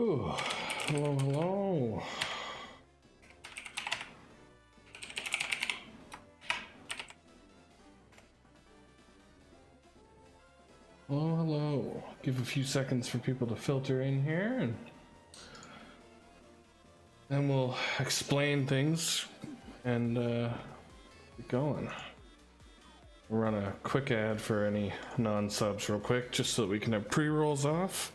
Oh, hello, hello. Hello, hello. Give a few seconds for people to filter in here, and then we'll explain things and get going. We'll run a quick ad for any non-subs real quick, just so that we can have pre-rolls off.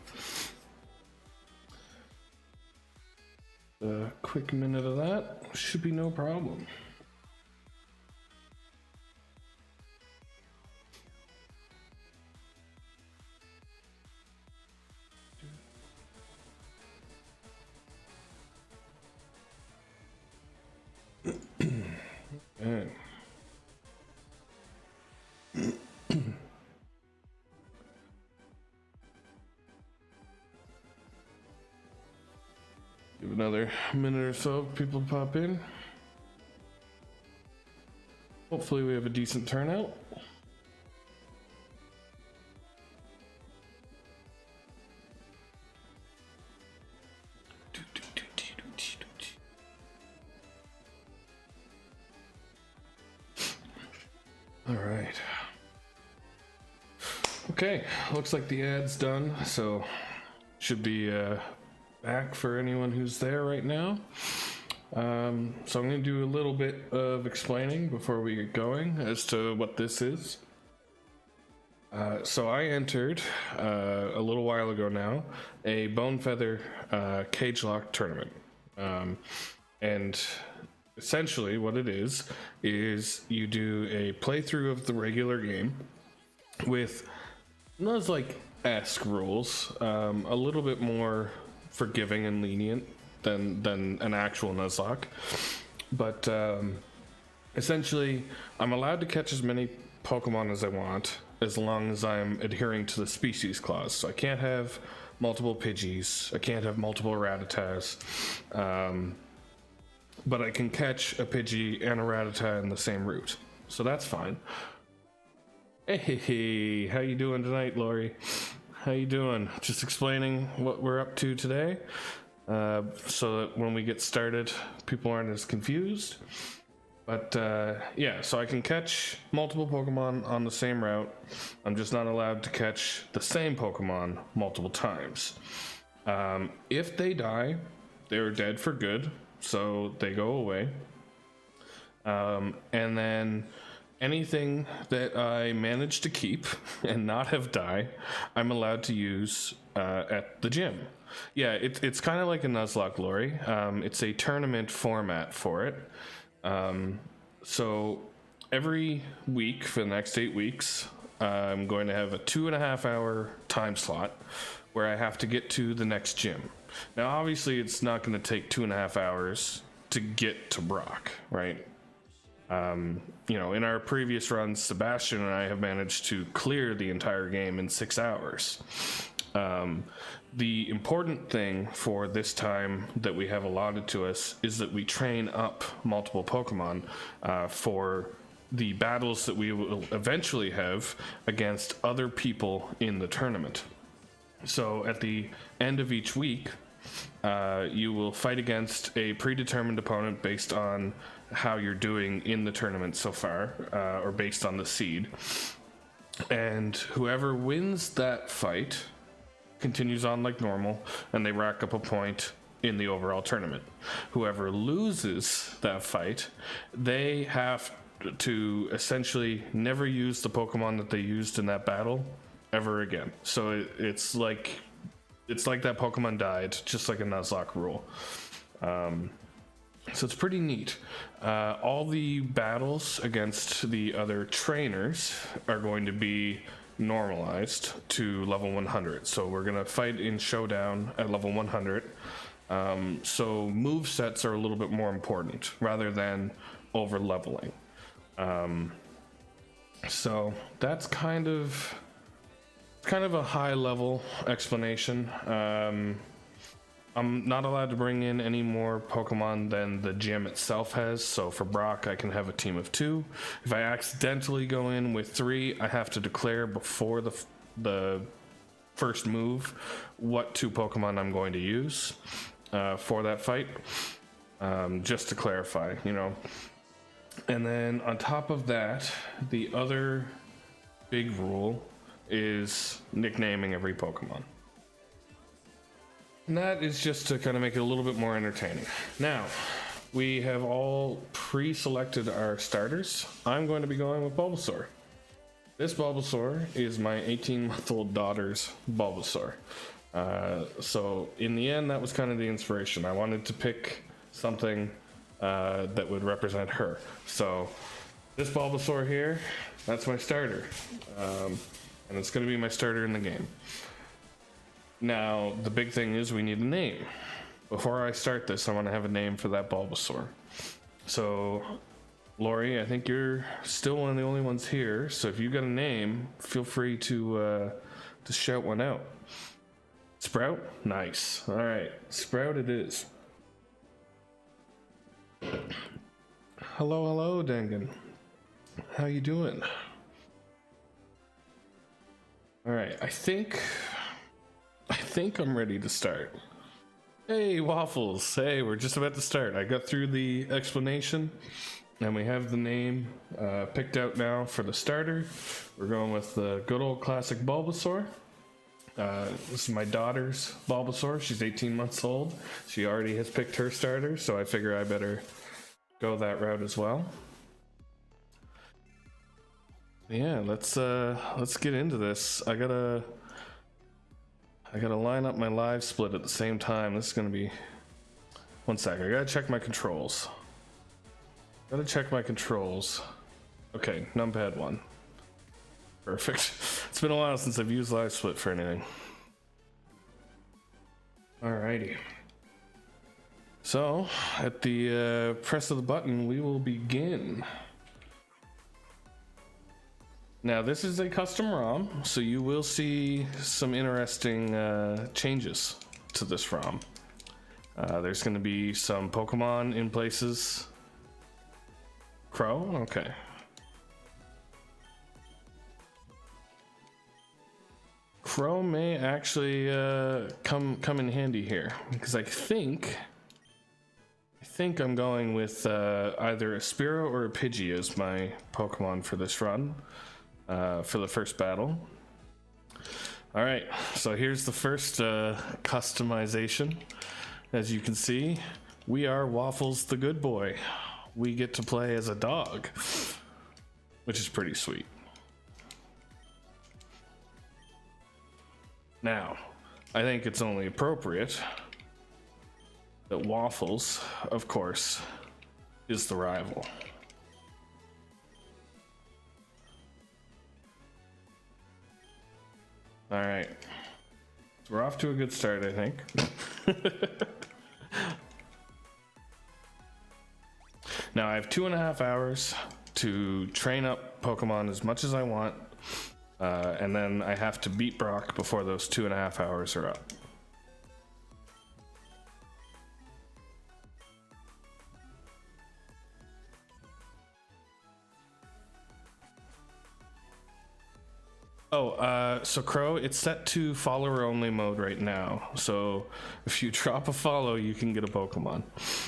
A quick minute of that should be no problem. Okay. Give another minute or so for people to pop in. Hopefully we have a decent turnout. All right. Okay, looks like the ad's done, so should be back for anyone who's there right now. So I'm going to do a little bit of explaining before we get going as to what this is. So I entered a little while ago now a Bone Feather cage lock tournament, and essentially what it is you do a playthrough of the regular game with Nuzlocke-esque rules, a little bit more forgiving and lenient than an actual Nuzlocke, but essentially I'm allowed to catch as many Pokemon as I want as long as I'm adhering to the species clause. So I can't have multiple Pidgeys, I can't have multiple Rattatas, but I can catch a Pidgey and a Rattata in the same route, so that's fine. Hey, how you doing tonight, Lori? How you doing? Just explaining what we're up to today, so that when we get started, people aren't as confused. But yeah, so I can catch multiple Pokemon on the same route. I'm just not allowed to catch the same Pokemon multiple times. If they die, they're dead for good, so they go away. And then anything that I manage to keep and not have die, I'm allowed to use at the gym. Yeah, it's kind of like a Nuzlocke, Lori. It's a tournament format for it. So every week for the next 8 weeks, I'm going to have a 2.5 hour time slot where I have to get to the next gym. Now, obviously, it's not going to take 2.5 hours to get to Brock, right? You know, in our previous runs, Sebastian and I have managed to clear the entire game in 6 hours. The important thing for this time that we have allotted to us is that we train up multiple Pokemon for the battles that we will eventually have against other people in the tournament. So at the end of each week, you will fight against a predetermined opponent based on how you're doing in the tournament so far, or based on the seed. And whoever wins that fight continues on like normal, and they rack up a point in the overall tournament. Whoever loses that fight, they have to essentially never use the Pokemon that they used in that battle ever again. So it's like that Pokemon died, just like a Nuzlocke rule. So it's pretty neat. All the battles against the other trainers are going to be normalized to level 100. So we're going to fight in Showdown at level 100. So move sets are a little bit more important rather than over leveling. So that's kind of a high level explanation. I'm not allowed to bring in any more Pokemon than the gym itself has. So for Brock, I can have a team of 2. If I accidentally go in with 3, I have to declare before the first move what two Pokemon I'm going to use for that fight, just to clarify, you know. And then on top of that, the other big rule is nicknaming every Pokemon. And that is just to kind of make it a little bit more entertaining. Now, we have all pre-selected our starters. I'm going to be going with Bulbasaur. This Bulbasaur is my 18-month-old daughter's Bulbasaur. So in the end, that was kind of the inspiration. I wanted to pick something that would represent her. So this Bulbasaur here, that's my starter. And it's going to be my starter in the game. Now, the big thing is we need a name. Before I start this, I want to have a name for that Bulbasaur. So, Lori, I think you're still one of the only ones here. So if you got a name, feel free to shout one out. Sprout? Nice. All right, Sprout it is. Hello, Dangan. How you doing? All right, I think I'm ready to start. Hey, Waffles. Hey, we're just about to start. I got through the explanation, and we have the name picked out now for the starter. We're going with the good old classic Bulbasaur. This is my daughter's Bulbasaur. She's 18 months old. She already has picked her starter, so I figure I better go that route as well. Yeah, let's get into this. I gotta line up my live split at the same time. This is gonna be... One sec, I gotta check my controls. Okay, numpad 1. Perfect. It's been a while since I've used live split for anything. Alrighty. So, at the press of the button, we will begin. Now, this is a custom ROM, so you will see some interesting changes to this ROM. There's going to be some Pokemon in places. Crow? Okay. Crow may actually come in handy here, because I think I'm going with either a Spearow or a Pidgey as my Pokemon for this run. For the first battle. Alright, so here's the first customization. As you can see, we are Waffles the good boy. We get to play as a dog, which is pretty sweet. Now, I think it's only appropriate that Waffles, of course, is the rival. All right, so we're off to a good start, I think. Now I have 2.5 hours to train up Pokemon as much as I want, and then I have to beat Brock before those 2.5 hours are up. So Crow, it's set to follower only mode right now. So if you drop a follow, you can get a Pokemon,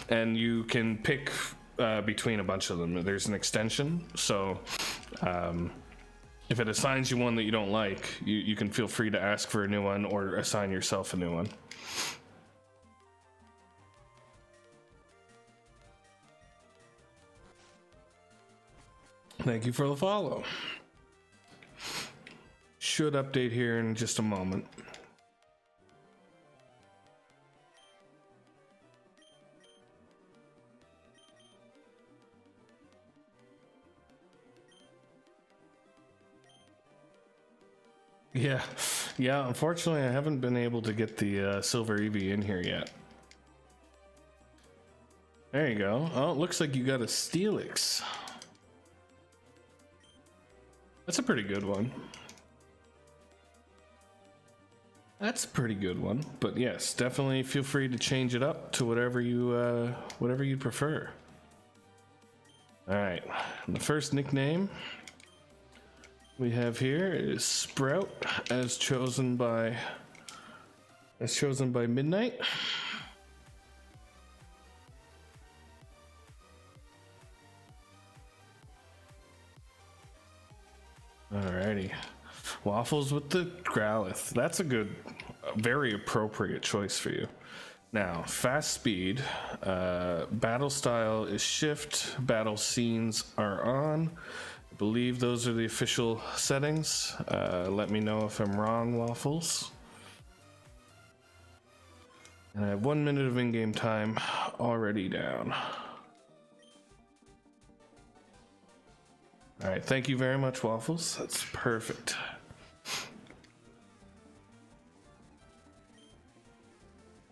and you can pick between a bunch of them. There's an extension, so if it assigns you one that you don't like, you can feel free to ask for a new one or assign yourself a new one. Thank you for the follow. Should update here in just a moment. Yeah, unfortunately I haven't been able to get the Silver Eevee in here yet. There you go. Oh, it looks like you got a Steelix. That's a pretty good one. That's a pretty good one, but yes, definitely feel free to change it up to whatever you prefer. All right, the first nickname we have here is Sprout as chosen by Midnight. Alrighty. Waffles with the Growlithe. That's a good, very appropriate choice for you. Now, fast speed, battle style is shift, battle scenes are on. I believe those are the official settings. Let me know if I'm wrong, Waffles. And I have 1 minute of in-game time already down. All right, thank you very much, Waffles. That's perfect.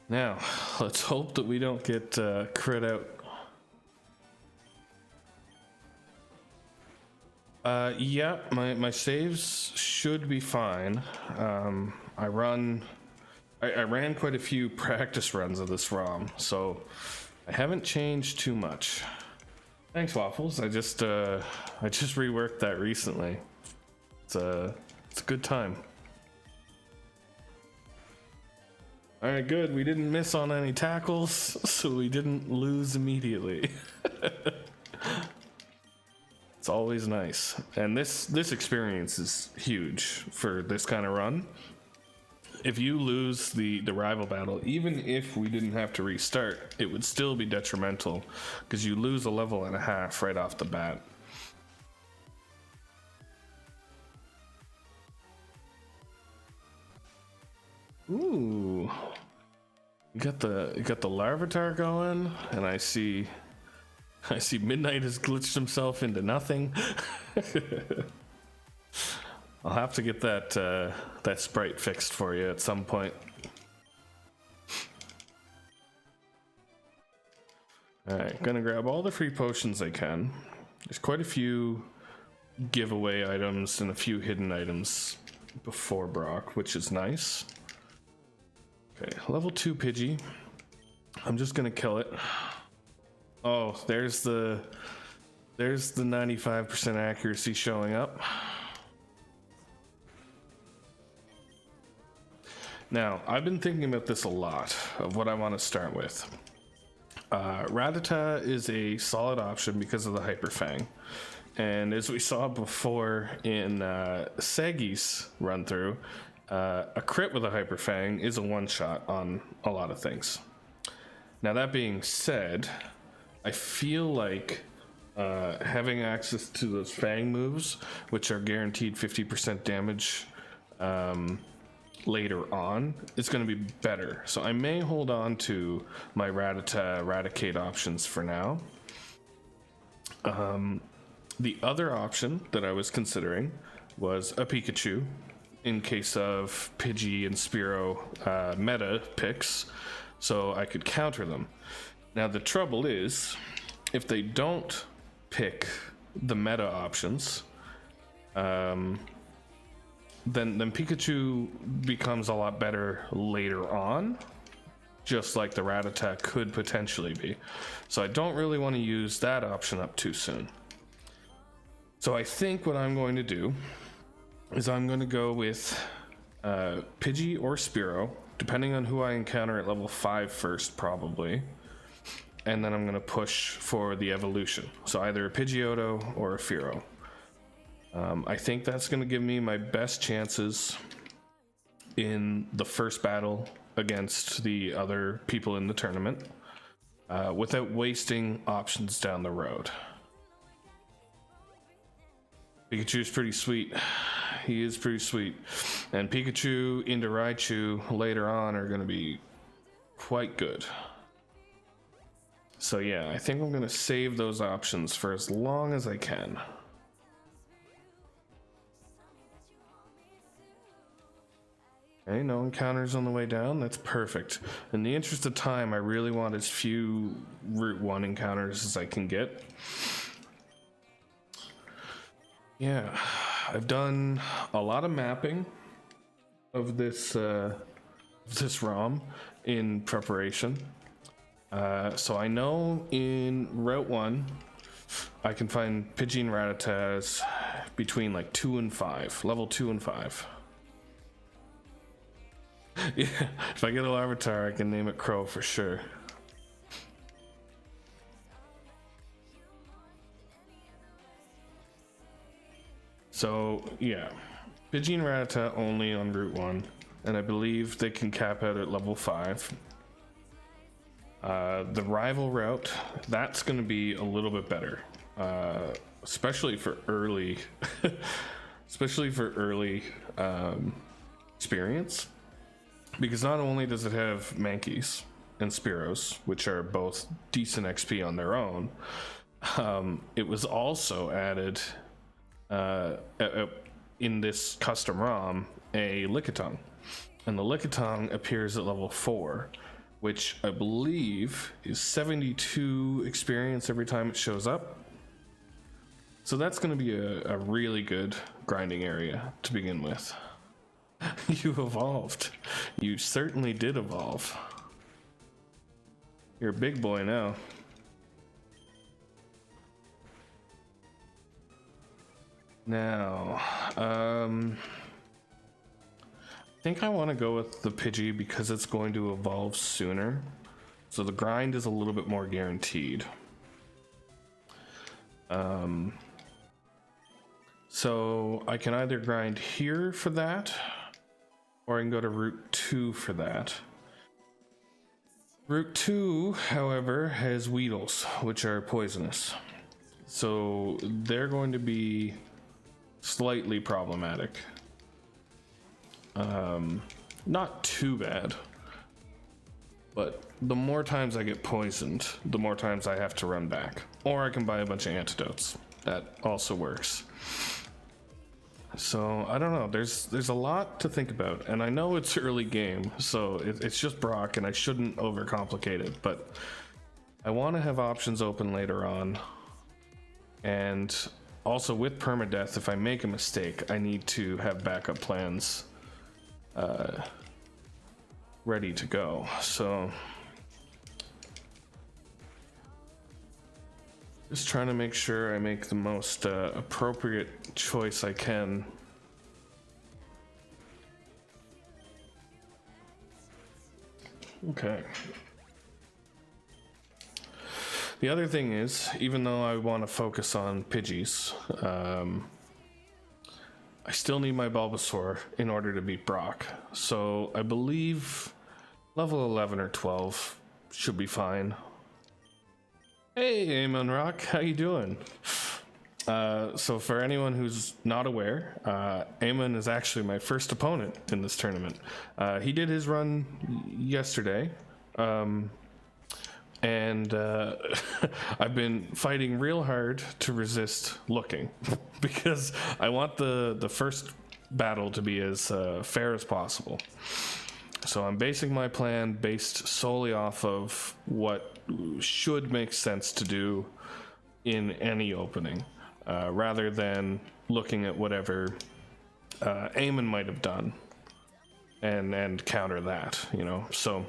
Now, let's hope that we don't get crit out. Yeah, my saves should be fine. I ran quite a few practice runs of this ROM, so I haven't changed too much. Thanks, Waffles. I just reworked that recently. It's a good time. All right, good. We didn't miss on any tackles, so we didn't lose immediately. It's always nice, and this experience is huge for this kind of run. If you lose the rival battle, even if we didn't have to restart, it would still be detrimental because you lose a level and a half right off the bat. Ooh, you got the Larvitar going, and I see Midnight has glitched himself into nothing. I'll have to get that sprite fixed for you at some point. Alright, gonna grab all the free potions I can. There's quite a few giveaway items and a few hidden items before Brock, which is nice. Okay, level 2 Pidgey. I'm just gonna kill it. Oh, there's the 95% accuracy showing up. Now, I've been thinking about this a lot, of what I want to start with. Rattata is a solid option because of the Hyper Fang. And as we saw before in Saggy's run-through, a crit with a Hyper Fang is a one-shot on a lot of things. Now, that being said, I feel like having access to those Fang moves, which are guaranteed 50% damage later on, is going to be better. So I may hold on to my Rattata Raticate options for now. The other option that I was considering was a Pikachu in case of Pidgey and Spearow meta picks, so I could counter them. Now the trouble is, if they don't pick the meta options, then Pikachu becomes a lot better later on, just like the Rattata could potentially be. So I don't really want to use that option up too soon. So I think what I'm going to do is I'm going to go with Pidgey or Spearow, depending on who I encounter at level 5 first, probably. And then I'm going to push for the evolution. So either a Pidgeotto or a Fearow. I think that's going to give me my best chances in the first battle against the other people in the tournament without wasting options down the road. Pikachu's pretty sweet. He is pretty sweet. And Pikachu into Raichu later on are going to be quite good. So yeah, I think I'm going to save those options for as long as I can. Okay, no encounters on the way down. That's perfect. In the interest of time, I really want as few Route 1 encounters as I can get. Yeah, I've done a lot of mapping of this ROM in preparation. So I know in Route 1, I can find Pidgey and Rattatas, between like 2 and 5, level 2 and 5. Yeah, if I get a Larvitar, I can name it Crow for sure. So yeah, Pidgey and Rattata only on Route 1, and I believe they can cap out at level 5. The rival route, that's going to be a little bit better, especially for early, experience, because not only does it have Mankeys and Spearows, which are both decent XP on their own, it was also added in this custom ROM a Lickitung, and the Lickitung appears at level 4, which I believe is 72 experience every time it shows up. So that's going to be a really good grinding area to begin with. You evolved. You certainly did evolve. You're a big boy now. Now, I think I want to go with the Pidgey because it's going to evolve sooner. So the grind is a little bit more guaranteed. So I can either grind here for that, or I can go to Route 2 for that. Route 2, however, has Weedles, which are poisonous. So they're going to be slightly problematic. Not too bad, but the more times I get poisoned, the more times I have to run back. Or I can buy a bunch of antidotes. That also works. So I don't know, there's a lot to think about, and I know it's early game, so it's just Brock and I shouldn't overcomplicate it, but I want to have options open later on. And also with permadeath, if I make a mistake, I need to have backup plans ready to go. So just trying to make sure I make the most appropriate choice I can. Okay. The other thing is, even though I want to focus on Pidgeys, I still need my Bulbasaur in order to beat Brock. So I believe level 11 or 12 should be fine. Hey, Amon Rock, how you doing? So for anyone who's not aware, Amon is actually my first opponent in this tournament. He did his run yesterday, and I've been fighting real hard to resist looking because I want the first battle to be as fair as possible. So I'm basing my plan based solely off of what should make sense to do in any opening, rather than looking at whatever Eamon might have done and counter that, you know. So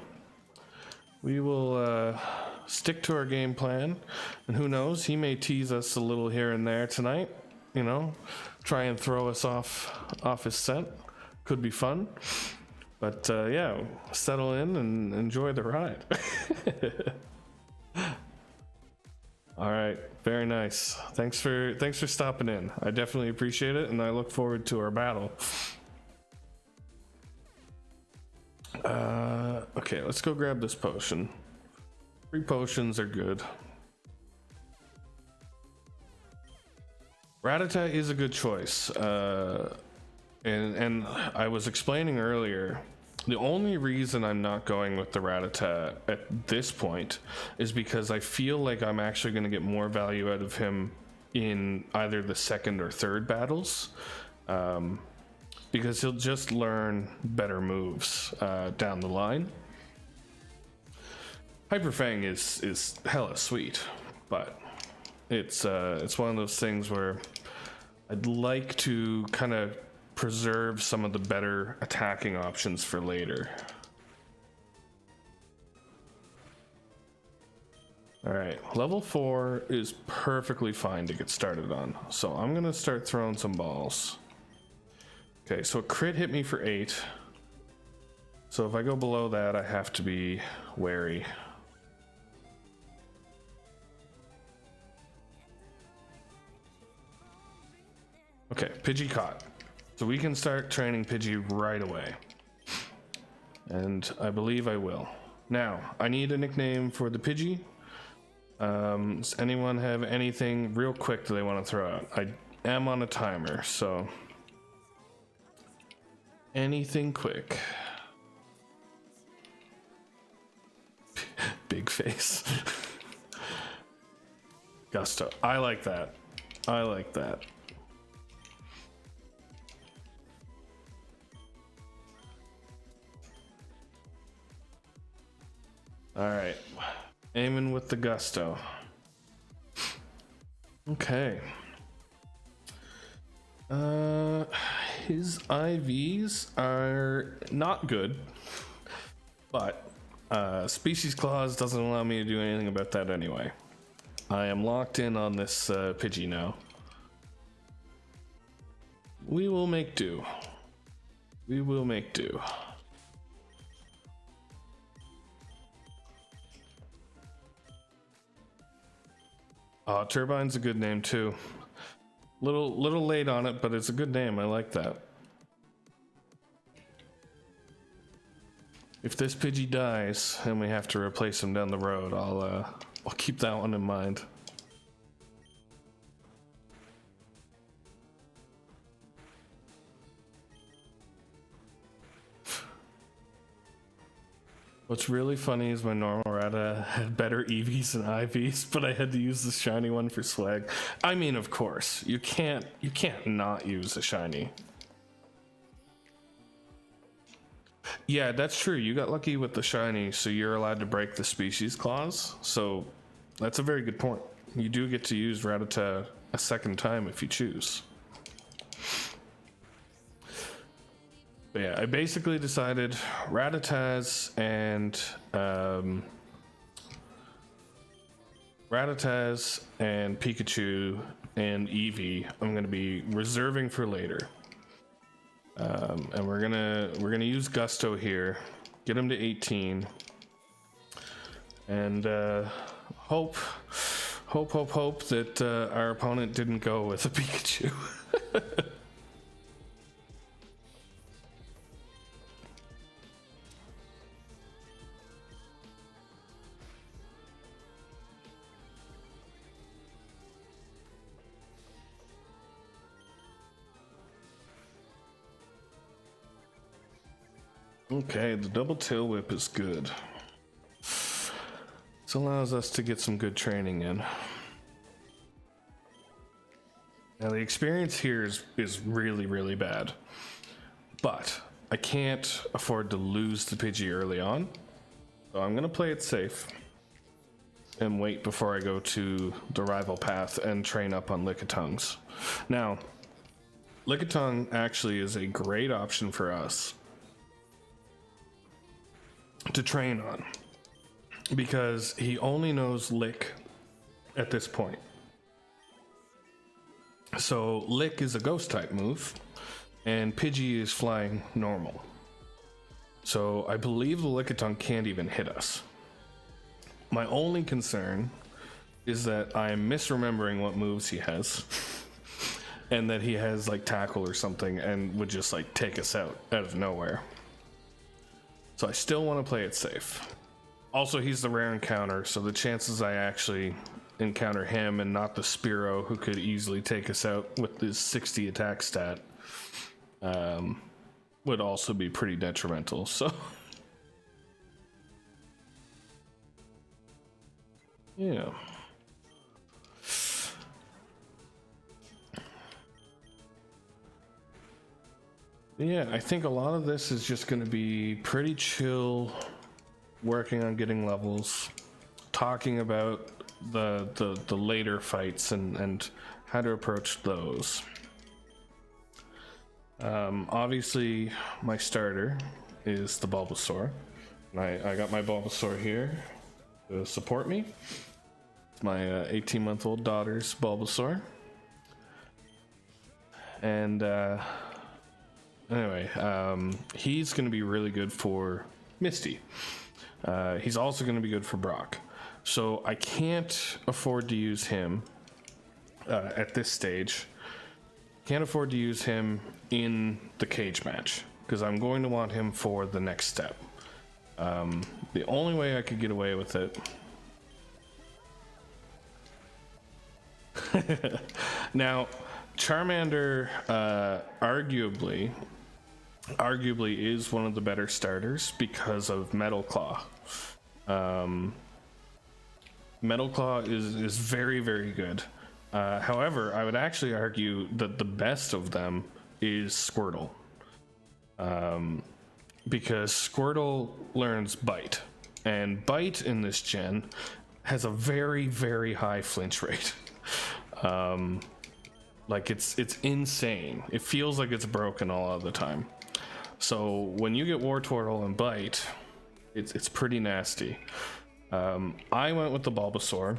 we will stick to our game plan, and who knows, he may tease us a little here and there tonight, you know, try and throw us off his scent. Could be fun. But yeah, settle in and enjoy the ride. All right, very nice. Thanks for stopping in. I definitely appreciate it, and I look forward to our battle. Okay, let's go grab this potion. 3 potions are good. Rattata is a good choice. And I was explaining earlier, the only reason I'm not going with the Rattata at this point is because I feel like I'm actually going to get more value out of him in either the second or third battles, because he'll just learn better moves down the line. Hyper Fang is hella sweet, but it's one of those things where I'd like to kind of preserve some of the better attacking options for later. All right, level 4 is perfectly fine to get started on. So I'm gonna start throwing some balls. Okay, so a crit hit me for 8. So if I go below that, I have to be wary. Okay, Pidgey caught. So we can start training Pidgey right away. And I believe I will. Now, I need a nickname for the Pidgey. Does anyone have anything real quick that they want to throw out? I am on a timer, so anything quick. Big face. Gusto. I like that. I like that. All right. Aiming with the gusto. Okay. His IVs are not good, but Species Clause doesn't allow me to do anything about that anyway. I am locked in on this Pidgey now. We will make do. We will make do. Turbine's a good name too. Little late on it, but it's a good name. I like that. If this Pidgey dies and we have to replace him down the road, I'll keep that one in mind. What's really funny is my normal Rata had better EVs and IVs, but I had to use the shiny one for swag. I mean, of course, you can't not use a shiny. Yeah, that's true. You got lucky with the shiny, so you're allowed to break the species clause. So that's a very good point. You do get to use Rattata a second time if you choose. But yeah, I basically decided Rattatas and Pikachu and Eevee I'm going to be reserving for later. And we're gonna use Gusto here, get him to 18, and hope that our opponent didn't go with a Pikachu. Okay, the double tail whip is good. This allows us to get some good training in. Now the experience here is really bad, but I can't afford to lose the Pidgey early on, so I'm gonna play it safe and wait before I go to the rival path and train up on Lickitungs. Now, Lickitung actually is a great option for us to train on because he only knows Lick at this point. So Lick is a ghost type move and Pidgey is flying normal. So I believe the Lickitung can't even hit us. My only concern is that I am misremembering what moves he has and that he has like tackle or something and would just like take us out of nowhere. So I still want to play it safe. Also, he's the rare encounter, so the chances I actually encounter him and not the Spearow, who could easily take us out with his 60 attack stat, would also be pretty detrimental. So, yeah. Yeah, I think a lot of this is just going to be pretty chill, working on getting levels, talking about the later fights and how to approach those. Obviously, my starter is the Bulbasaur. And I got my Bulbasaur here to support me. It's my 18-month-old daughter's Bulbasaur. And anyway, he's going to be really good for Misty. He's also going to be good for Brock. So I can't afford to use him at this stage. Can't afford to use him in the cage match because I'm going to want him for the next step. The only way I could get away with it. Now, Charmander arguably is one of the better starters because of Metal Claw. Metal Claw is very, very good. However, I would actually argue that the best of them is Squirtle. Because Squirtle learns Bite. And Bite in this gen has a very, very high flinch rate. Like it's insane. It feels like it's broken all of the time. So when you get Wartortle and Bite, it's pretty nasty. I went with the Bulbasaur,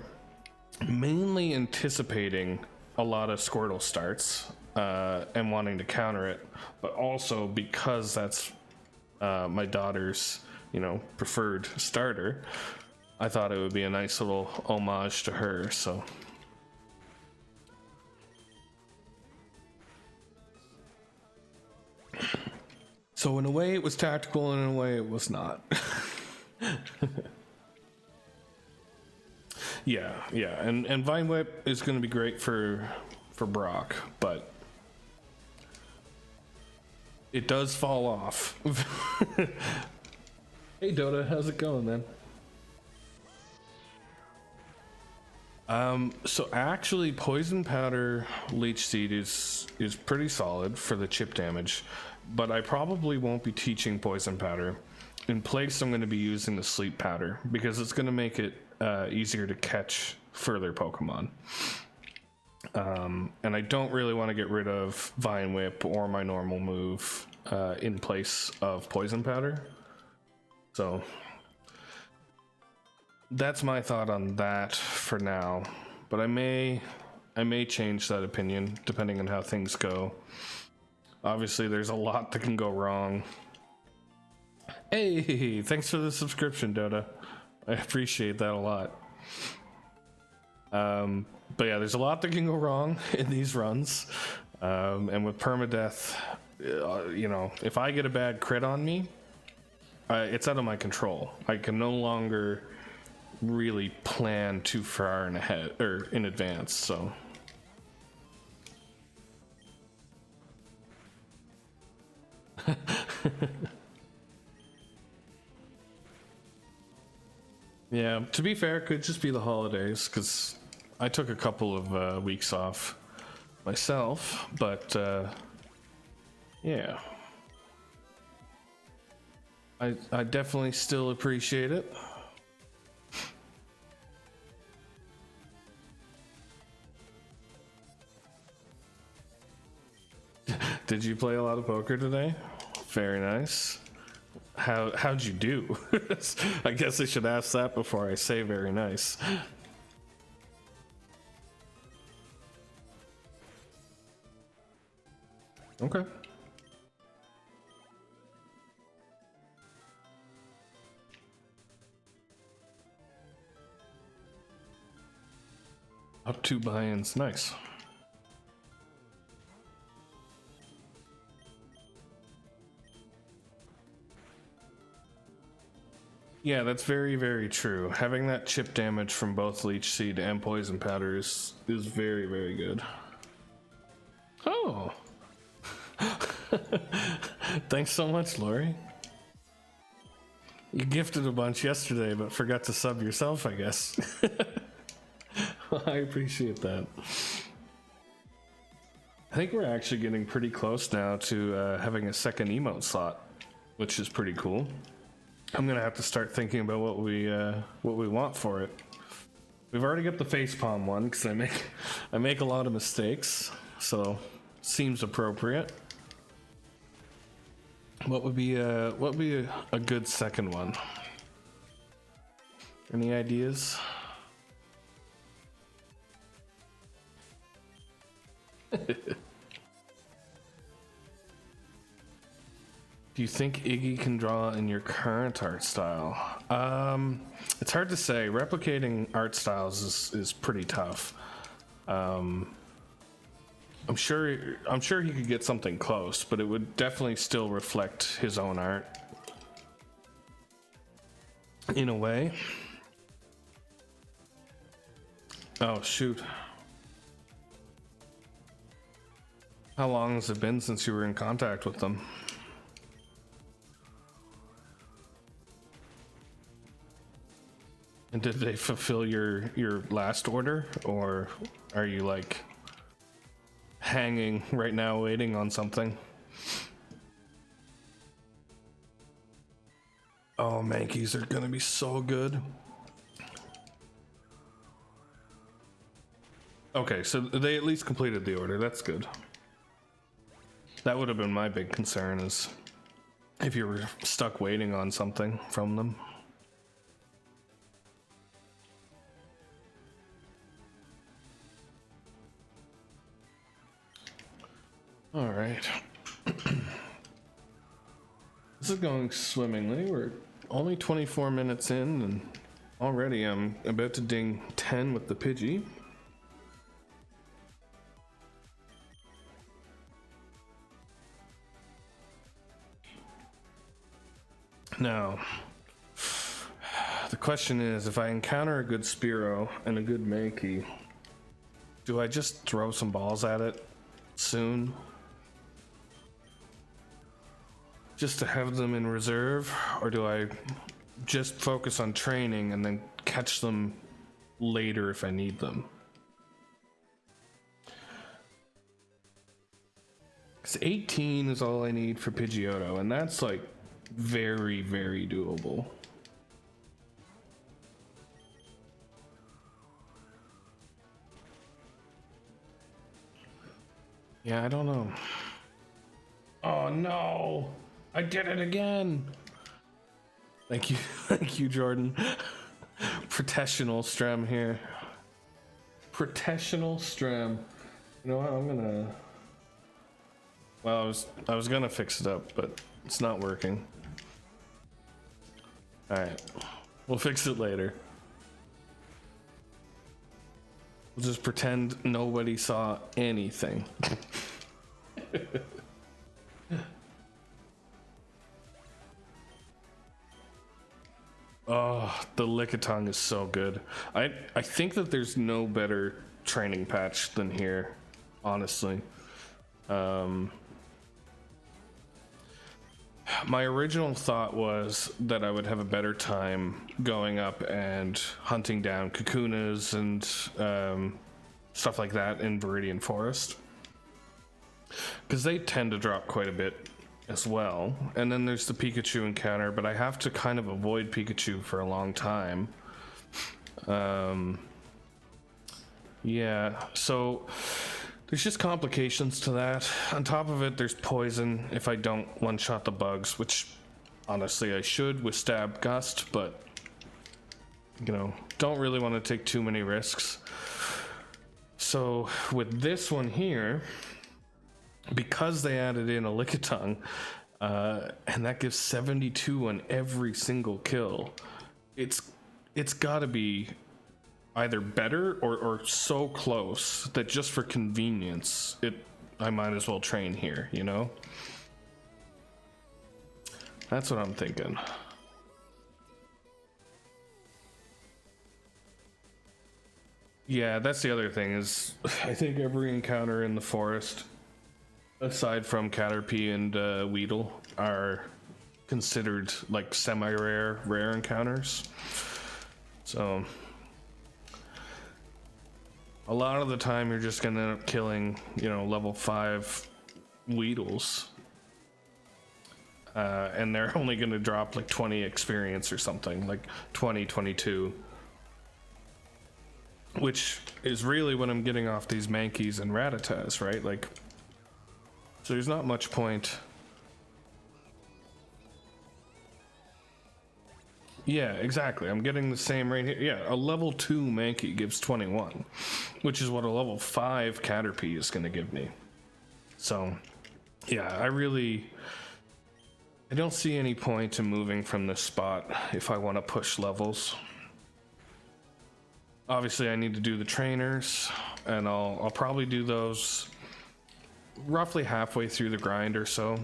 mainly anticipating a lot of Squirtle starts and wanting to counter it, but also because that's my daughter's, preferred starter. I thought it would be a nice little homage to her. So in a way it was tactical, and in a way it was not. Yeah, and Vine Whip is going to be great for Brock, but it does fall off. Hey Dota, how's it going, man? So actually, Poison Powder Leech Seed is pretty solid for the chip damage, but I probably won't be teaching Poison Powder. In place, I'm going to be using the Sleep Powder because it's going to make it easier to catch further Pokemon. And I don't really want to get rid of Vine Whip or my normal move in place of Poison Powder. So that's my thought on that for now, but I may change that opinion depending on how things go. Obviously, there's a lot that can go wrong. Hey, thanks for the subscription, Dota. I appreciate that a lot. But yeah, there's a lot that can go wrong in these runs. And with permadeath, if I get a bad crit on me, it's out of my control. I can no longer really plan too far in advance, so. Yeah, to be fair, it could just be the holidays, because I took a couple of weeks off myself, but yeah. I definitely still appreciate it. Did you play a lot of poker today? Very nice. How'd you do? I guess I should ask that before I say very nice. Okay. Up 2 buy-ins, nice. Yeah, that's very, very true. Having that chip damage from both Leech Seed and Poison Powder is very, very good. Oh! Thanks so much, Lori. You gifted a bunch yesterday, but forgot to sub yourself, I guess. Well, I appreciate that. I think we're actually getting pretty close now to having a second emote slot, which is pretty cool. I'm gonna have to start thinking about what we want for it. We've already got the facepalm one because I make a lot of mistakes, so seems appropriate. What would be a good second one? Any ideas? Do you think Iggy can draw in your current art style? It's hard to say. Replicating art styles is pretty tough. I'm sure he could get something close, but it would definitely still reflect his own art in a way. Oh shoot. How long has it been since you were in contact with them? And did they fulfill your last order, or are you like hanging right now waiting on something? Oh, Mankeys are gonna be so good. Okay, so they at least completed the order. That's good. That would have been my big concern, is if you were stuck waiting on something from them. All right. This is going swimmingly. We're only 24 minutes in, and already I'm about to ding 10 with the Pidgey. Now, the question is, if I encounter a good Spearow and a good Mankey, do I just throw some balls at it soon? Just to have them in reserve, or do I just focus on training and then catch them later if I need them? Because 18 is all I need for Pidgeotto, and that's like very, very doable. Yeah, I don't know. Oh no! I did it again! Thank you, thank you, Jordan. Protessional Strem here. Protessional Strem. You know what, I'm gonna... Well, I was gonna fix it up, but it's not working. Alright, we'll fix it later. We'll just pretend nobody saw anything. Oh, the Lickitung is so good. I think that there's no better training patch than here, honestly. My original thought was that I would have a better time going up and hunting down Kakunas and stuff like that in Viridian Forest, because they tend to drop quite a bit as well. And then there's the Pikachu encounter, but I have to kind of avoid Pikachu for a long time. Yeah, so there's just complications to that. On top of it, there's poison if I don't one-shot the bugs, which honestly I should with Stab Gust, but you know, don't really want to take too many risks. So with this one here, because they added in a Lickitung, and that gives 72 on every single kill, it's got to be either better or so close that just for convenience, I might as well train here, you know? That's what I'm thinking. Yeah, that's the other thing, is I think every encounter in the forest, aside from Caterpie and Weedle, are considered like semi-rare, rare encounters. So a lot of the time you're just gonna end up killing, you know, level 5 Weedles. And they're only gonna drop like 20 experience or something, like 20, 22. Which is really what I'm getting off these Mankeys and Rattatas, right? Like, so there's not much point Yeah, exactly. I'm getting the same right here. Yeah, a level 2 Mankey gives 21, which is what a level 5 Caterpie is going to give me. So, yeah, I don't see any point in moving from this spot if I want to push levels. Obviously, I need to do the trainers, and I'll probably do those roughly halfway through the grind or so.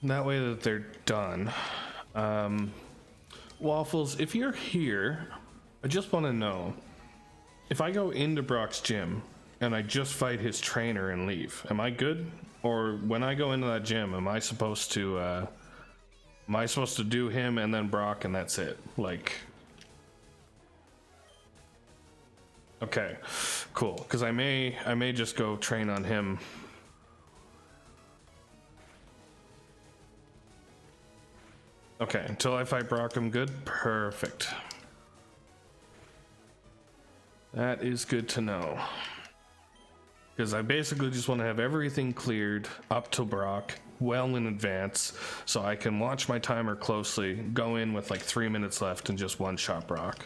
That way that they're done. Waffles, if you're here, I just want to know, if I go into Brock's gym and I just fight his trainer and leave, am I good? Or when I go into that gym, am I supposed to do him and then Brock and that's it? Like, okay, cool. Because I may just go train on him. Okay, until I fight Brock, I'm good. Perfect. That is good to know. Because I basically just want to have everything cleared up to Brock well in advance, so I can watch my timer closely, go in with like 3 minutes left and just one-shot Brock.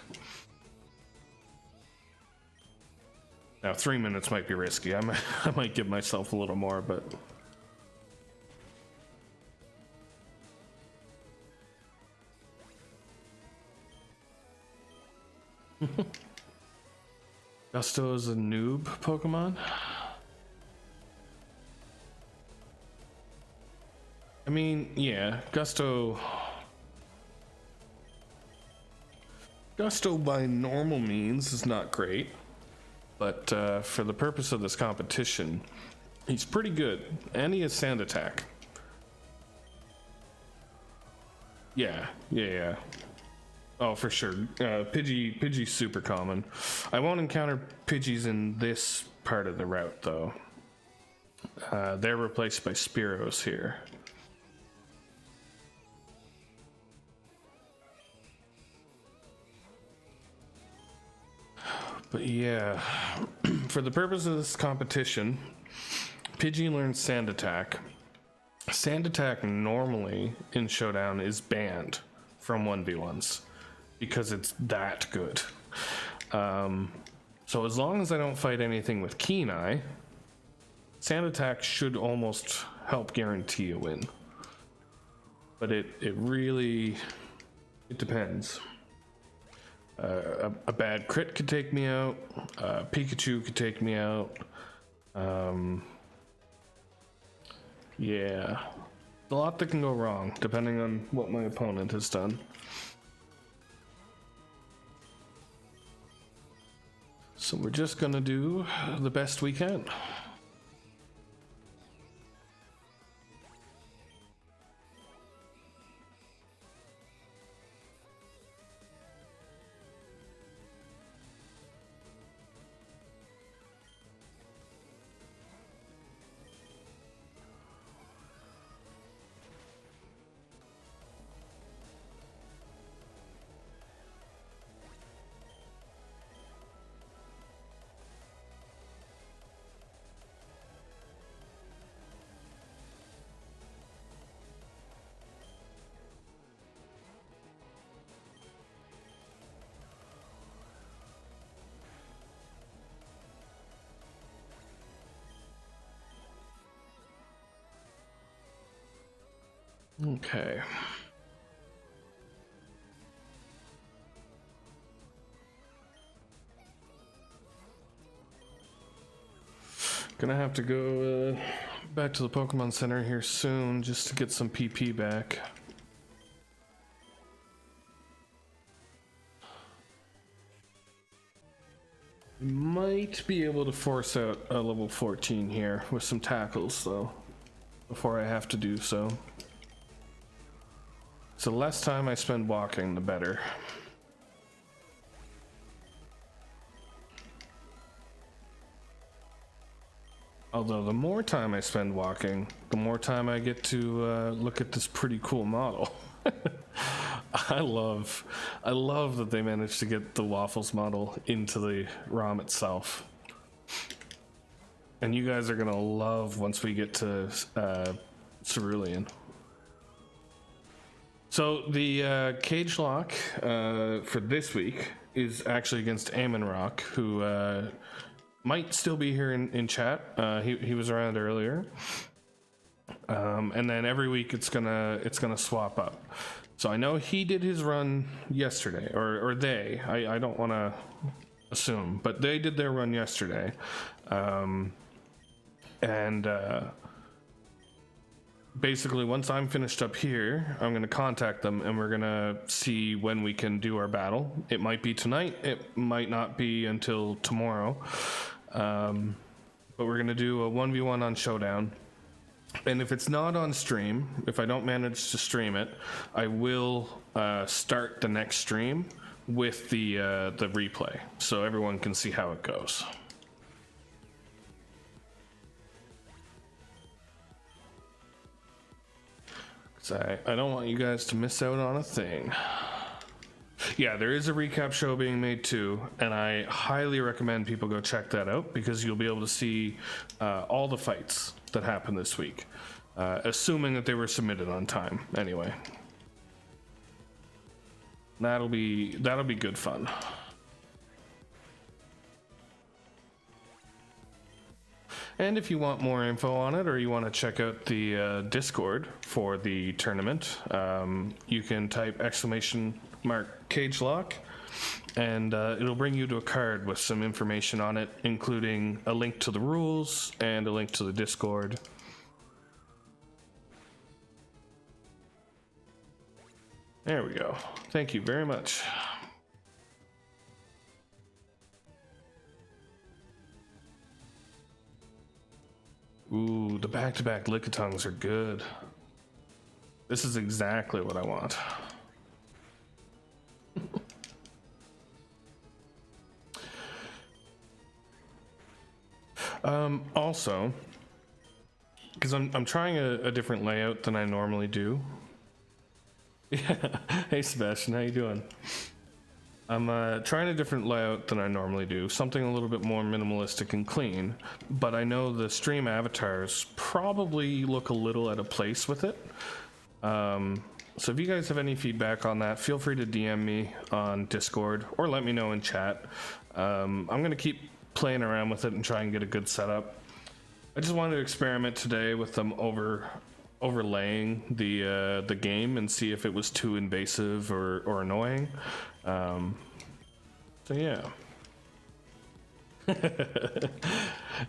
Now 3 minutes might be risky. I might give myself a little more, but... Gusto is a noob Pokemon? I mean, yeah, Gusto by normal means is not great, but for the purpose of this competition, he's pretty good, and he has Sand Attack. Yeah. Oh, for sure. Pidgey's super common. I won't encounter Pidgeys in this part of the route, though. They're replaced by Spearows here. But yeah, for the purpose of this competition, Pidgey learns Sand Attack. Sand Attack normally in Showdown is banned from 1v1s because it's that good. So as long as I don't fight anything with Keen Eye, Sand Attack should almost help guarantee a win. But it really depends. A bad crit could take me out. Pikachu could take me out. Yeah, a lot that can go wrong depending on what my opponent has done. So we're just gonna do the best we can. Okay. Gonna have to go back to the Pokemon Center here soon just to get some PP back. Might be able to force out a level 14 here with some tackles though, before I have to do so. So the less time I spend walking, the better. Although the more time I spend walking, the more time I get to look at this pretty cool model. I love that they managed to get the Waffles model into the ROM itself. And you guys are gonna love once we get to Cerulean. So the cage lock for this week is actually against Amon Rock, who might still be here in chat. He was around earlier, and then every week it's gonna swap up. So I know he did his run yesterday, or they. I don't want to assume, but they did their run yesterday, and basically once I'm finished up here, I'm going to contact them and we're going to see when we can do our battle. It might be tonight, it might not be until tomorrow, but we're going to do a 1v1 on Showdown. And if it's not on stream, if I don't manage to stream it, I will start the next stream with the replay so everyone can see how it goes. I don't want you guys to miss out on a thing. Yeah, there is a recap show being made too, and I highly recommend people go check that out because you'll be able to see all the fights that happened this week, assuming that they were submitted on time. Anyway, that'll be good fun. And if you want more info on it, or you want to check out the Discord for the tournament, you can type !cage lock, and it'll bring you to a card with some information on it, including a link to the rules and a link to the Discord. There we go. Thank you very much. Ooh, the back-to-back Lickitongues are good. This is exactly what I want. Also, because I'm trying a different layout than I normally do. Yeah. Hey Sebastian, how you doing? I'm trying a different layout than I normally do, something a little bit more minimalistic and clean, but I know the stream avatars probably look a little out of place with it. So if you guys have any feedback on that, feel free to DM me on Discord or let me know in chat. I'm going to keep playing around with it and try and get a good setup. I just wanted to experiment today with them overlaying the game and see if it was too invasive or annoying. So yeah.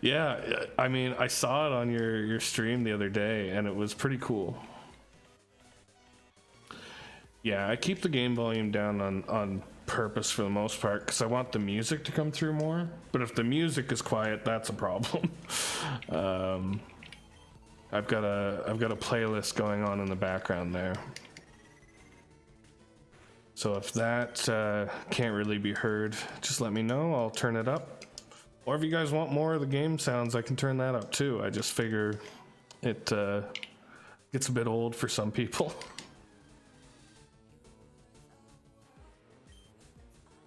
Yeah, I mean, I saw it on your stream the other day and it was pretty cool. Yeah, I keep the game volume down on purpose for the most part because I want the music to come through more, but if the music is quiet, that's a problem. I've got a playlist going on in the background there. So if that can't really be heard, just let me know, I'll turn it up. Or if you guys want more of the game sounds, I can turn that up too. I just figure it gets a bit old for some people.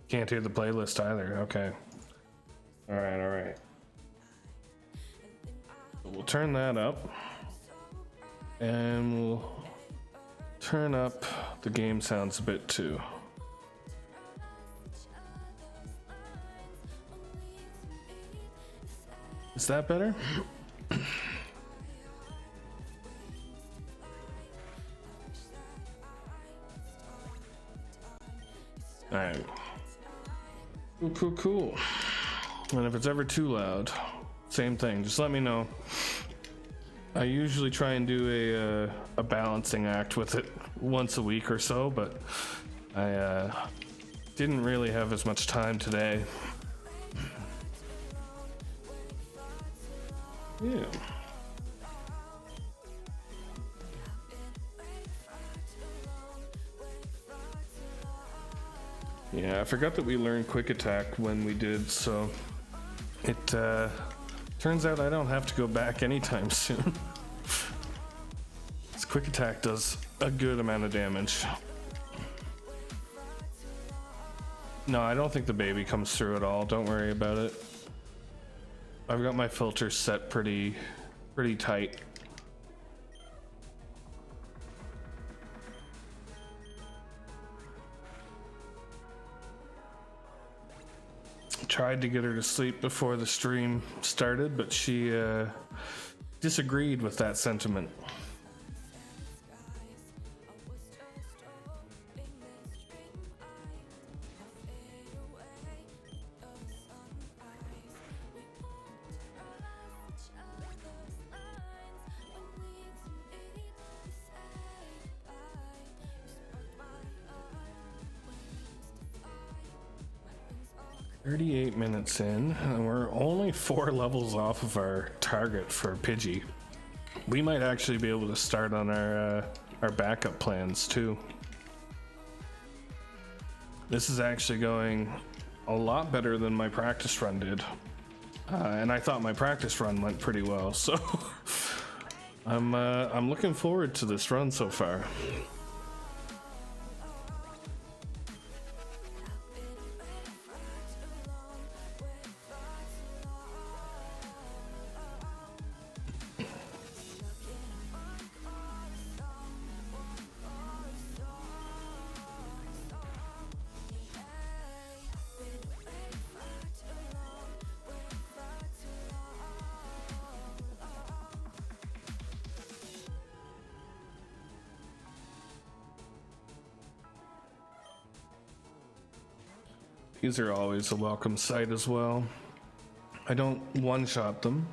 Can't hear the playlist either, okay. Alright. So we'll turn that up. And we'll turn up the game sounds a bit too. Is that better? Alright. Cool. And if it's ever too loud, same thing, just let me know. I usually try and do a balancing act with it once a week or so, but I didn't really have as much time today. Yeah. Yeah, I forgot that we learned quick attack when we did, so it turns out I don't have to go back anytime soon. This quick attack does a good amount of damage. No, I don't think the baby comes through at all. Don't worry about it. I've got my filters set pretty tight. Tried to get her to sleep before the stream started, but she disagreed with that sentiment. "38 minutes in, and we're only 4 levels off of our target for Pidgey. We might actually be able to start on our backup plans too. This is actually going a lot better than my practice run did, and I thought my practice run went pretty well. So I'm looking forward to this run so far." These are always a welcome sight as well. I don't one-shot them,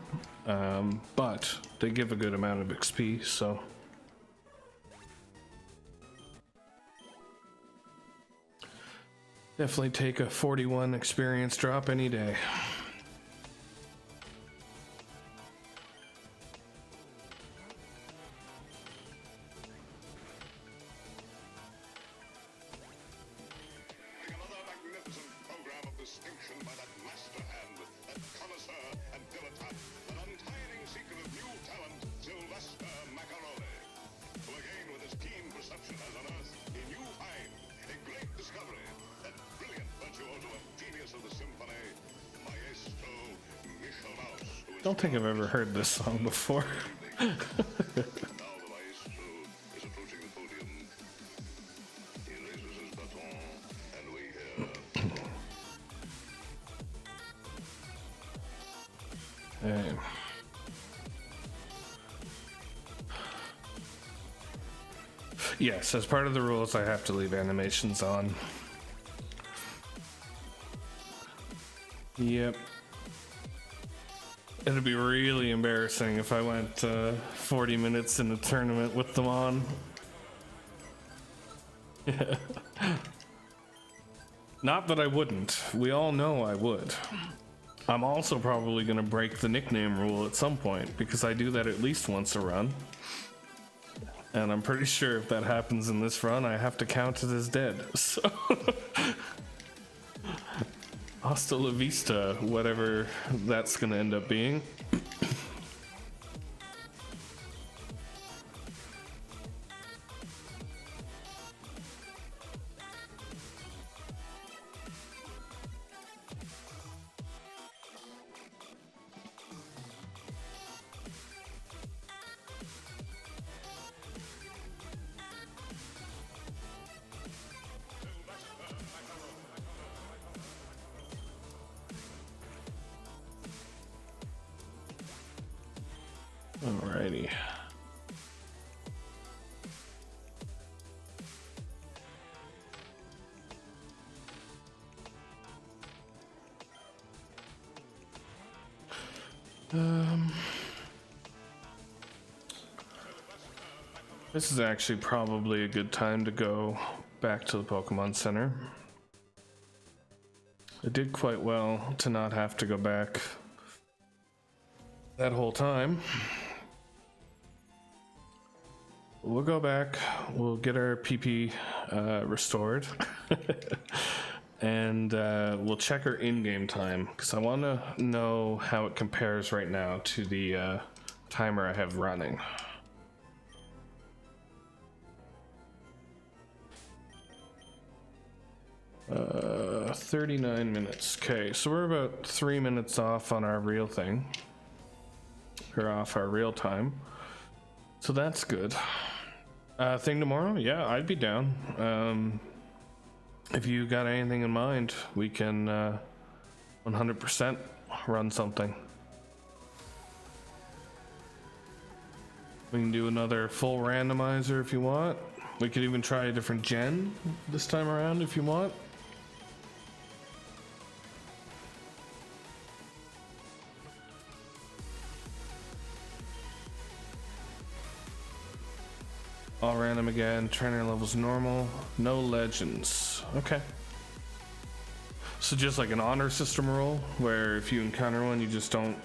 but they give a good amount of XP, so. Definitely take a 41 experience drop any day. I don't think I've ever heard this song before. Hey. Yes, as part of the rules, I have to leave animations on. Yep. It'd be really embarrassing if I went 40 minutes in a tournament with them on. Not that I wouldn't. We all know I would. I'm also probably going to break the nickname rule at some point, because I do that at least once a run. And I'm pretty sure if that happens in this run, I have to count it as dead. So... Hasta la vista, whatever that's gonna end up being. Alrighty. This is actually probably a good time to go back to the Pokemon Center. I did quite well to not have to go back that whole time. We'll go back, we'll get our PP restored, and we'll check our in-game time, because I want to know how it compares right now to the timer I have running. Uh, 39 minutes. Okay, so we're about 3 minutes off on our real thing, or off our real time, so that's good. Thing tomorrow? Yeah, I'd be down. If you got anything in mind, we can 100% run something. We can do another full randomizer if you want. We could even try a different gen this time around if you want. All random again, trainer levels normal, no legends. Okay. So just like an honor system rule where if you encounter one, you just don't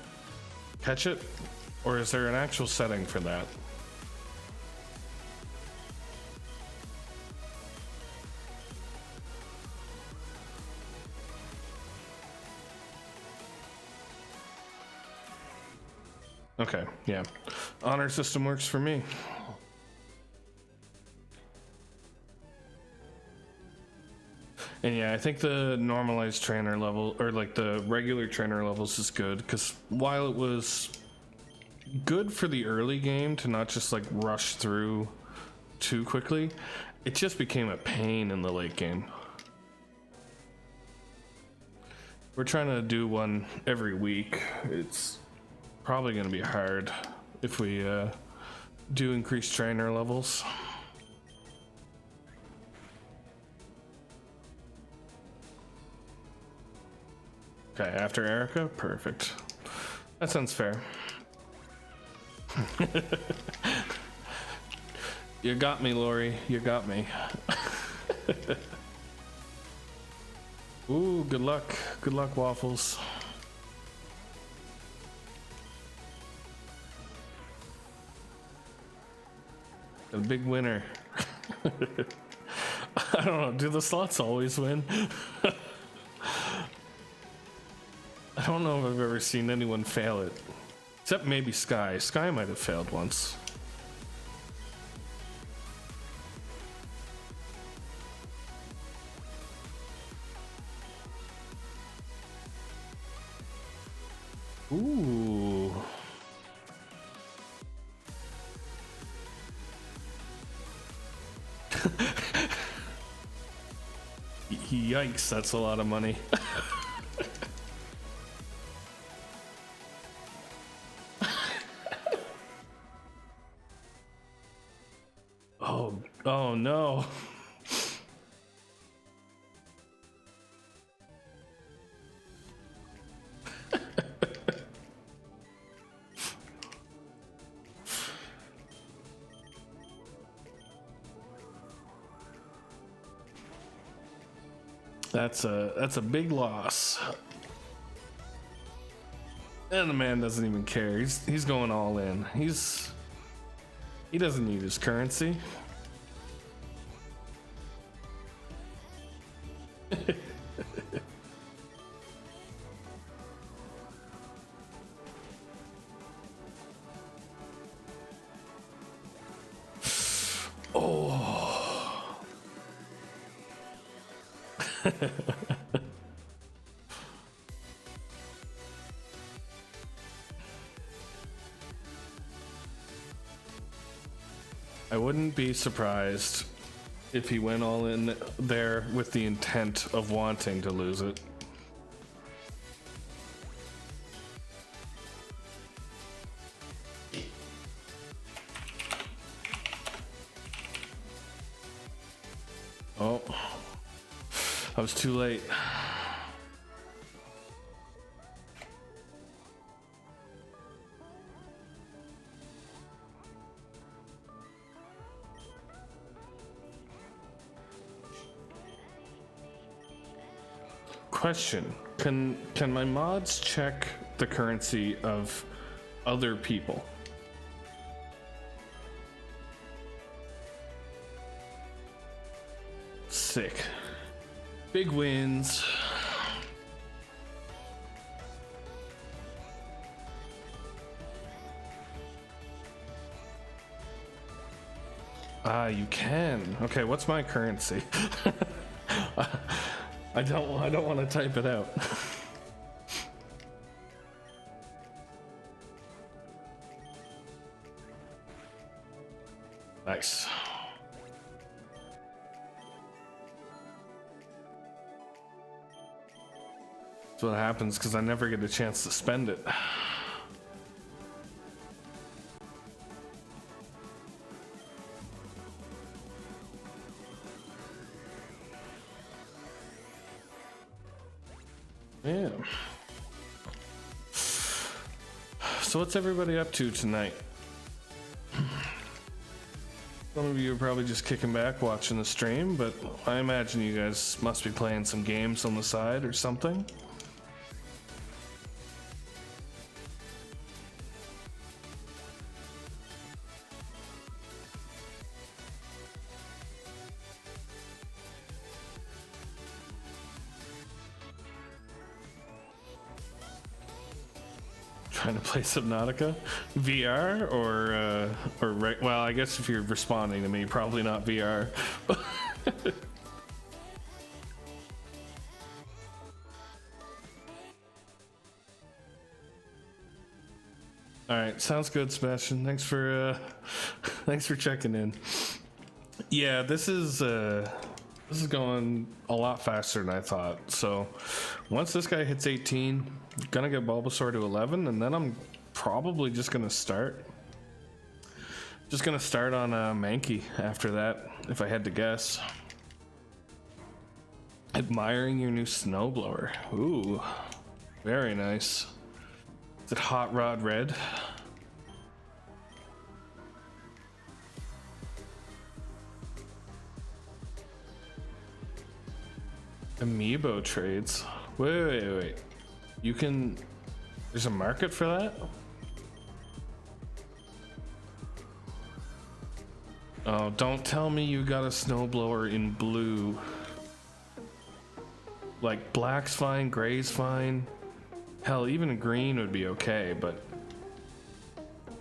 catch it? Or is there an actual setting for that? Okay, yeah. Honor system works for me. And yeah, I think the normalized trainer level, or like the regular trainer levels, is good, because while it was good for the early game to not just like rush through too quickly, it just became a pain in the late game. We're trying to do one every week. It's probably going to be hard if we do increase trainer levels. Okay, after Erica? Perfect. That sounds fair. You got me, Lori. You got me. Ooh, good luck. Good luck, Waffles. A big winner. I don't know. Do the slots always win? I don't know if I've ever seen anyone fail it. Except maybe Sky. Sky might have failed once. Ooh. Yikes, that's a lot of money. Oh no. That's a big loss. And the man doesn't even care. He's going all in. He doesn't need his currency. Oh. I wouldn't be surprised if he went all in there with the intent of wanting to lose it. Oh, I was too late. Question, can my mods check the currency of other people? Sick. Big wins. Ah, you can. Okay, what's my currency? I don't want to type it out. Nice. That's what happens because I never get a chance to spend it. Yeah. So what's everybody up to tonight? Some of you are probably just kicking back watching the stream, but I imagine you guys must be playing some games on the side or something. Trying to play Subnautica VR or well, I guess if you're responding to me, probably not VR. All right, sounds good, Sebastian. Thanks for checking in. Yeah, this is going a lot faster than I thought. So once this guy hits 18, gonna get Bulbasaur to 11, and then I'm probably just gonna start. Just gonna start on Mankey after that, if I had to guess. Admiring your new snowblower. Ooh, very nice. Is it Hot Rod Red? Amiibo trades. Wait. You can. There's a market for that? Oh, don't tell me you got a snowblower in blue. Like, black's fine, gray's fine. Hell, even green would be okay, but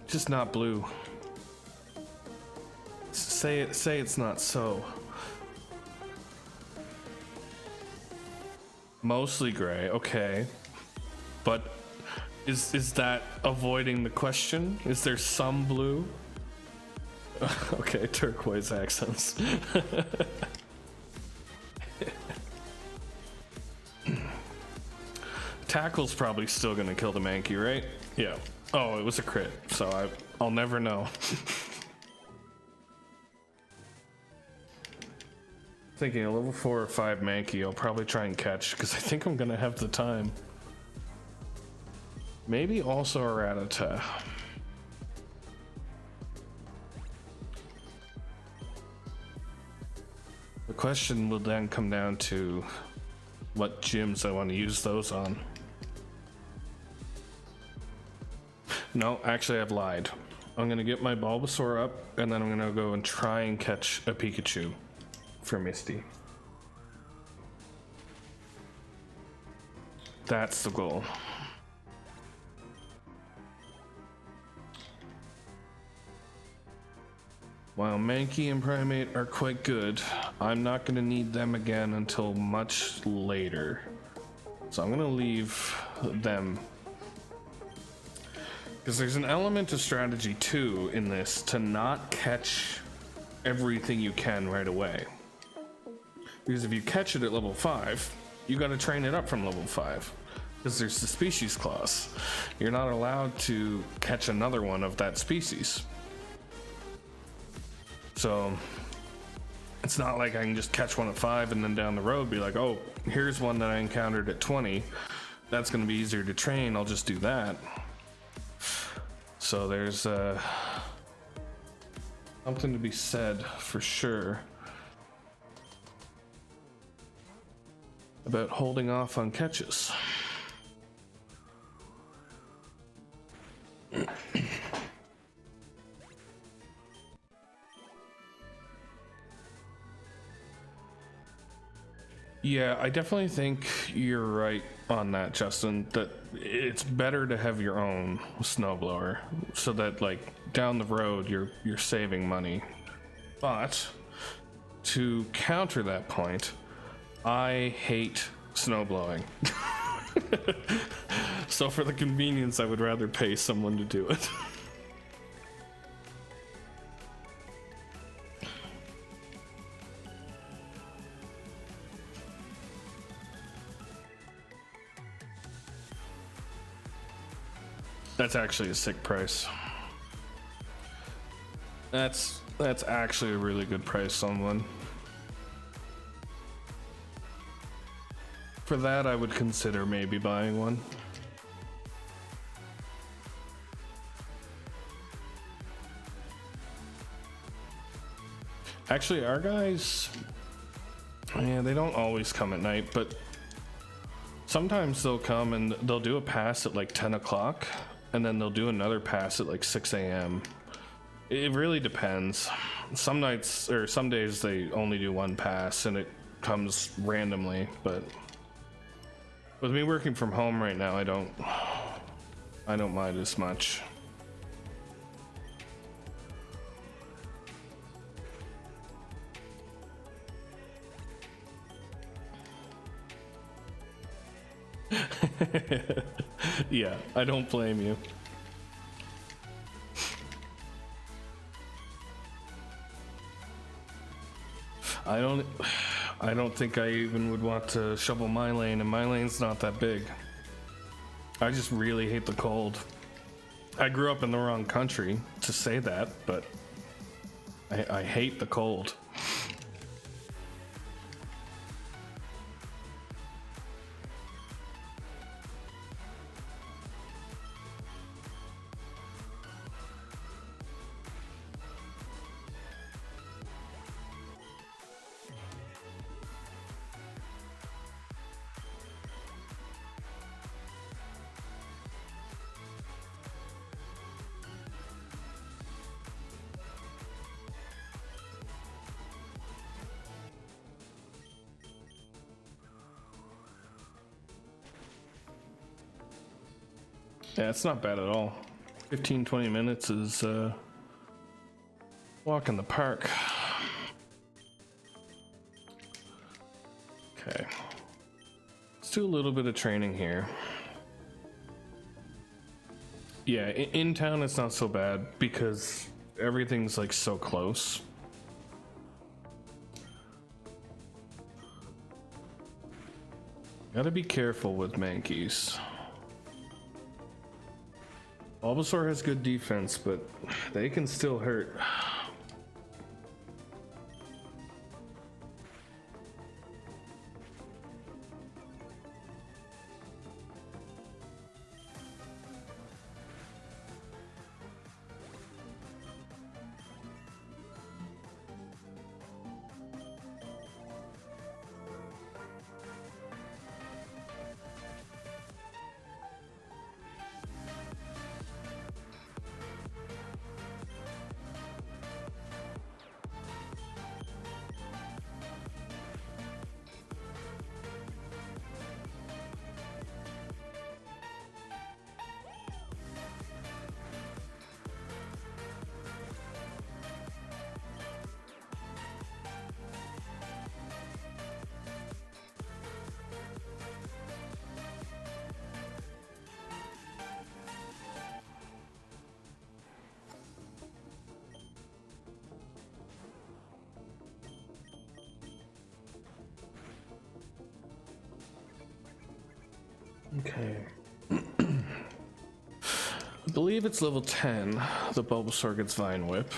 just not blue. Say it's not so. Mostly gray, okay. But is that avoiding the question? Is there some blue? Okay, turquoise accents. Tackle's probably still gonna kill the Mankey, right? Yeah. Oh, it was a crit, so I'll never know. Thinking a level 4 or 5 Mankey I'll probably try and catch, because I think I'm gonna have the time. Maybe also a Rattata. The question will then come down to what gyms I want to use those on. No, actually I've lied. I'm gonna get my Bulbasaur up, and then I'm gonna go and try and catch a Pikachu for Misty. That's the goal. While Mankey and Primate are quite good, I'm not going to need them again until much later. So I'm going to leave them. Because there's an element of strategy too in this to not catch everything you can right away. Because if you catch it at level 5, you got to train it up from level 5. Because there's the species clause. You're not allowed to catch another one of that species. So it's not like I can just catch one at 5 and then down the road be like, oh, here's one that I encountered at 20. That's going to be easier to train. I'll just do that. So there's something to be said for sure about holding off on catches. Yeah, I definitely think you're right on that, Justin, that it's better to have your own snowblower so that like down the road you're saving money. But to counter that point, I hate snowblowing. So for the convenience, I would rather pay someone to do it. That's actually a sick price. That's actually a really good price on one. For that, I would consider maybe buying one. Actually, our guys, yeah, they don't always come at night, but sometimes they'll come and they'll do a pass at like 10 o'clock, and then they'll do another pass at like 6 a.m. It really depends. Some nights, or some days, they only do one pass and it comes randomly, but with me working from home right now, I don't mind as much. Yeah, I don't blame you. I don't think I even would want to shovel my lane, and my lane's not that big. I just really hate the cold. I grew up in the wrong country to say that, but I hate the cold. Yeah, it's not bad at all. 15-20 minutes is walk in the park. Okay, let's do a little bit of training here. Yeah, in town it's not so bad because everything's like so close. Gotta be careful with Mankeys. Bulbasaur has good defense, but they can still hurt. Okay. I believe it's level 10, the Bulbasaur gets Vine Whip.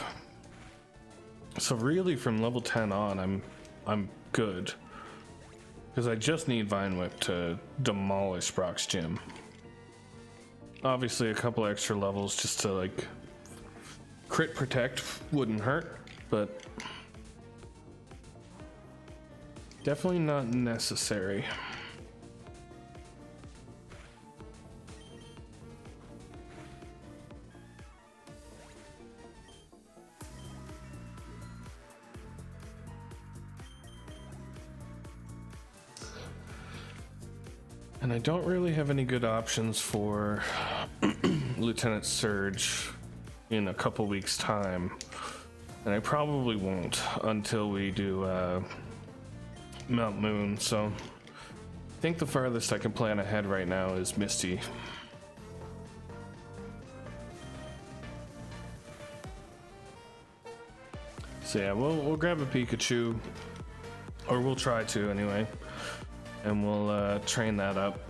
So really from level 10 on, I'm good. Because I just need Vine Whip to demolish Brock's gym. Obviously a couple extra levels just to like crit protect wouldn't hurt, but definitely not necessary. And I don't really have any good options for Lieutenant Surge in a couple weeks time, and I probably won't until we do Mount Moon. So I think the farthest I can plan ahead right now is Misty. So yeah, we'll grab a Pikachu, or we'll try to anyway, and we'll train that up.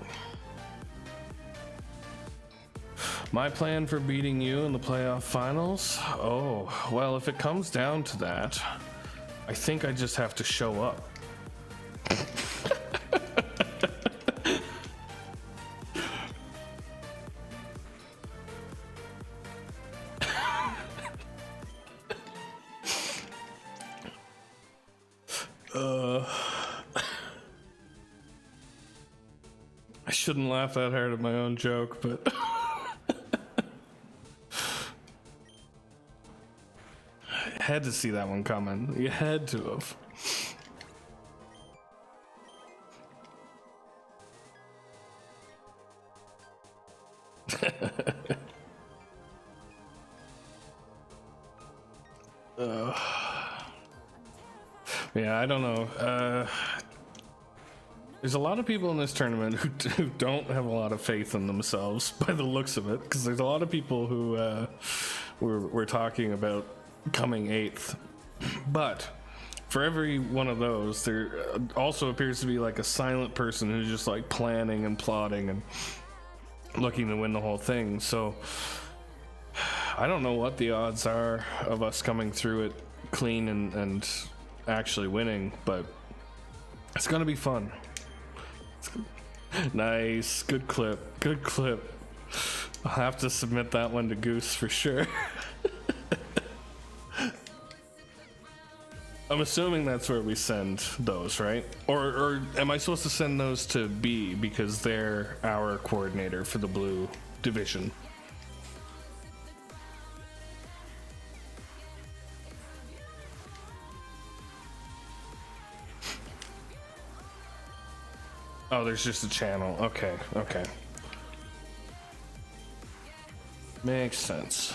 My plan for beating you in the playoff finals? Oh, well, if it comes down to that, I think I just have to show up. I shouldn't laugh that hard at my own joke, but I had to see that one coming. You had to have. Yeah, I don't know. There's a lot of people in this tournament who don't have a lot of faith in themselves by the looks of it, because there's a lot of people who we're talking about coming 8th. But for every one of those, there also appears to be like a silent person who's just like planning and plotting and looking to win the whole thing. So I don't know what the odds are of us coming through it clean and actually winning, but it's gonna be fun. Nice, good clip, good clip. I'll have to submit that one to Goose for sure. I'm assuming that's where we send those, right? Or am I supposed to send those to B because they're our coordinator for the blue division? Oh, there's just a channel. Okay, okay. Makes sense.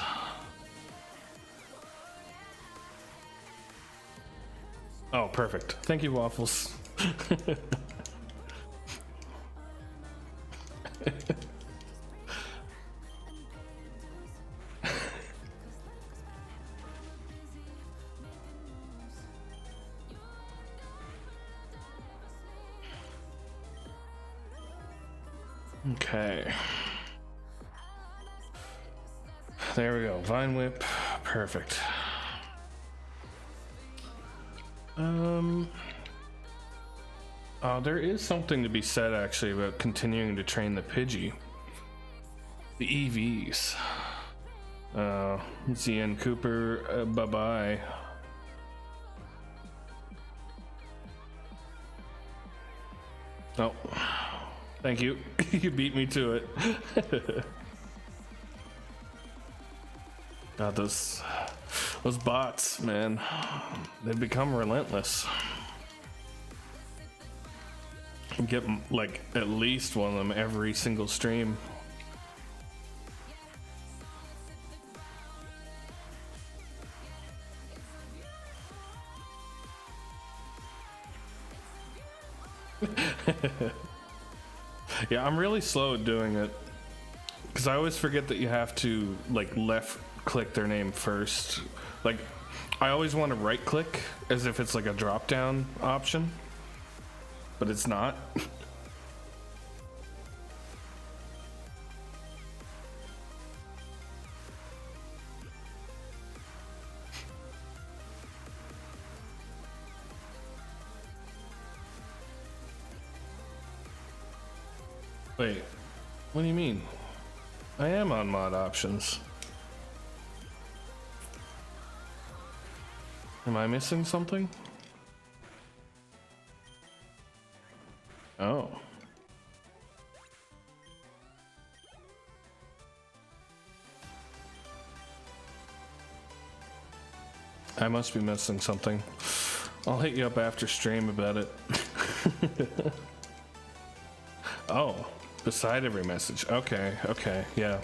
Oh, perfect. Thank you, Waffles. Okay. There we go. Vine Whip. Perfect. Oh, there is something to be said actually about continuing to train the Pidgey. The EVs. ZN Cooper, bye-bye. Oh. Thank you. You beat me to it. God, those bots, man, they've become relentless. You get like at least one of them every single stream. Yeah, I'm really slow at doing it because I always forget that you have to like left click their name first. Like I always want to right click as if it's like a drop down option, but it's not. Wait, what do you mean? I am on mod options. Am I missing something? Oh. I must be missing something. I'll hit you up after stream about it. Oh. Beside every message. Okay, okay, yeah.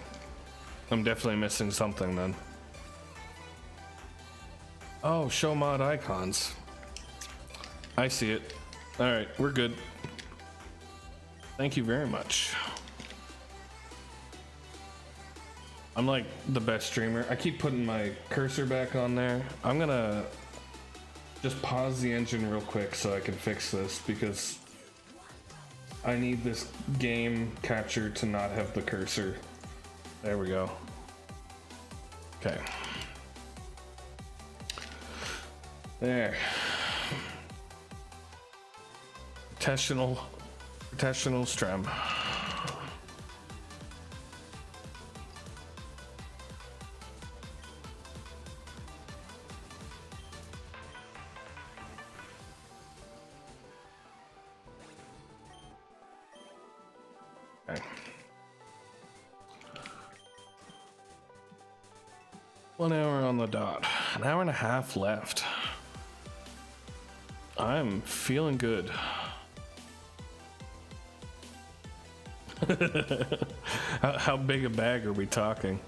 I'm definitely missing something then. Oh, show mod icons. I see it. Alright, we're good. Thank you very much. I'm like the best streamer. I keep putting my cursor back on there. I'm gonna just pause the engine real quick so I can fix this because I need this game capture to not have the cursor There we go. Okay. There. Rotational strem. Okay. 1 hour on the dot. An hour and a half left. I'm feeling good. How big a bag are we talking?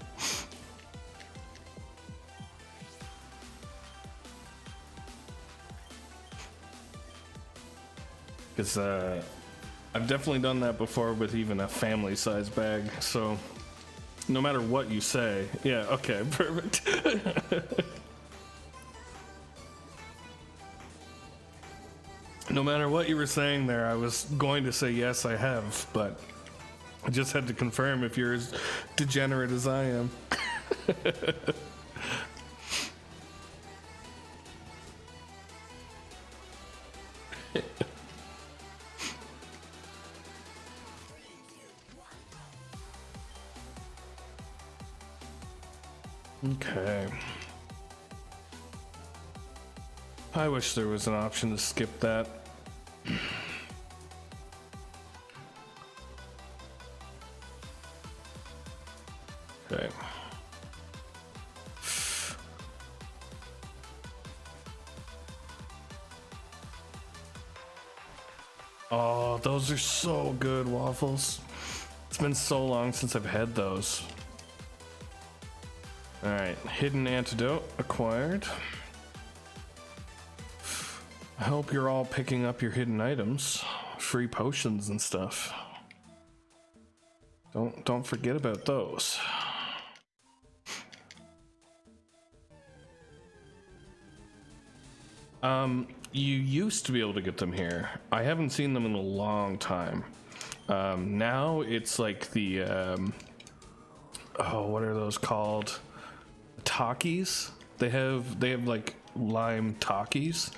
Because I've definitely done that before with even a family size bag, so no matter what you say, yeah, okay, perfect. No matter what you were saying there, I was going to say yes, I have, but I just had to confirm if you're as degenerate as I am. Okay. I wish there was an option to skip that. Okay. Oh, those are so good, waffles. It's been so long since I've had those. Alright, hidden antidote acquired. I hope you're all picking up your hidden items. Free potions and stuff. Don't forget about those. You used to be able to get them here. I haven't seen them in a long time. Now it's like the oh, what are those called? Takis. They have like lime Takis.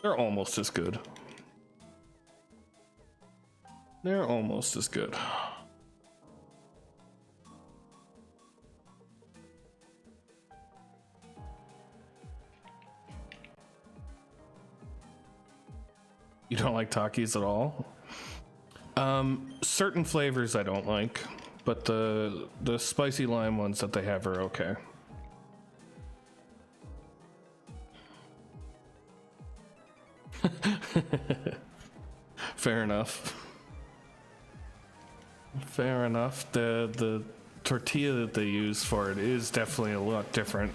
They're almost as good. They're almost as good. You don't like Takis at all? Certain flavors I don't like, but the spicy lime ones that they have are okay. Fair enough. Fair enough. The tortilla that they use for it is definitely a lot different.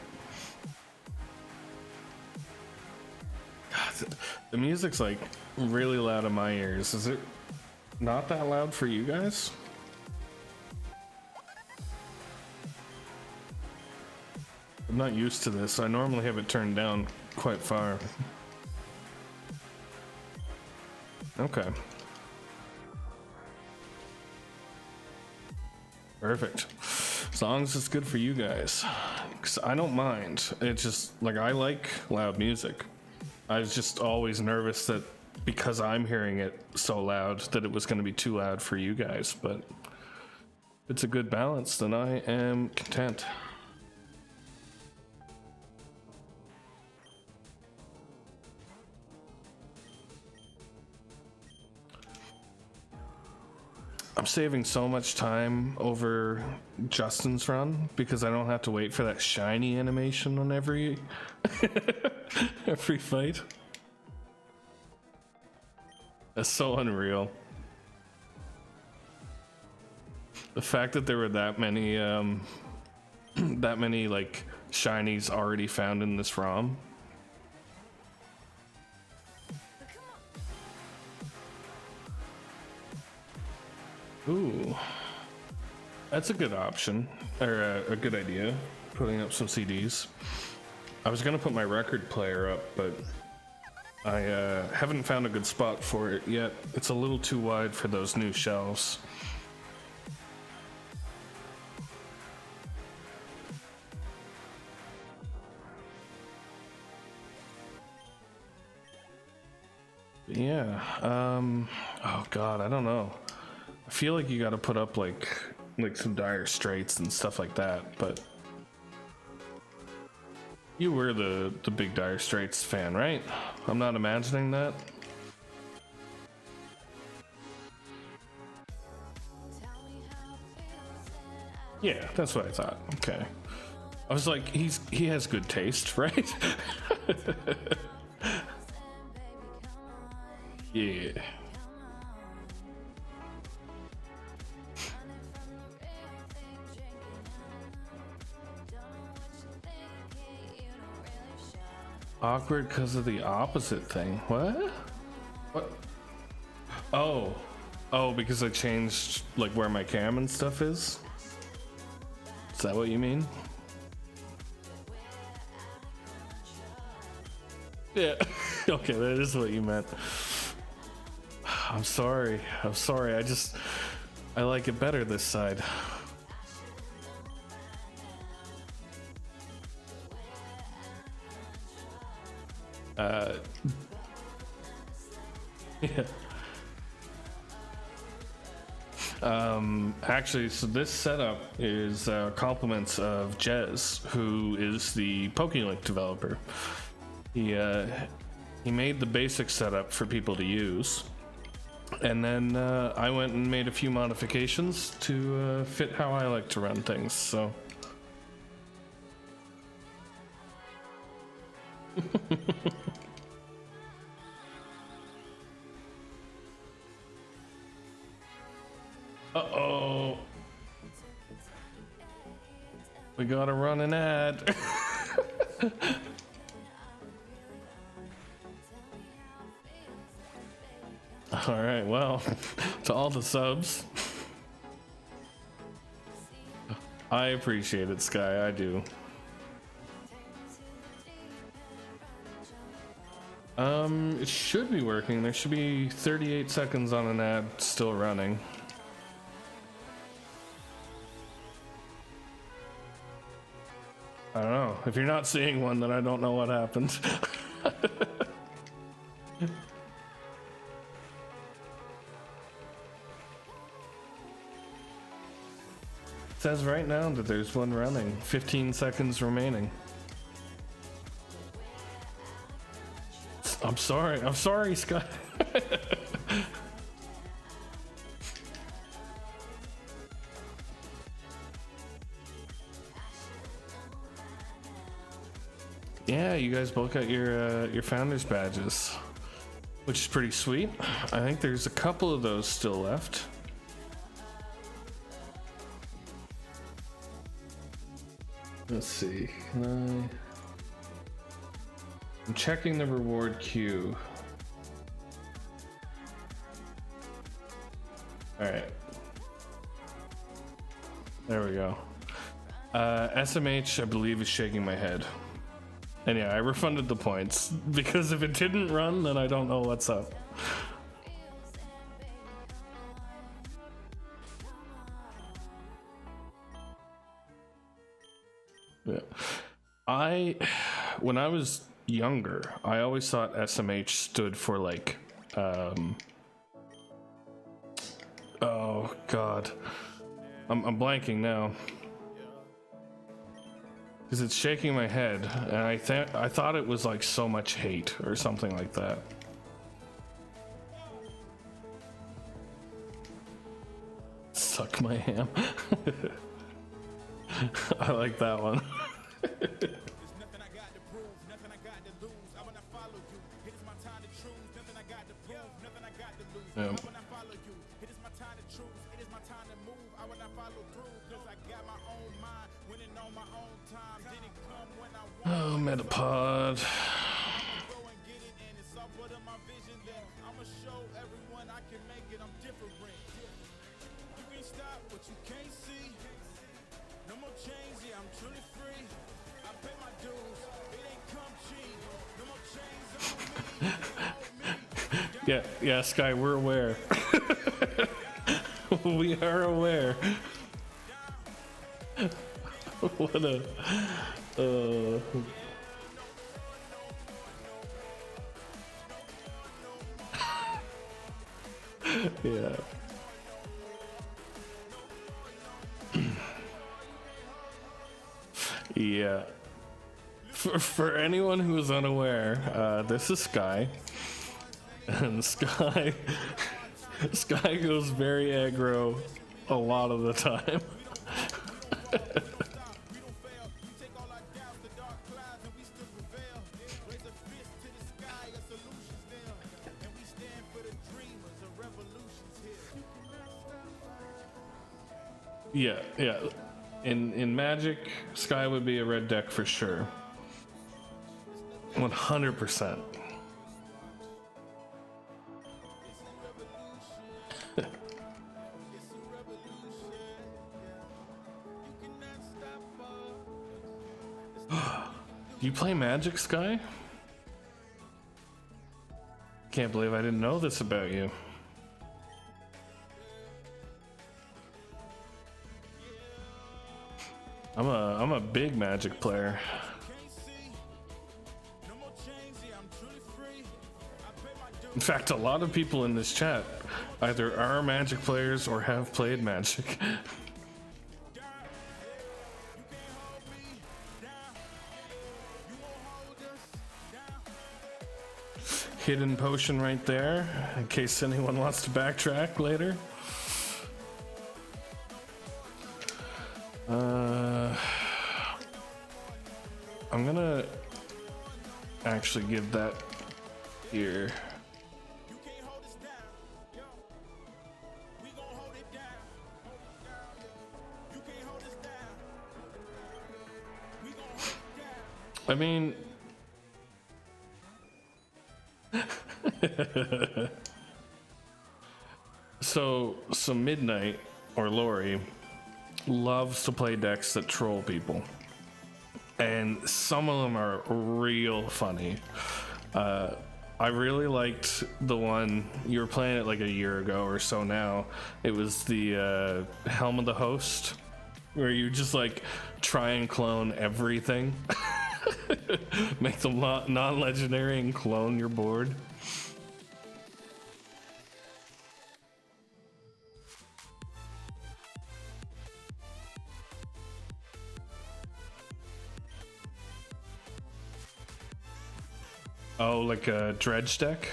God, the music's like really loud in my ears. Is it not that loud for you guys? I'm not used to this. I normally have it turned down quite far. Okay. Perfect. As long as it's good for you guys. Because I don't mind. It's just, like, I like loud music. I was just always nervous that because I'm hearing it so loud that it was going to be too loud for you guys. But if it's a good balance, then I am content. I'm saving so much time over Justin's run because I don't have to wait for that shiny animation on every every fight. That's so unreal. The fact that there were that many like shinies already found in this ROM. Ooh, that's a good option, or a good idea, putting up some CDs. I was gonna put my record player up, but I haven't found a good spot for it yet. It's a little too wide for those new shelves. Yeah. Oh God, I don't know. I feel like you got to put up like some dire straits and stuff like that, but you were the big Dire Straits fan, right? I'm not imagining that. Yeah, that's what I thought. Okay. I was like, he has good taste, right? Yeah. Awkward because of the opposite thing. What? What? Oh. Oh, because I changed like where my cam and stuff is? Is that what you mean? Yeah. Okay, that is what you meant. I'm sorry. I'm sorry. I like it better this side. Yeah. Actually, so this setup is compliments of Jez, who is the PokeLink developer. He made the basic setup for people to use, and then I went and made a few modifications to fit how I like to run things. So. Uh-oh. We gotta run an ad. Alright, well, to all the subs. I appreciate it, Sky, I do. It should be working. There should be 38 seconds on an ad still running. I don't know. If you're not seeing one, then I don't know what happened. It says right now that there's one running. 15 seconds remaining. I'm sorry, Scott. Yeah, you guys both got your founders badges, which is pretty sweet. I think there's a couple of those still left. Let's see. I'm checking the reward queue. All right. There we go. SMH, I believe, is shaking my head. And yeah, I refunded the points because if it didn't run, then I don't know what's up. Yeah. When I was younger, I always thought SMH stood for like, oh God, I'm blanking now. Because it's shaking my head, and I thought it was like so much hate or something like that. Suck my ham. I like that one. Yeah. Oh, Metapod. Yeah, Sky, we're aware. We are aware. What a Yeah. Yeah. For anyone who is unaware, this is Sky. And Sky Sky goes very aggro a lot of the time. Yeah, yeah. In Magic, Sky would be a red deck for sure. 100%. Do you play Magic, Sky? Can't believe I didn't know this about you. I'm a big Magic player. In fact, a lot of people in this chat either are Magic players or have played Magic. Hidden potion right there, in case anyone wants to backtrack later. I'm gonna actually give that here. I mean, so Midnight or Lori loves to play decks that troll people, and some of them are real funny. I really liked the one you were playing it like a year ago or so now. It was the Helm of the Host, where you just like try and clone everything. Make them non-legendary and clone your board. Oh, like a dredge deck?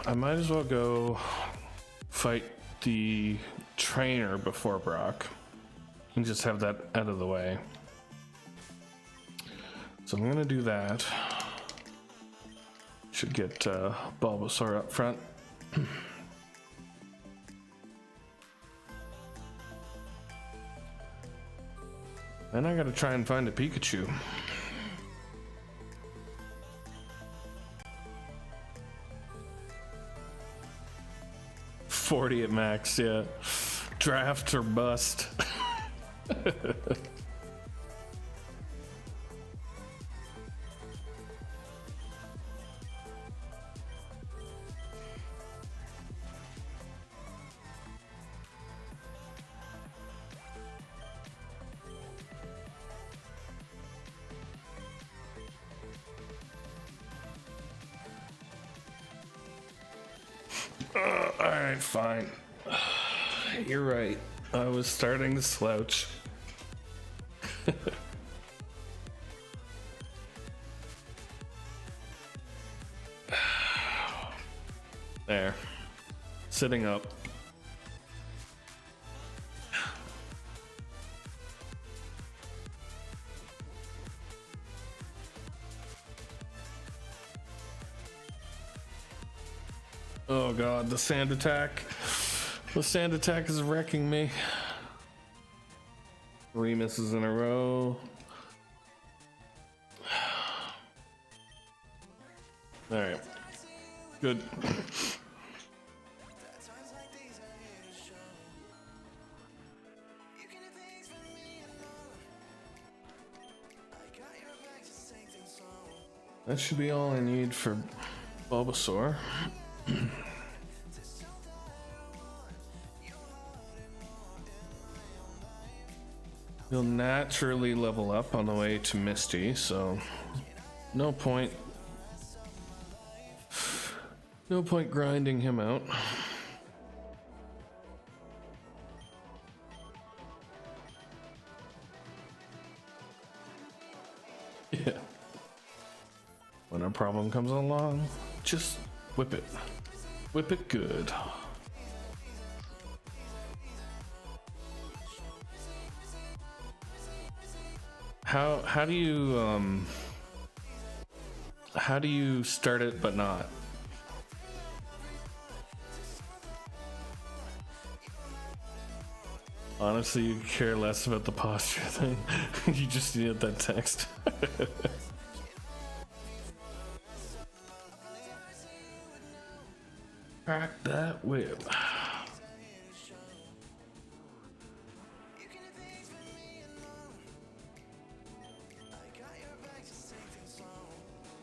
I might as well go fight the trainer before Brock and just have that out of the way. So I'm gonna do that. Should get Bulbasaur up front. Then I gotta try and find a Pikachu. $40 at max, yeah. Draft or bust. Alright, fine. You're right. I was starting to slouch. There. Sitting up. Oh god, the sand attack. The sand attack is wrecking me. 3 misses in a row. Alright. Good. That should be all I need for Bulbasaur. You'll naturally level up on the way to Misty, so no point. No point grinding him out. Yeah. When a problem comes along, just whip it. Whip it good. How do you start it but not? Honestly, you care less about the posture thing. You just need that text. Crack that whip.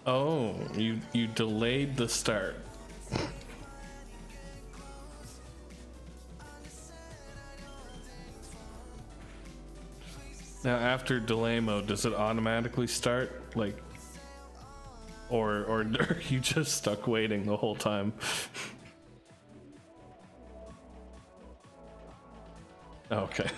Oh, you delayed the start. Now after delay mode, does it automatically start? Like, or are you just stuck waiting the whole time? Okay.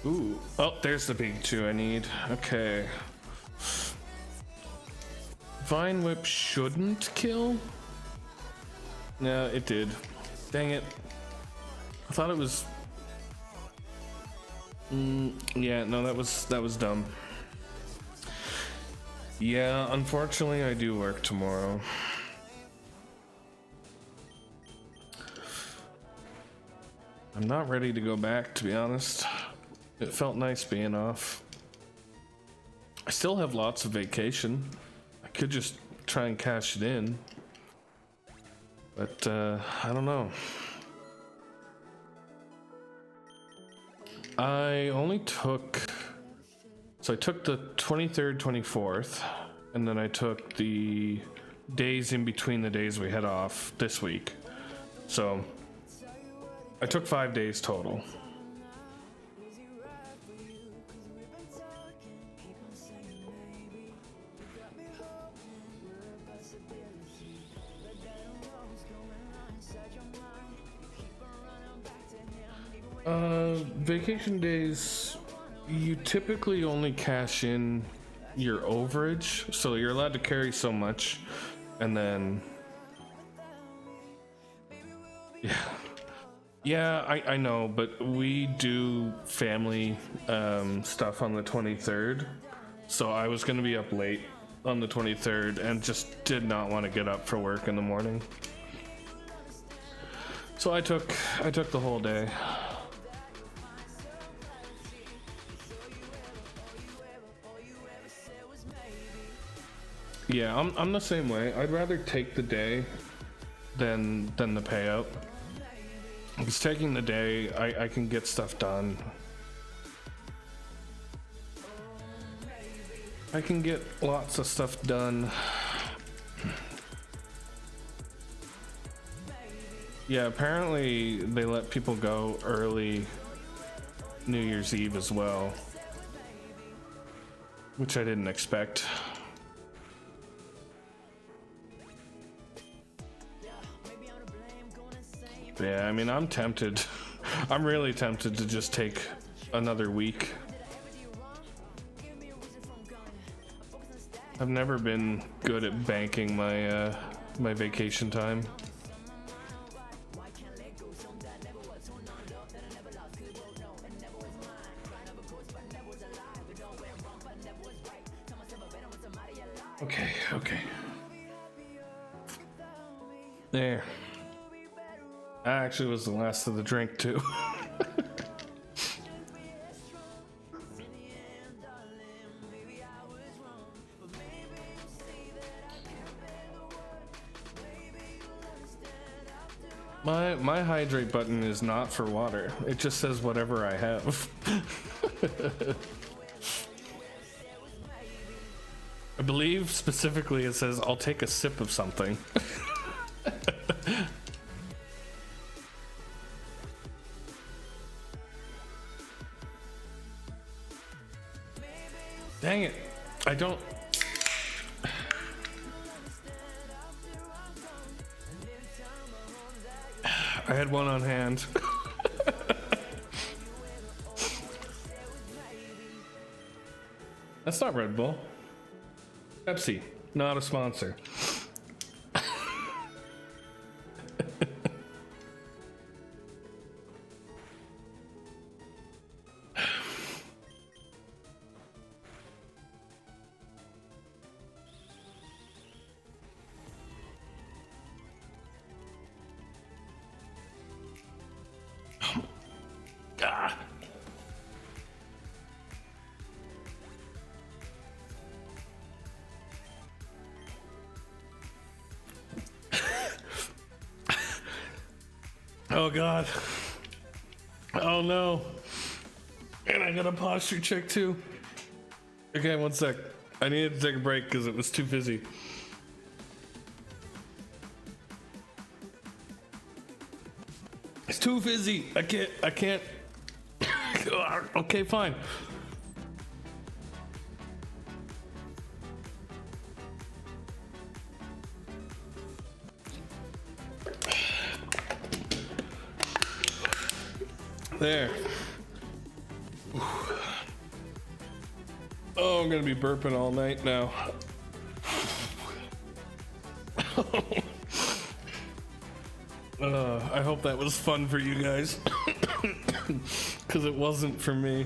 Ooh, oh, there's the big two I need. Okay. Vine Whip shouldn't kill? No, it did. Dang it. I thought it was... yeah, no, that was dumb. Yeah, unfortunately I do work tomorrow. I'm not ready to go back, to be honest. It felt nice being off. I still have lots of vacation. I could just try and cash it in. But, I don't know. I only took... So I took the 23rd, 24th, and then I took the days in between the days we had off this week. So I took 5 days total. Vacation days, you typically only cash in your overage, so you're allowed to carry so much, and then yeah, I know, but we do family stuff on the 23rd, so I was gonna be up late on the 23rd and just did not want to get up for work in the morning, so I took the whole day. Yeah, I'm the same way. I'd rather take the day than the payout. Because taking the day, I can get stuff done. I can get lots of stuff done. Yeah, apparently they let people go early New Year's Eve as well, which I didn't expect. Yeah, I mean, I'm tempted. I'm really tempted to just take another week. I've never been good at banking my my vacation time. Okay. There. That actually was the last of the drink too. My hydrate button is not for water. It just says whatever I have. I believe specifically it says I'll take a sip of something. Dang it. I don't. I had one on hand. That's not Red Bull. Pepsi, not a sponsor. Ah. Oh God. Oh no. And I got a posture check too. Okay, one sec. I needed to take a break because it was too busy. It's too fizzy. I can't. Okay, fine. There. Oh, I'm gonna be burping all night now. I hope that was fun for you guys. Because it wasn't for me.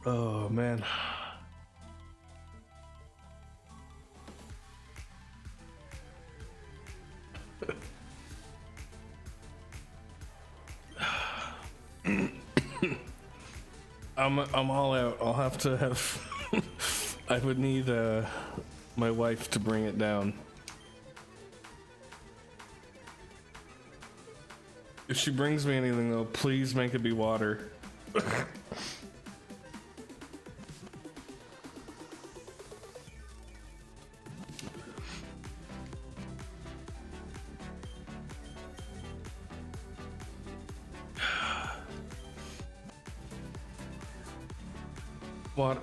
Oh, man. I'm all out. I'll have to have. I would need my wife to bring it down. If she brings me anything though, please make it be water.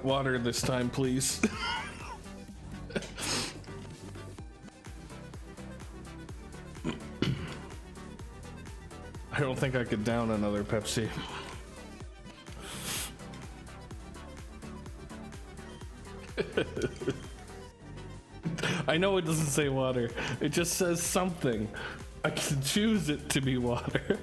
Water this time, please. I don't think I could down another Pepsi. I know it doesn't say water. It just says something. I can choose it to be water.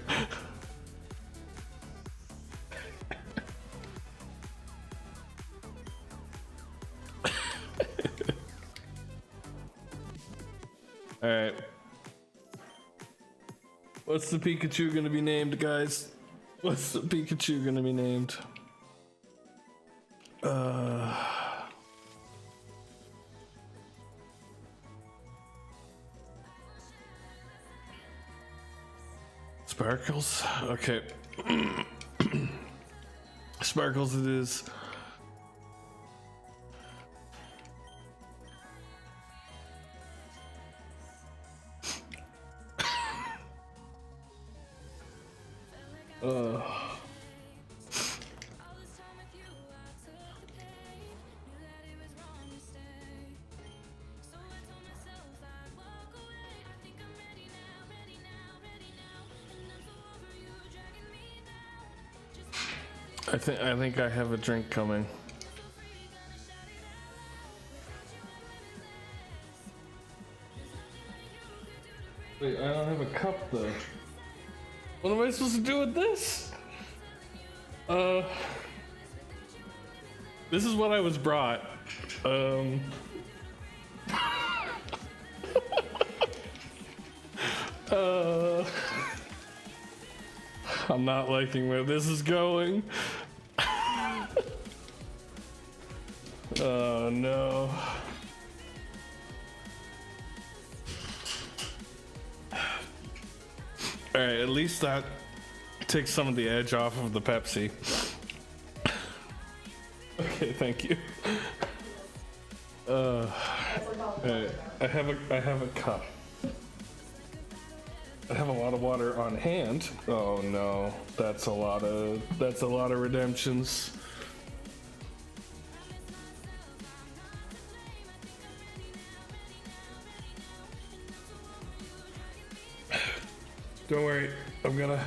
Alright. What's the Pikachu gonna be named, guys? What's the Pikachu gonna be named? Sparkles? Okay. Sparkles it is. I think I have a drink coming. Wait, I don't have a cup though. What am I supposed to do with this? This is what I was brought. I'm not liking where this is going. Oh no. All right, at least that takes some of the edge off of the Pepsi. Okay, thank you. All right, I have a cup. I have a lot of water on hand. Oh no, that's a lot of redemptions. Don't worry, I'm gonna.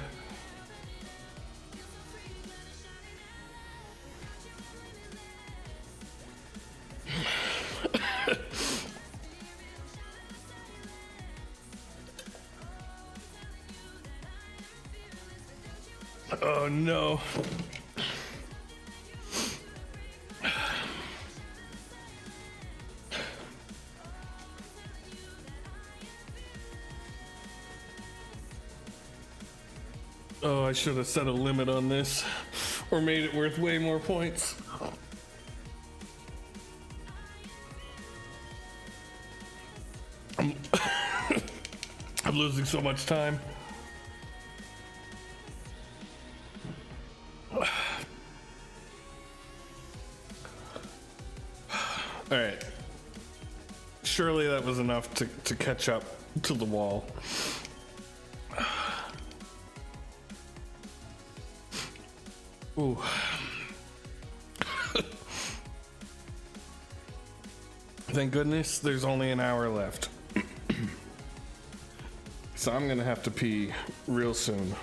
Oh no. Oh, I should have set a limit on this or made it worth way more points. I'm losing so much time. All right. Surely that was enough to catch up to the wall. Ooh. Thank goodness there's only an hour left. So I'm gonna have to pee real soon.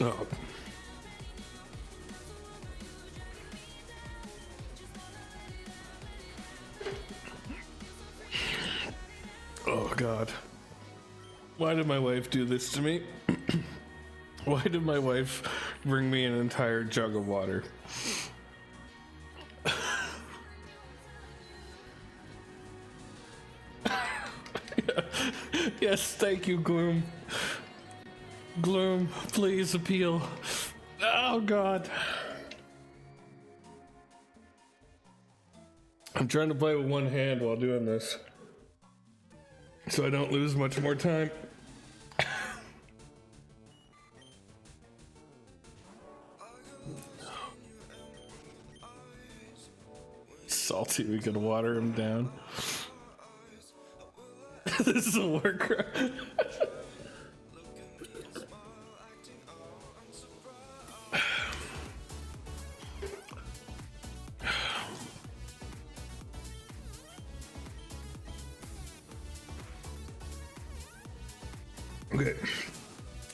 Oh. Oh God. Why did my wife do this to me? Why did my wife bring me an entire jug of water? Yes, thank you, Gloom. Gloom, please appeal. Oh God. I'm trying to play with one hand while doing this, so I don't lose much more time. Salty, we could water him down. This is a worker. Okay,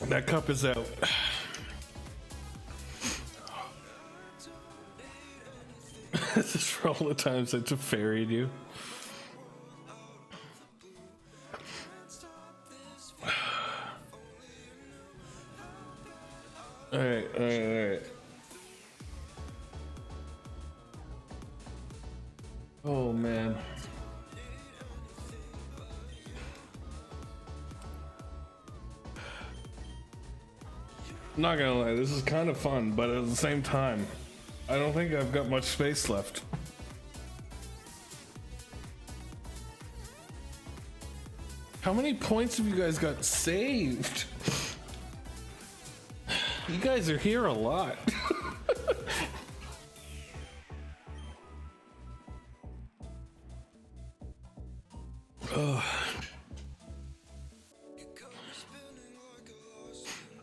that cup is out. This is for all the times I just ferried you. Alright. Oh man. I'm not gonna lie, this is kind of fun, but at the same time, I don't think I've got much space left. How many points have you guys got saved? You guys are here a lot.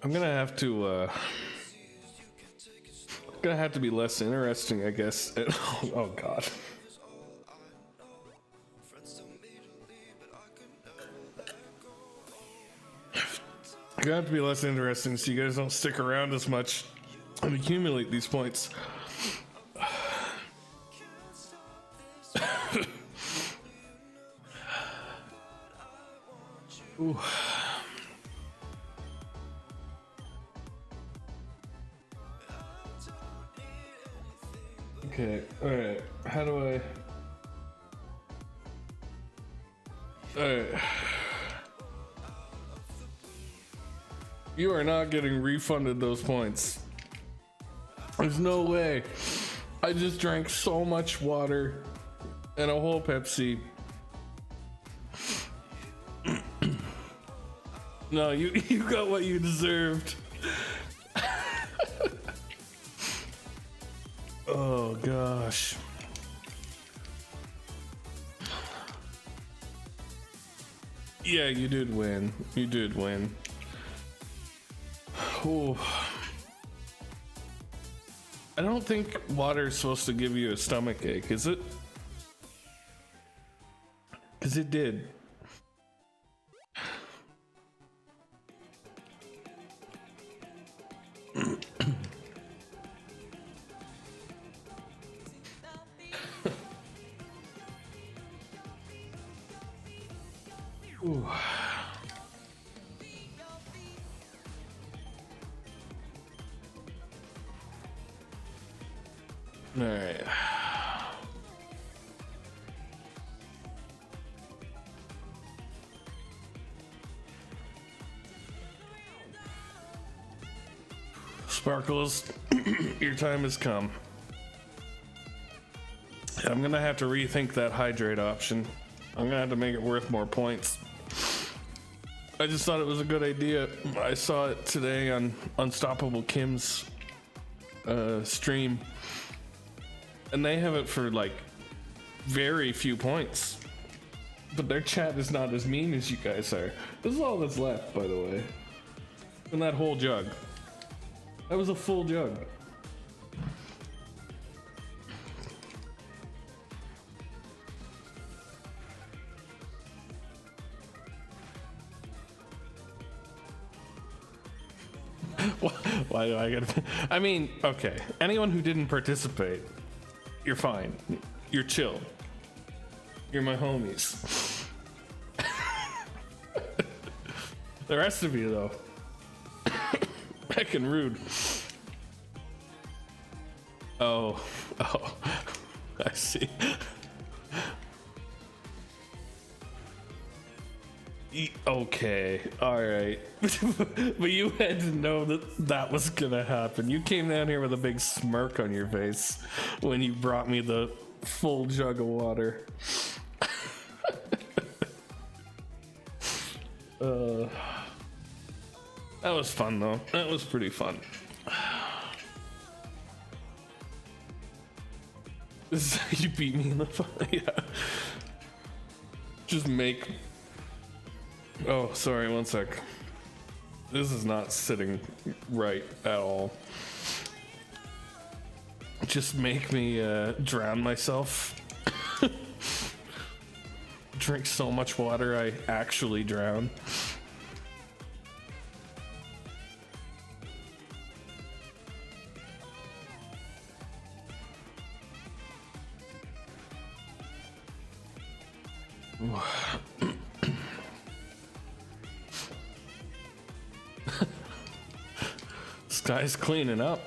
I'm gonna have to be less interesting, I guess. Oh God. Gonna have to be less interesting so you guys don't stick around as much and accumulate these points. Ooh. Okay, alright. How do I... Alright. You are not getting refunded those points. There's no way. I just drank so much water and a whole Pepsi. No, you got what you deserved. Oh gosh. Yeah, you did win. You did win. Oh. I don't think water is supposed to give you a stomach ache, is it? Because it did. Ooh. All right. Sparkles, your time has come. I'm gonna have to rethink that hydrate option. I'm gonna have to make it worth more points. I just thought it was a good idea. I saw it today on Unstoppable Kim's stream, and they have it for like very few points, but their chat is not as mean as you guys are. This is all that's left, by the way, in that whole jug. That was a full jug. Why do I get? I mean, okay. Anyone who didn't participate, you're fine. You're chill. You're my homies. The rest of you, though, heckin' rude. Oh, I see. Okay, alright. But you had to know that that was gonna happen. You came down here with a big smirk on your face when you brought me the full jug of water. That was fun, though. That was pretty fun. This is how you beat me in the fight. Yeah. Just make... Oh, sorry, one sec. This is not sitting right at all. Just make me drown myself. Drink so much water I actually drown. This guy's cleaning up.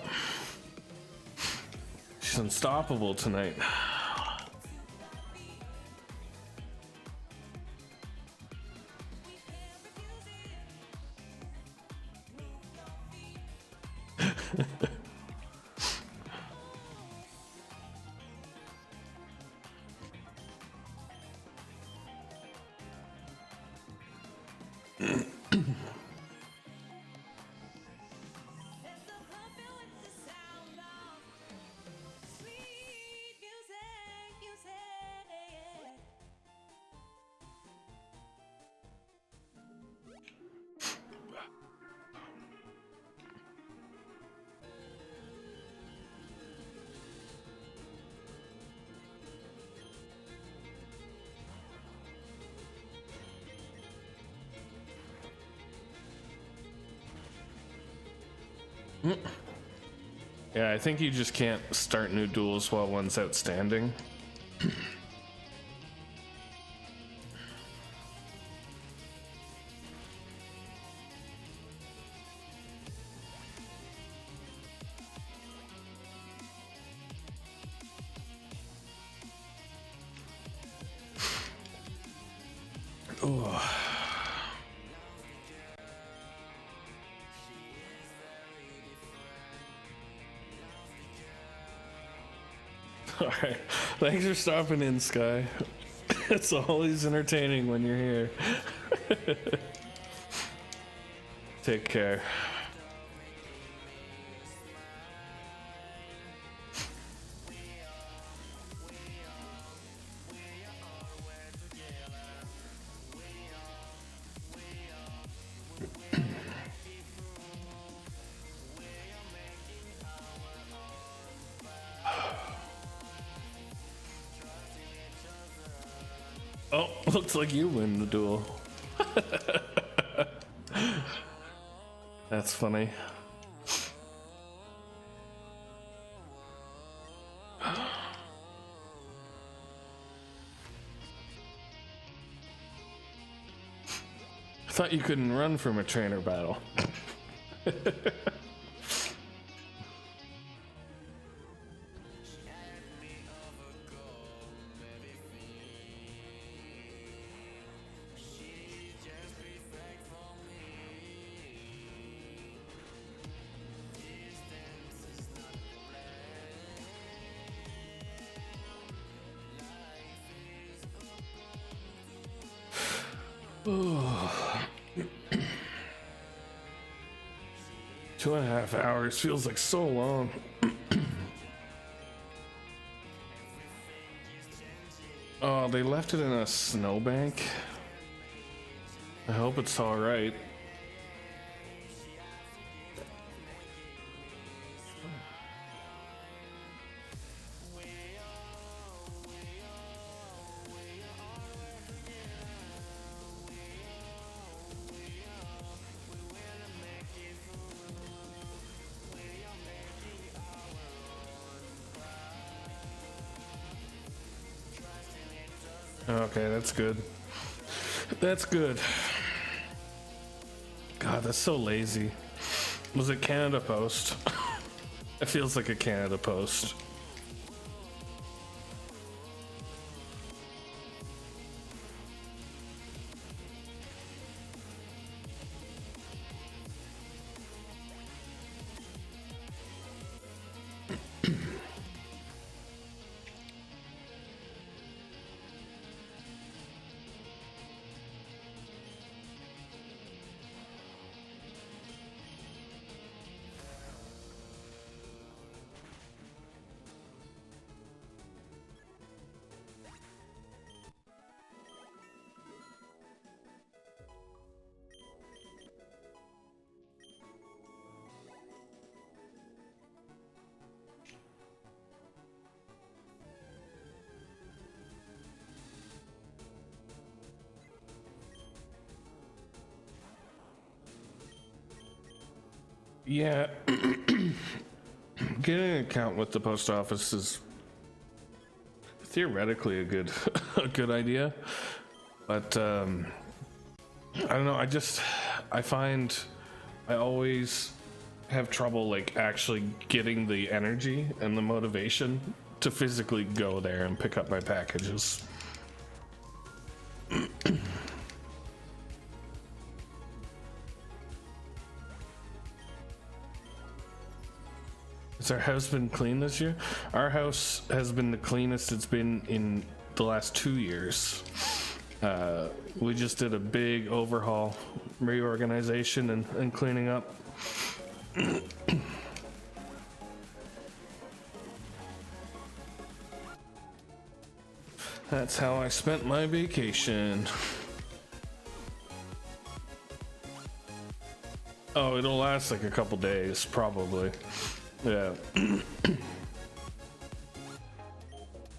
She's unstoppable tonight. Yeah, I think you just can't start new duels while one's outstanding. Oh. All right. Thanks for stopping in, Sky. It's always entertaining when you're here. Take care. Oh, looks like you win the duel. That's funny. I thought you couldn't run from a trainer battle. Oh. 2.5 hours feels like so long. Oh, they left it in a snowbank. I hope it's all right. Okay, that's good. That's good. God, that's so lazy. Was it Canada Post? It feels like a Canada Post. Yeah, getting an account with the post office is theoretically a good a good idea, but I don't know. I find I always have trouble like actually getting the energy and the motivation to physically go there and pick up my packages. Has our house been clean this year? Our house has been the cleanest it's been in the last 2 years. We just did a big overhaul, reorganization, and cleaning up. That's how I spent my vacation. Oh, it'll last like a couple days, probably. Yeah.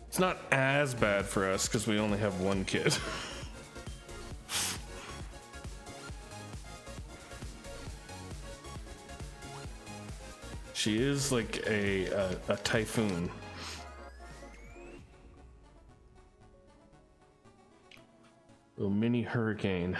It's not as bad for us because we only have one kid. She is like a typhoon. A mini hurricane.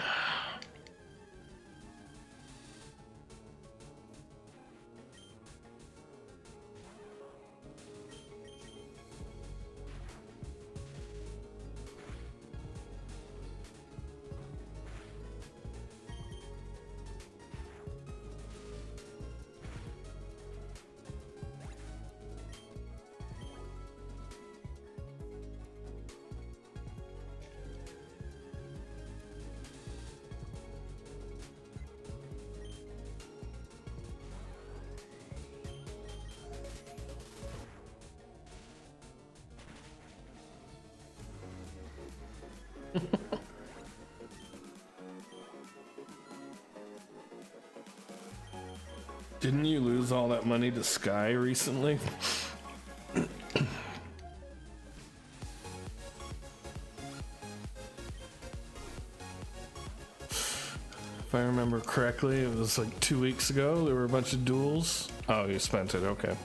Didn't you lose all that money to Sky recently? If I remember correctly, it was like 2 weeks ago. There were a bunch of duels. Oh, you spent it. Okay.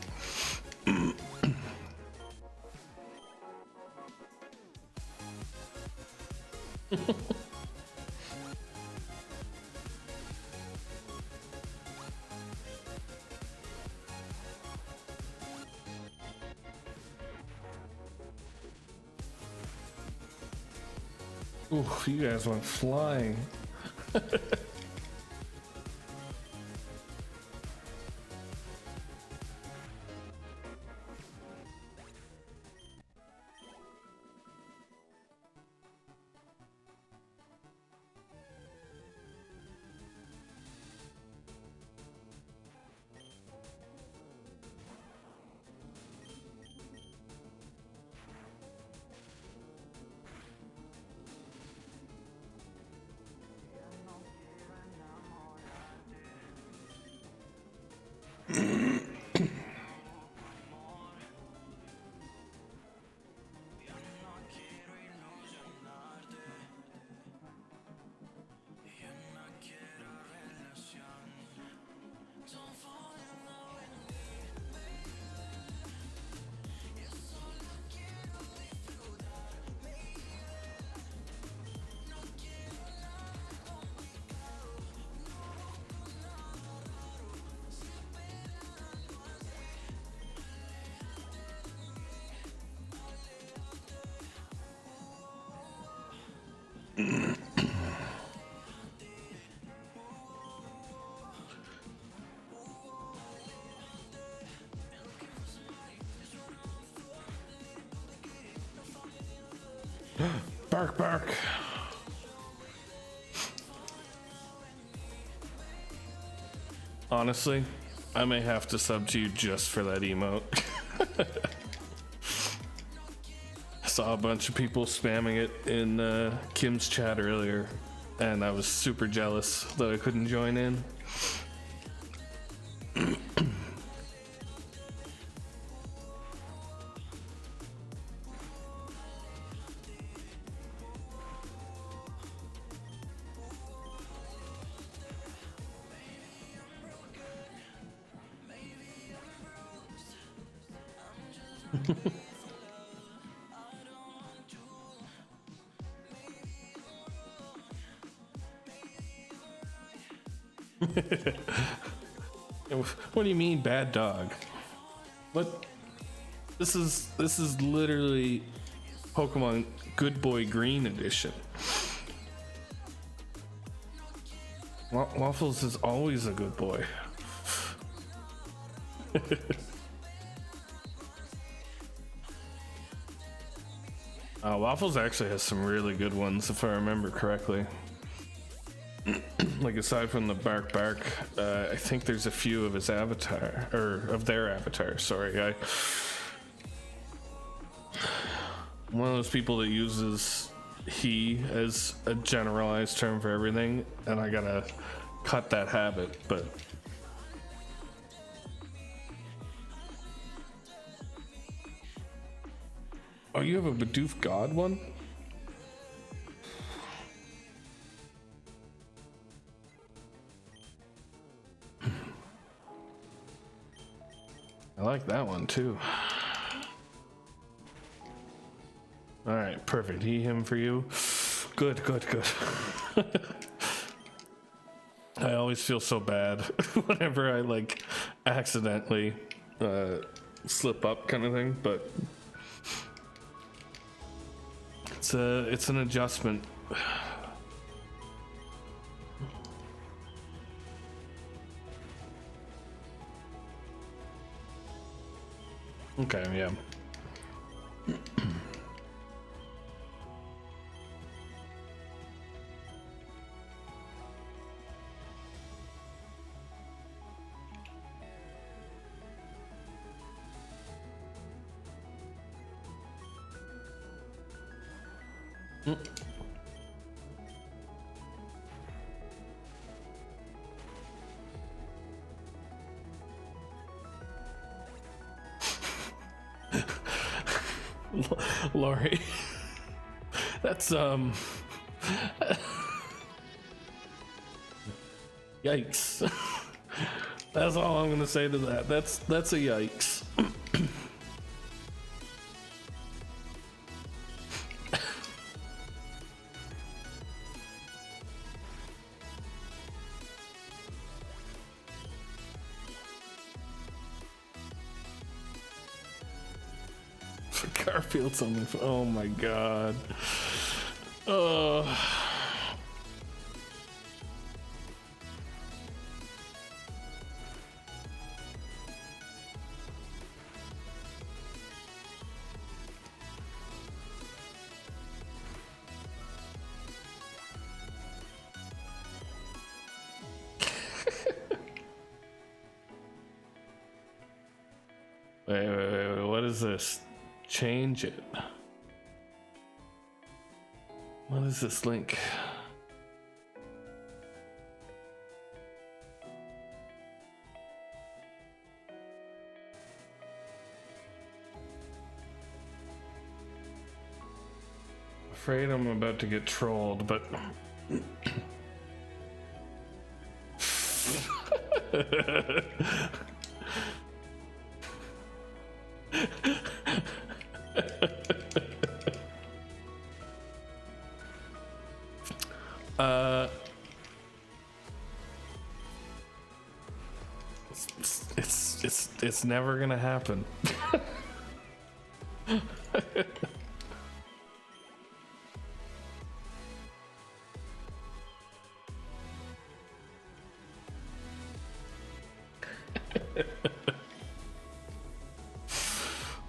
Ooh, you guys went flying. Bark, bark. Honestly, I may have to sub to you just for that emote. I saw a bunch of people spamming it in Kim's chat earlier, and I was super jealous that I couldn't join in. What do you mean, bad dog? What? This is literally Pokemon Goodboy Green Edition. Waffles is always a good boy. Waffles actually has some really good ones, if I remember correctly. Like, aside from the bark bark, I think there's a few of his avatar, or of their avatar, sorry. One of those people that uses he as a generalized term for everything, and I gotta cut that habit, but... Oh, you have a Bidoof God one? I like that one too. All right, perfect. He, him for you. Good, good, good. I always feel so bad whenever I like accidentally slip up, kind of thing, but it's an adjustment. Okay, yeah. Lori, that's yikes. That's all I'm gonna say to that. That's a yikes. Garfield's on the oh my god. Wait, what is this? Change it. What is this link? Afraid I'm about to get trolled, but it's never gonna happen.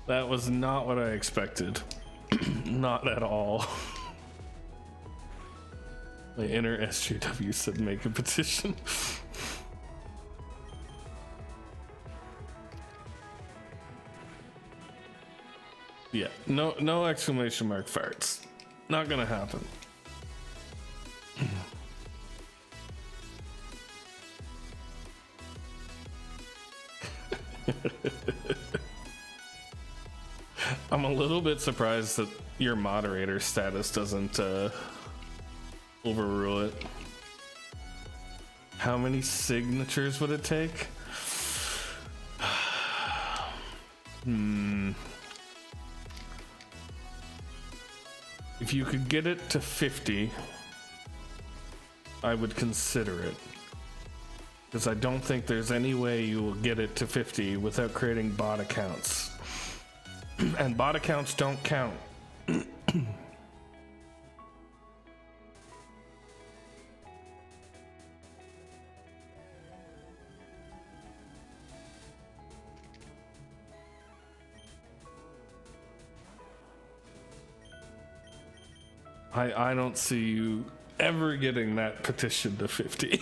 That was not what I expected. Not at all. My inner SJW said make a petition. Yeah, no exclamation mark farts. Not gonna happen. I'm a little bit surprised that your moderator status doesn't overrule it. How many signatures would it take? If you could get it to 50, I would consider it. Because I don't think there's any way you will get it to 50 without creating bot accounts. And bot accounts don't count. I don't see you ever getting that petition to 50.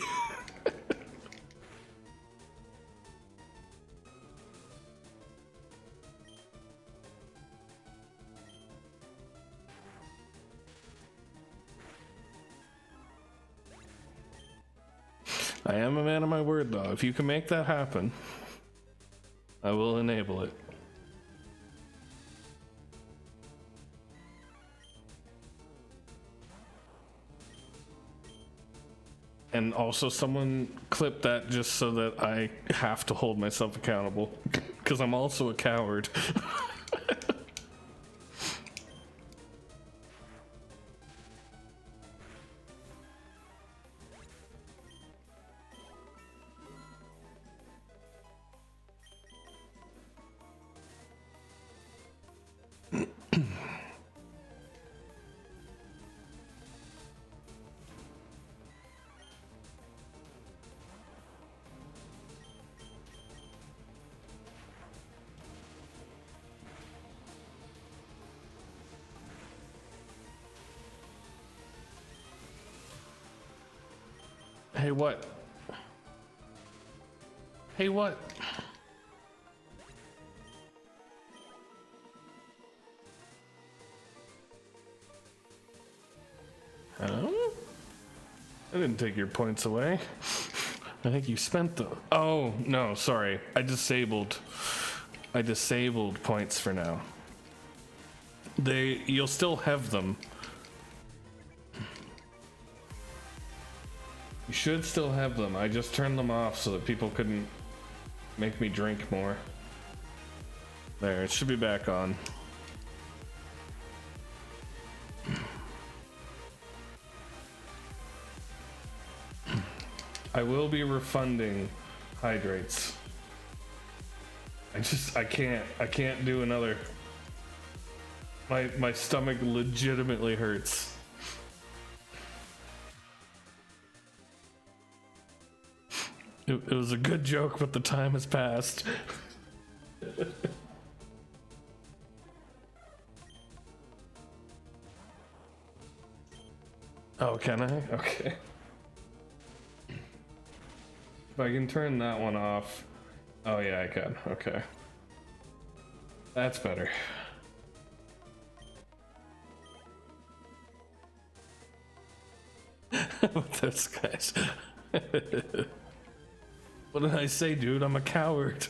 I am a man of my word, though. If you can make that happen, I will enable it. And also someone clip that just so that I have to hold myself accountable, because I'm also a coward. Hey, what? Hey, what? Hello? I didn't take your points away. I think you spent them. Oh, no, sorry. I disabled I disabled points for now. You'll still have them. You should still have them. I just turned them off so that people couldn't make me drink more. There, it should be back on. I will be refunding hydrates. I can't do another. My stomach legitimately hurts. It was a good joke, but the time has passed. Oh, can I? Okay. If I can turn that one off. Oh yeah, I can. Okay. That's better. Those guys. What did I say, dude? I'm a coward.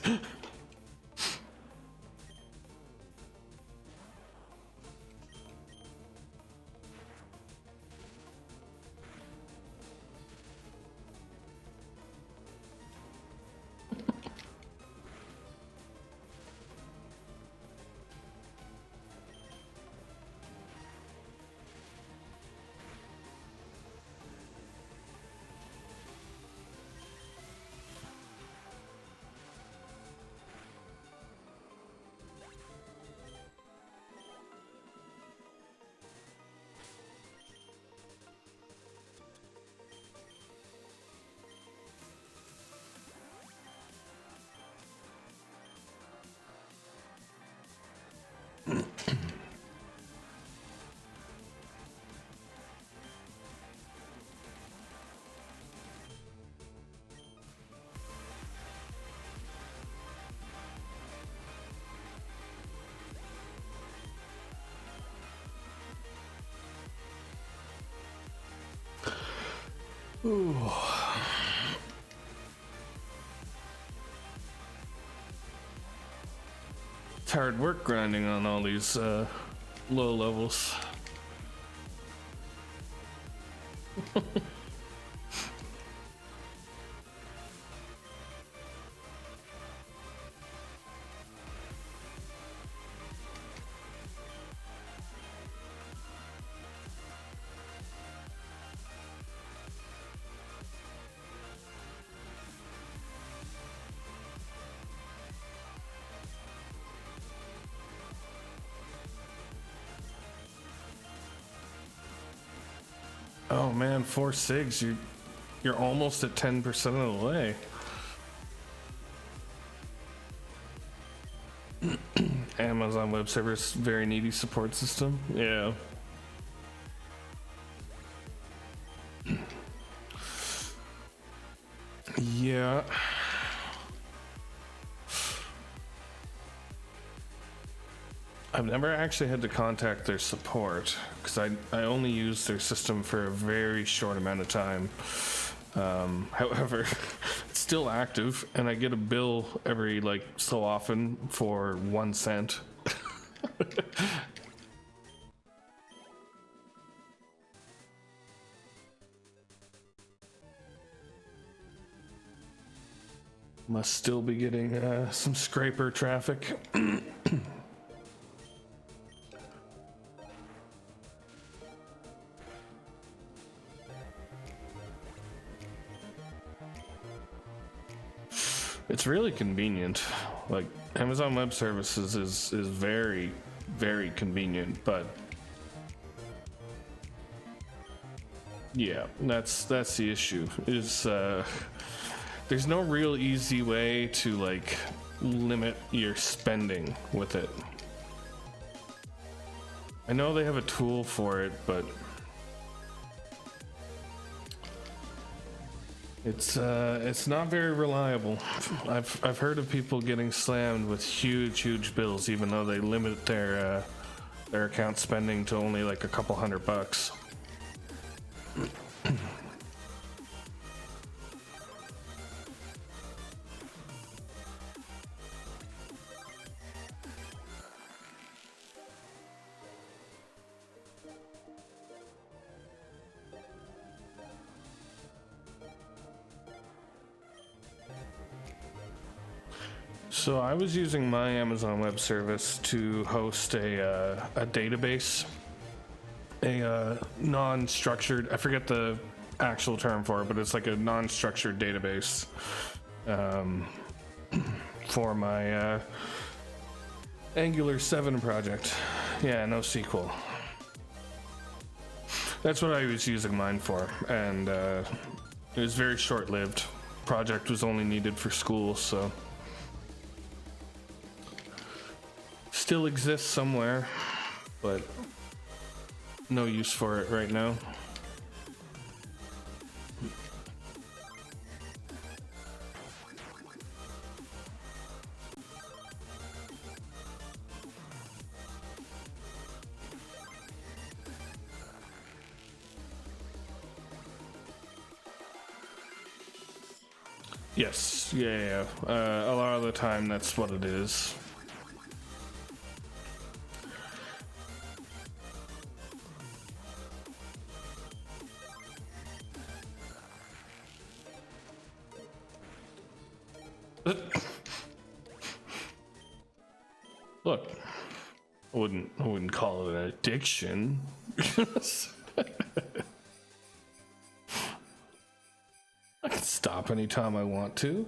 Ooh. It's hard work grinding on all these low levels. Oh man, 4 SIGs, you're almost at 10% of the way. Amazon Web Service, very needy support system. Yeah. Yeah. I've never actually had to contact their support because I only use their system for a very short amount of time. However, it's still active and I get a bill every like so often for 1 cent. Must still be getting some scraper traffic. It's really convenient. Like Amazon Web Services is very, very convenient, but yeah, that's the issue. Is there's no real easy way to like limit your spending with it. I know they have a tool for it, but it's not very reliable. I've heard of people getting slammed with huge bills, even though they limit their account spending to only like a couple $100. So I was using my Amazon Web Service to host a database, a non-structured, I forget the actual term for it, but it's like a non-structured database for my Angular 7 project. Yeah, no SQL. That's what I was using mine for, and it was very short-lived. Project was only needed for school, so still exists somewhere, but no use for it right now. Yes, yeah. A lot of the time that's what it is. Look, I wouldn't call it an addiction. I can stop anytime I want to.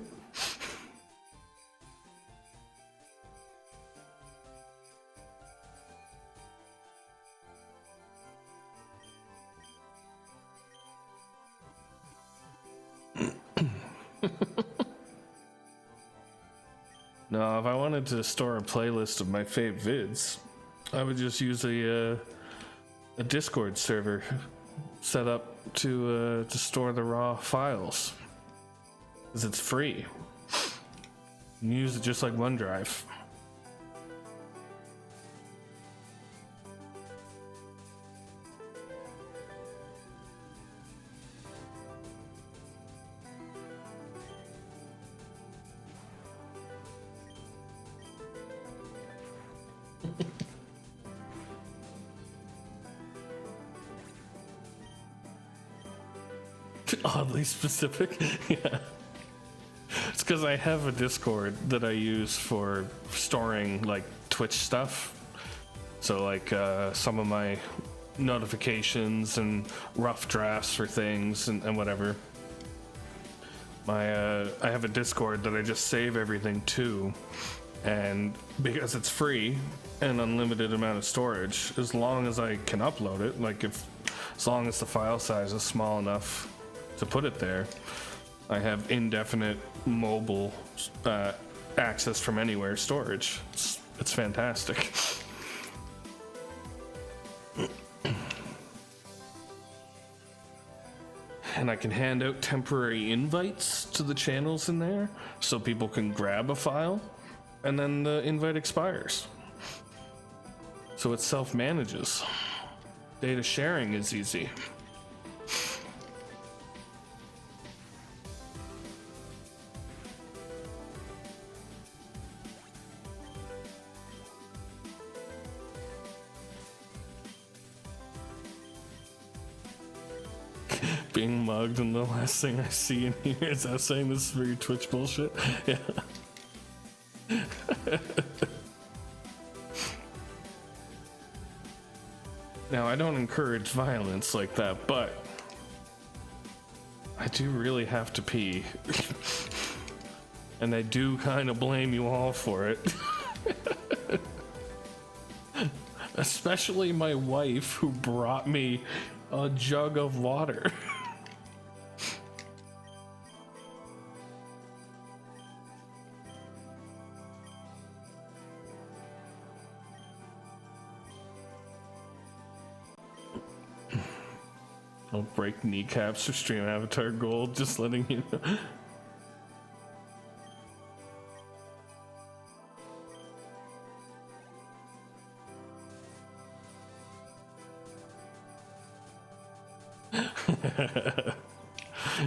No, if I wanted to store a playlist of my fave vids, I would just use a Discord server set up to store the raw files, because it's free. You can use it just like OneDrive. Oddly specific. Yeah, it's because I have a Discord that I use for storing like Twitch stuff, so like some of my notifications and rough drafts for things and whatever. I have a Discord that I just save everything to, and because it's free and unlimited amount of storage, as long as I can upload it, like as long as the file size is small enough to put it there, I have indefinite mobile access from anywhere storage. It's fantastic. And I can hand out temporary invites to the channels in there so people can grab a file and then the invite expires. So it self-manages. Data sharing is easy. Being mugged, and the last thing I see in here is us saying this is for your Twitch bullshit. Yeah. Now, I don't encourage violence like that, but I do really have to pee. And I do kind of blame you all for it. Especially my wife, who brought me a jug of water. I'll break kneecaps for Stream Avatar Gold, just letting you know.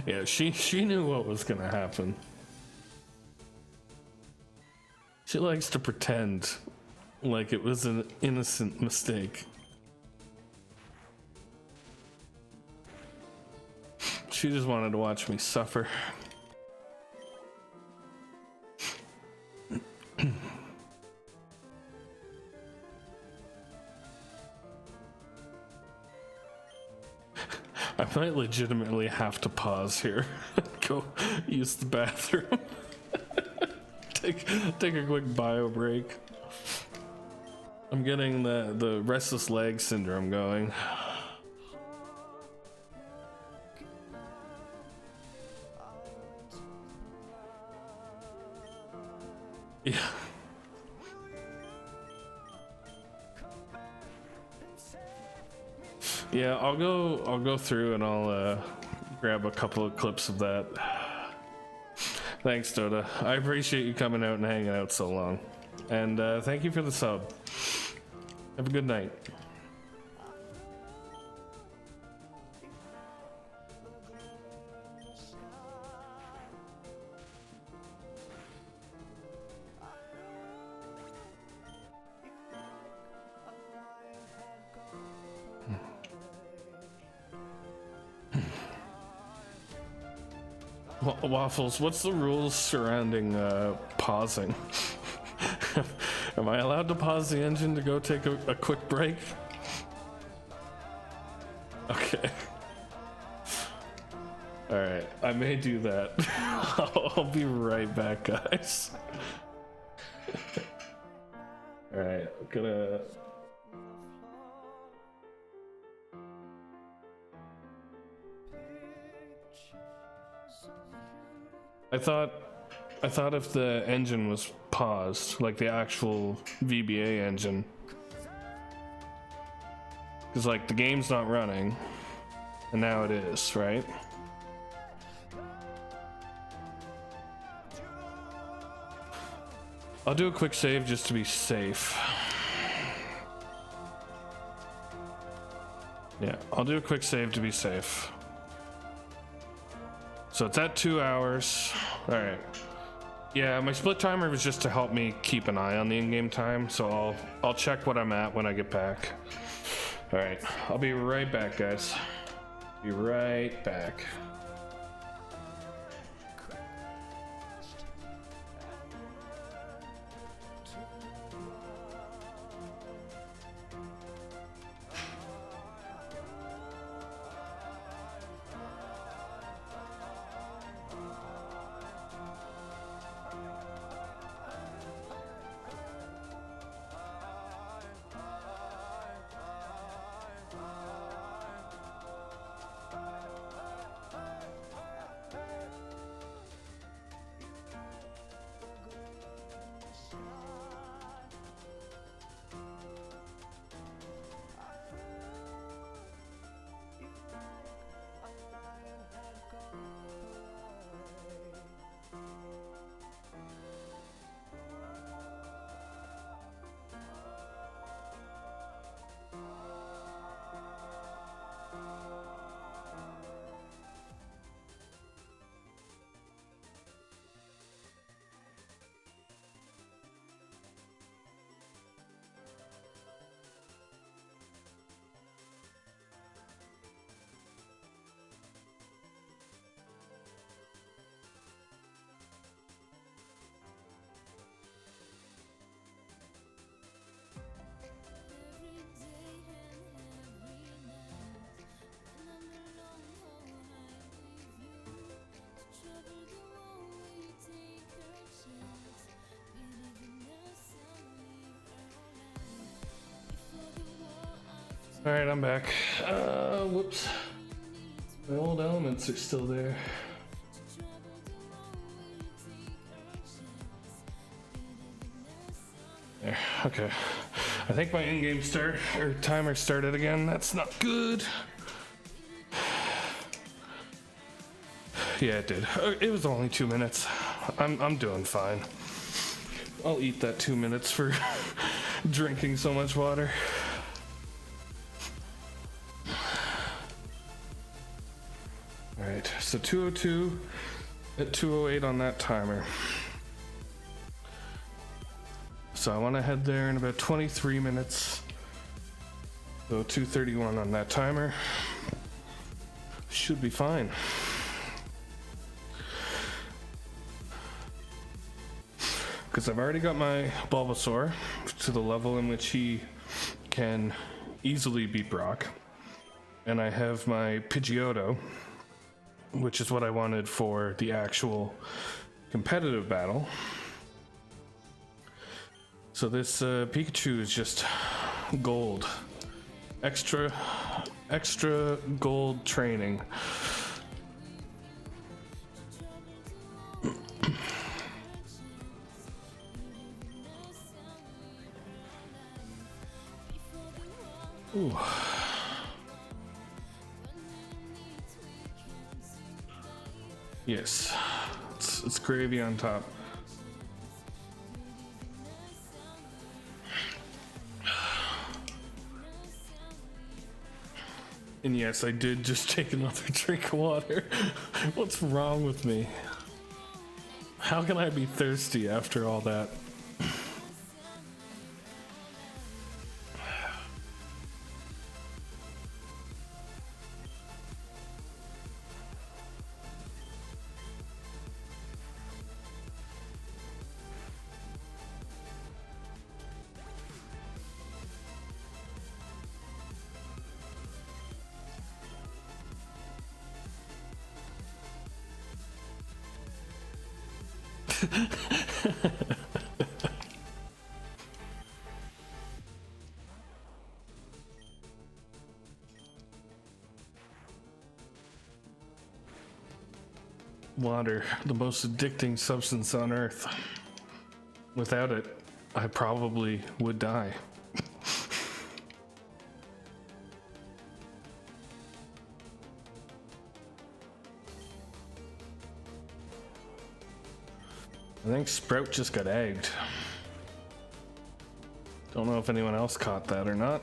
Yeah, she knew what was gonna happen. She likes to pretend like it was an innocent mistake. She just wanted to watch me suffer. I might legitimately have to pause here. Go use the bathroom. take a quick bio break. I'm getting the restless leg syndrome going. Yeah. Yeah, I'll go through and I'll grab a couple of clips of that. Thanks, Dota. I appreciate you coming out and hanging out so long. And thank you for the sub. Have a good night. Waffles, what's the rules surrounding pausing? Am I allowed to pause the engine to go take a quick break? Okay. Alright, I may do that. I'll be right back, guys. Alright, I'm gonna... I thought if the engine was paused, like the actual VBA engine, because like the game's not running, and now it is, right? I'll do a quick save just to be safe. Yeah, I'll do a quick save to be safe. So it's at 2 hours. All right. Yeah, my split timer was just to help me keep an eye on the in-game time, so I'll check what I'm at when I get back. All right, I'll be right back, guys. Be right back. All right, I'm back. Whoops. My old elements are still there. There, okay. I think my in-game timer started again. That's not good. Yeah, it did. It was only 2 minutes. I'm doing fine. I'll eat that 2 minutes for drinking so much water. Alright, so 202 at 208 on that timer. So I want to head there in about 23 minutes. So 231 on that timer. Should be fine. Because I've already got my Bulbasaur to the level in which he can easily beat Brock. and I have my Pidgeotto, which is what I wanted for the actual competitive battle. So this Pikachu is just gold. Extra gold training. Ooh. Yes, it's gravy on top. And yes, I did just take another drink of water. What's wrong with me? How can I be thirsty after all that? Water, the most addicting substance on Earth. Without it, I probably would die. I think Sprout just got egged. Don't know if anyone else caught that or not.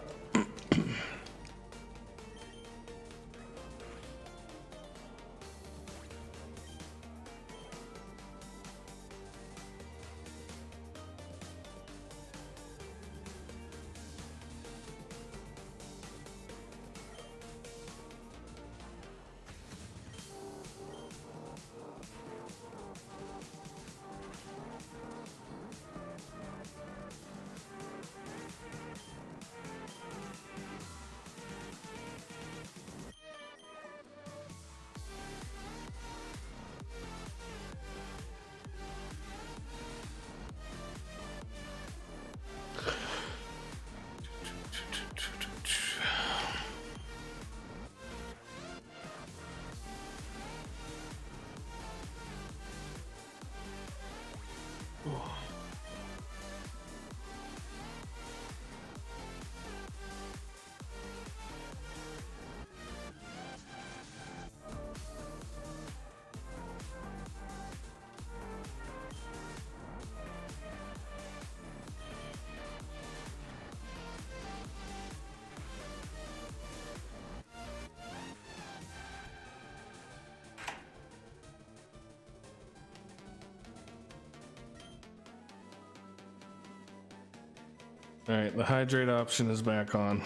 Alright, the hydrate option is back on.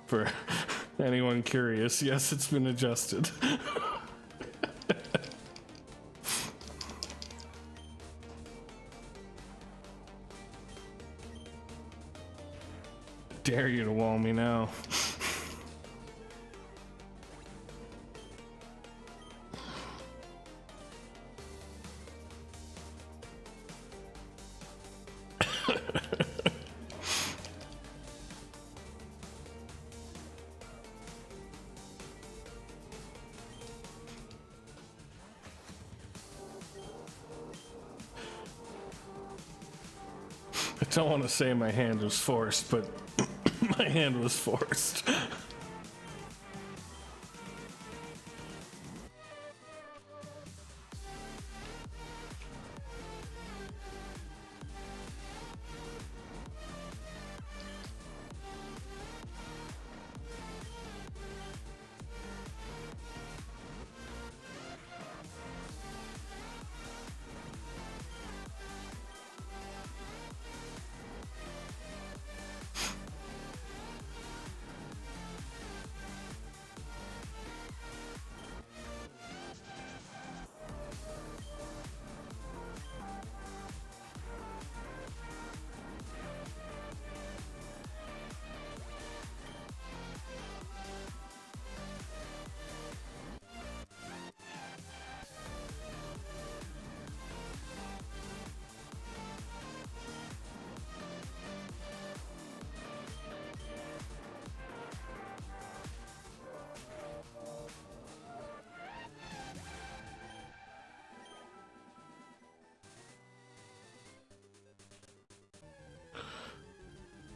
For anyone curious, yes, it's been adjusted. Dare you to wall me now. I don't want to say my hand was forced, but my hand was forced.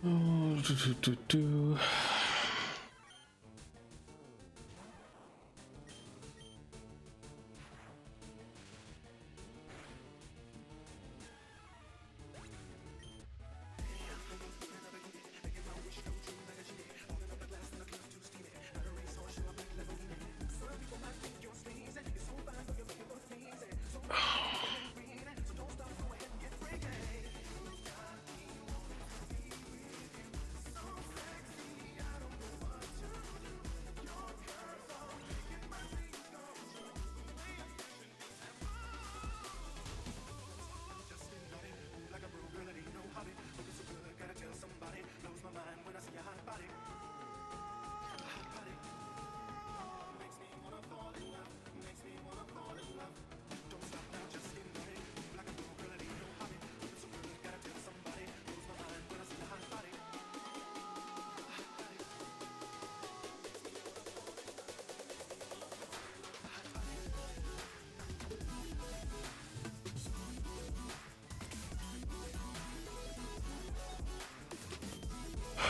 Oh, do.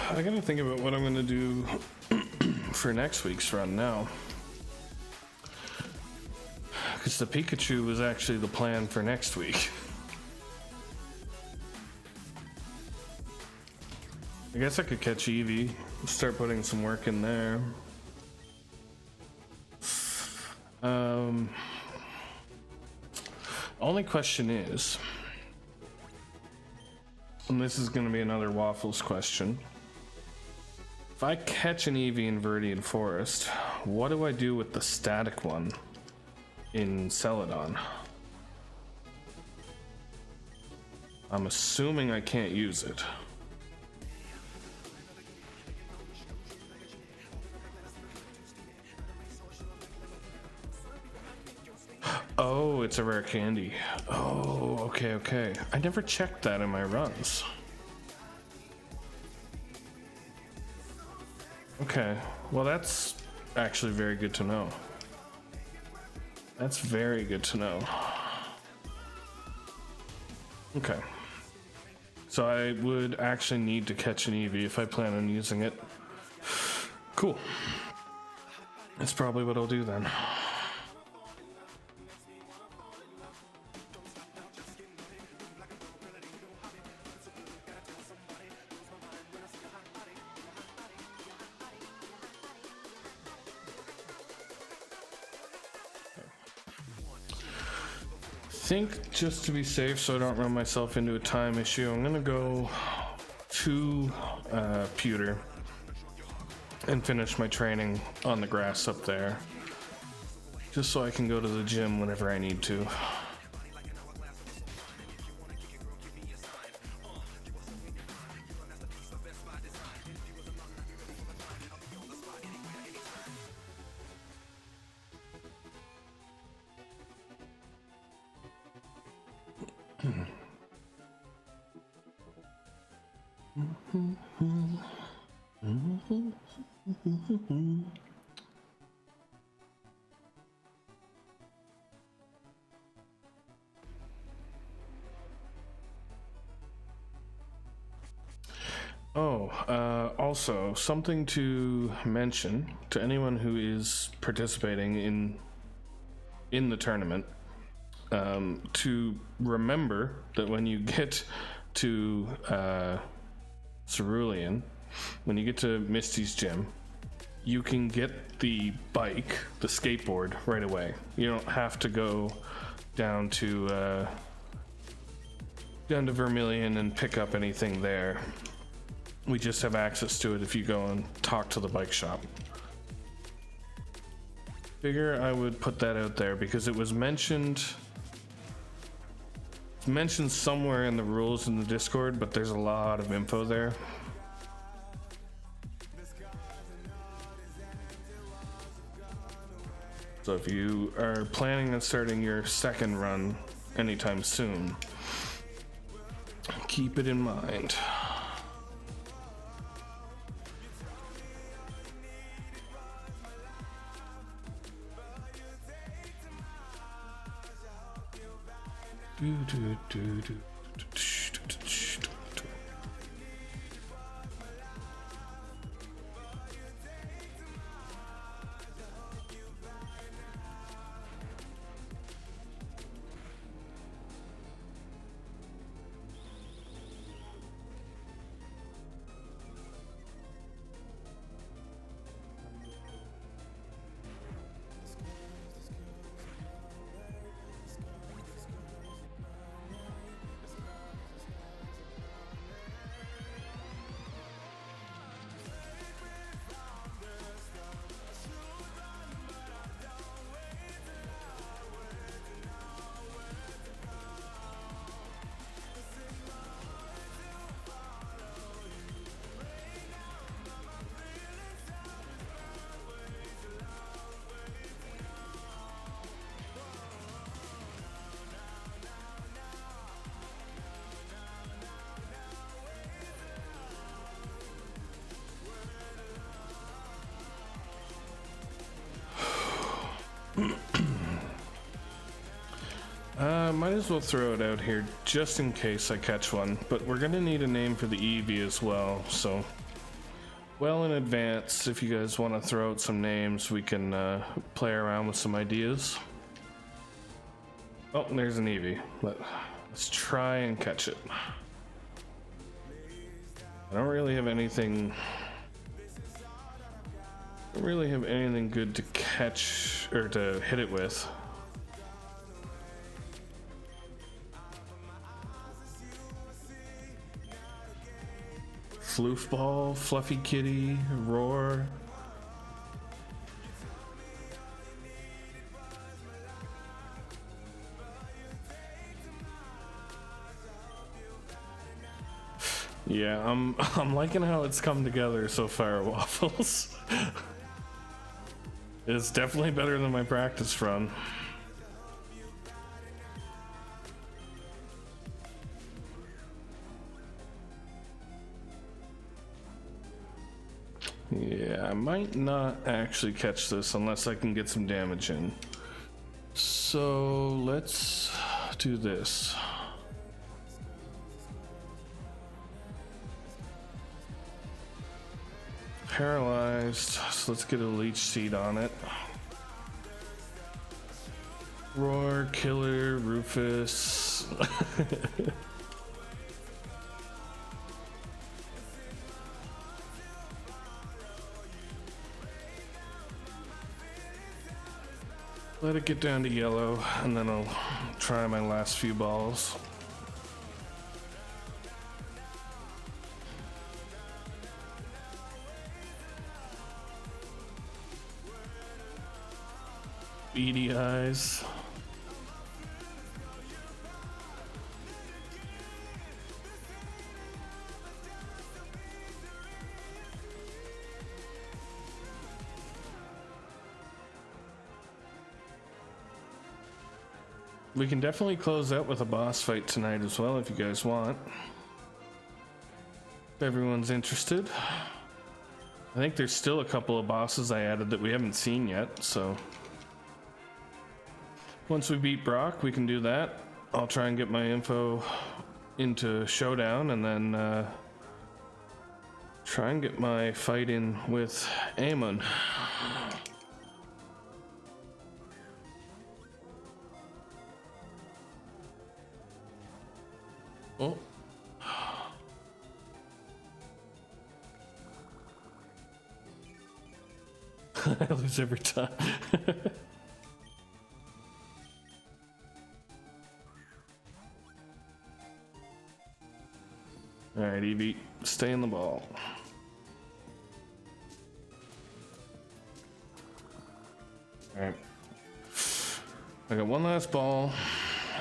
I gotta think about what I'm gonna do for next week's run now. Because the Pikachu was actually the plan for next week. I guess I could catch Eevee, start putting some work in there. Only question is, and this is gonna be another Waffles question. If I catch an Eevee in Viridian Forest, what do I do with the static one in Celadon? I'm assuming I can't use it. Oh, it's a rare candy. Oh, okay. I never checked that in my runs. Okay, well that's actually very good to know. That's very good to know. Okay. So I would actually need to catch an Eevee if I plan on using it. Cool. That's probably what I'll do then. I think just to be safe so I don't run myself into a time issue, I'm gonna go to Pewter and finish my training on the grass up there, just so I can go to the gym whenever I need to. Also something to mention to anyone who is participating in the tournament, to remember that when you get to Cerulean, when you get to Misty's gym, you can get the bike, the skateboard, right away. You don't have to go down to Vermilion and pick up anything there. We just have access to it if you go and talk to the bike shop. Figure I would put that out there because it was mentioned somewhere in the rules in the Discord, but there's a lot of info there. So if you are planning on starting your second run anytime soon, keep it in mind. as well throw it out here just in case I catch one, but we're gonna need a name for the Eevee as well, so well in advance, if you guys want to throw out some names, we can play around with some ideas. Oh, there's an Eevee. Let's try and catch it. I don't really have anything good to catch or to hit it with. Floofball, Fluffy Kitty, Roar. Yeah, I'm liking how it's come together so far, Waffles. It's definitely better than my practice run. Yeah, I might not actually catch this unless I can get some damage in. So let's do this. Paralyzed, so let's get a leech seed on it. Roar, Killer, Rufus. Let it get down to yellow, and then I'll try my last few balls. Beady eyes. We can definitely close out with a boss fight tonight as well if you guys want. If everyone's interested. I think there's still a couple of bosses I added that we haven't seen yet, so once we beat Brock, we can do that. I'll try and get my info into Showdown and then try and get my fight in with Amon. Oh. I lose every time. Alright, Eevee, stay in the ball. Alright. I got one last ball.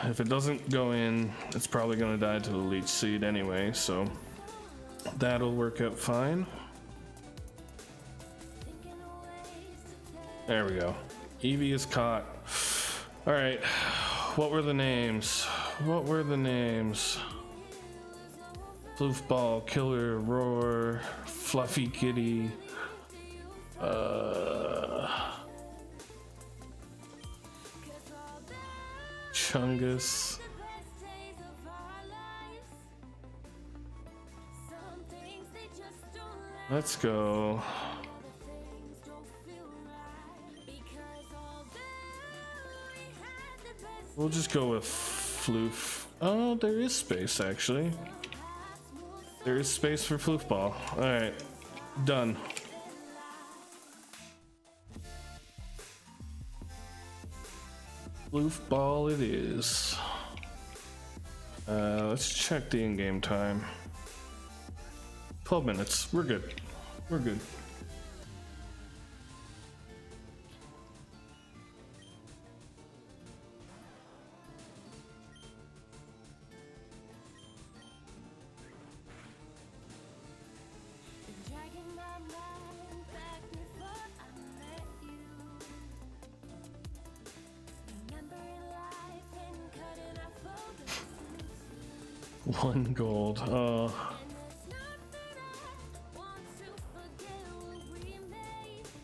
If it doesn't go in, it's probably going to die to the leech seed anyway, so that'll work out fine. There we go. Eevee is caught. Alright, what were the names? What were the names? Floofball, Killer, Roar, Fluffy Kitty, Chungus. Let's go. We'll just go with Floof. Oh, there is space actually. There is space for Floofball. Alright, done. Floofball it is. Let's check the in-game time. 12 minutes. We're good. We're good. One gold.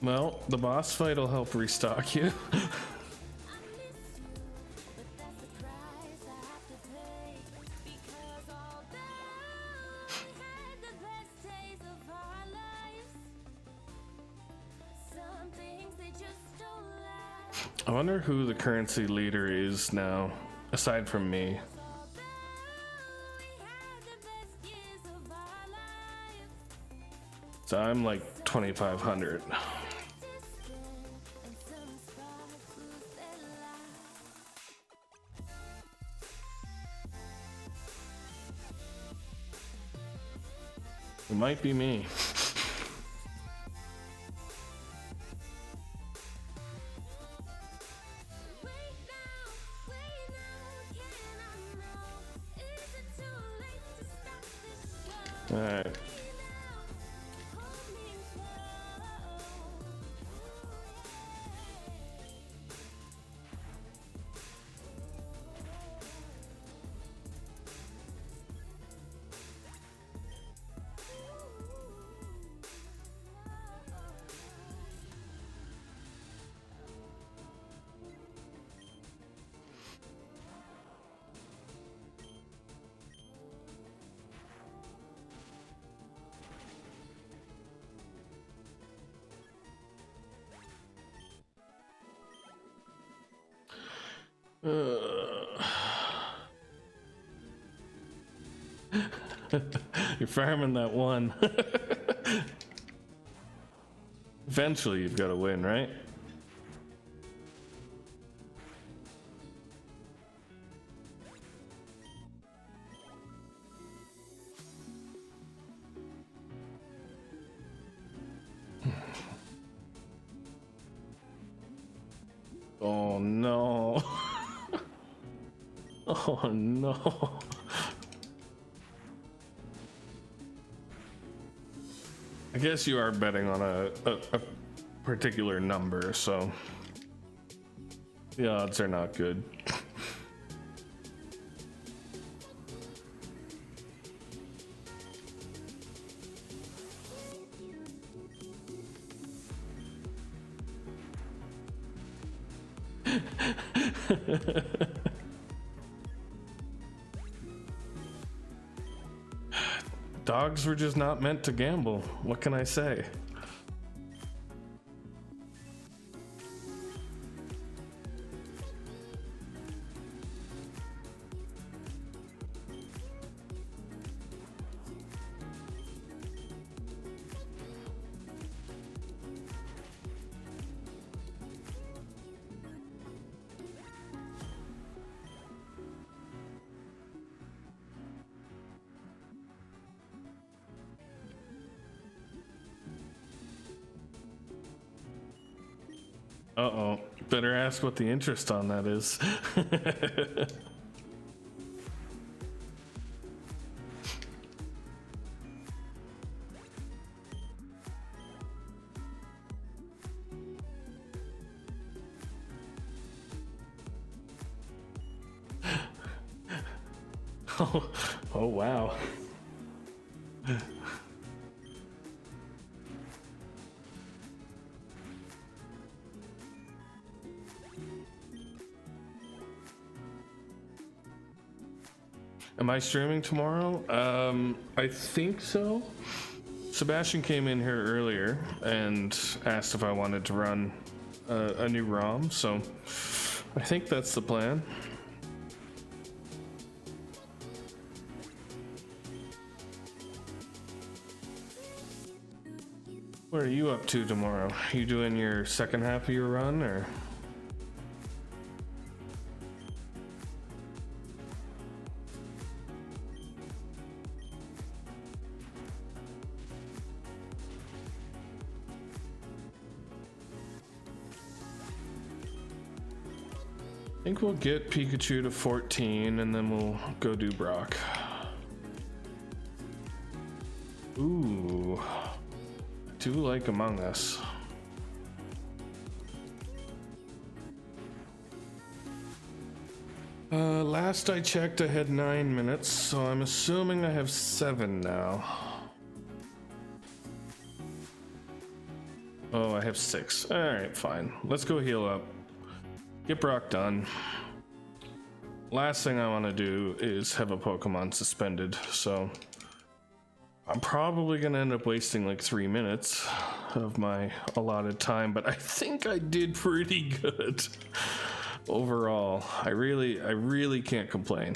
Well, the boss fight will help restock you. I wonder who the currency leader is now, aside from me. So I'm like 2,500. It might be me. All right. You're farming that one. Eventually you've got to win, right? Oh no. Oh no. I guess you are betting on a particular number, so the odds are not good. Dogs were just not meant to gamble. What can I say? Uh-oh. Better ask what the interest on that is. Oh wow. Am I streaming tomorrow? I think so. Sebastian came in here earlier and asked if I wanted to run a new ROM, so I think that's the plan. What are you up to tomorrow? You doing your second half of your run, or? I think we'll get Pikachu to 14 and then we'll go do Brock. Ooh. Do like Among Us. Last I checked I had 9 minutes, so I'm assuming I have 7 now. Oh, I have 6. Alright, fine. Let's go heal up. Get Brock done. Last thing I want to do is have a Pokemon suspended, so I'm probably gonna end up wasting like 3 minutes. of my allotted time, but I think I did pretty good overall. I really can't complain.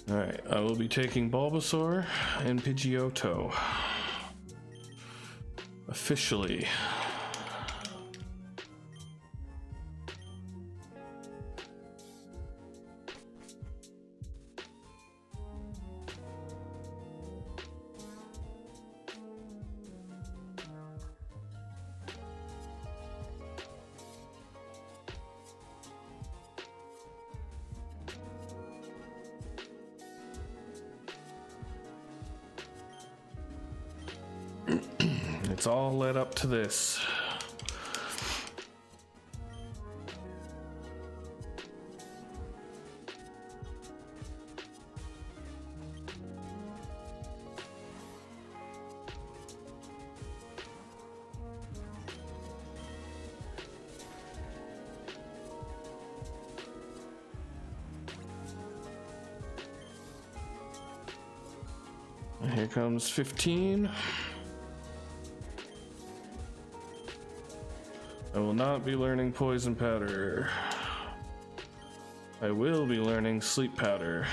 Alright, I will be taking Bulbasaur and Pidgeotto. Officially. It's all led up to this. Here comes 15. I will not be learning poison powder. I will be learning sleep powder.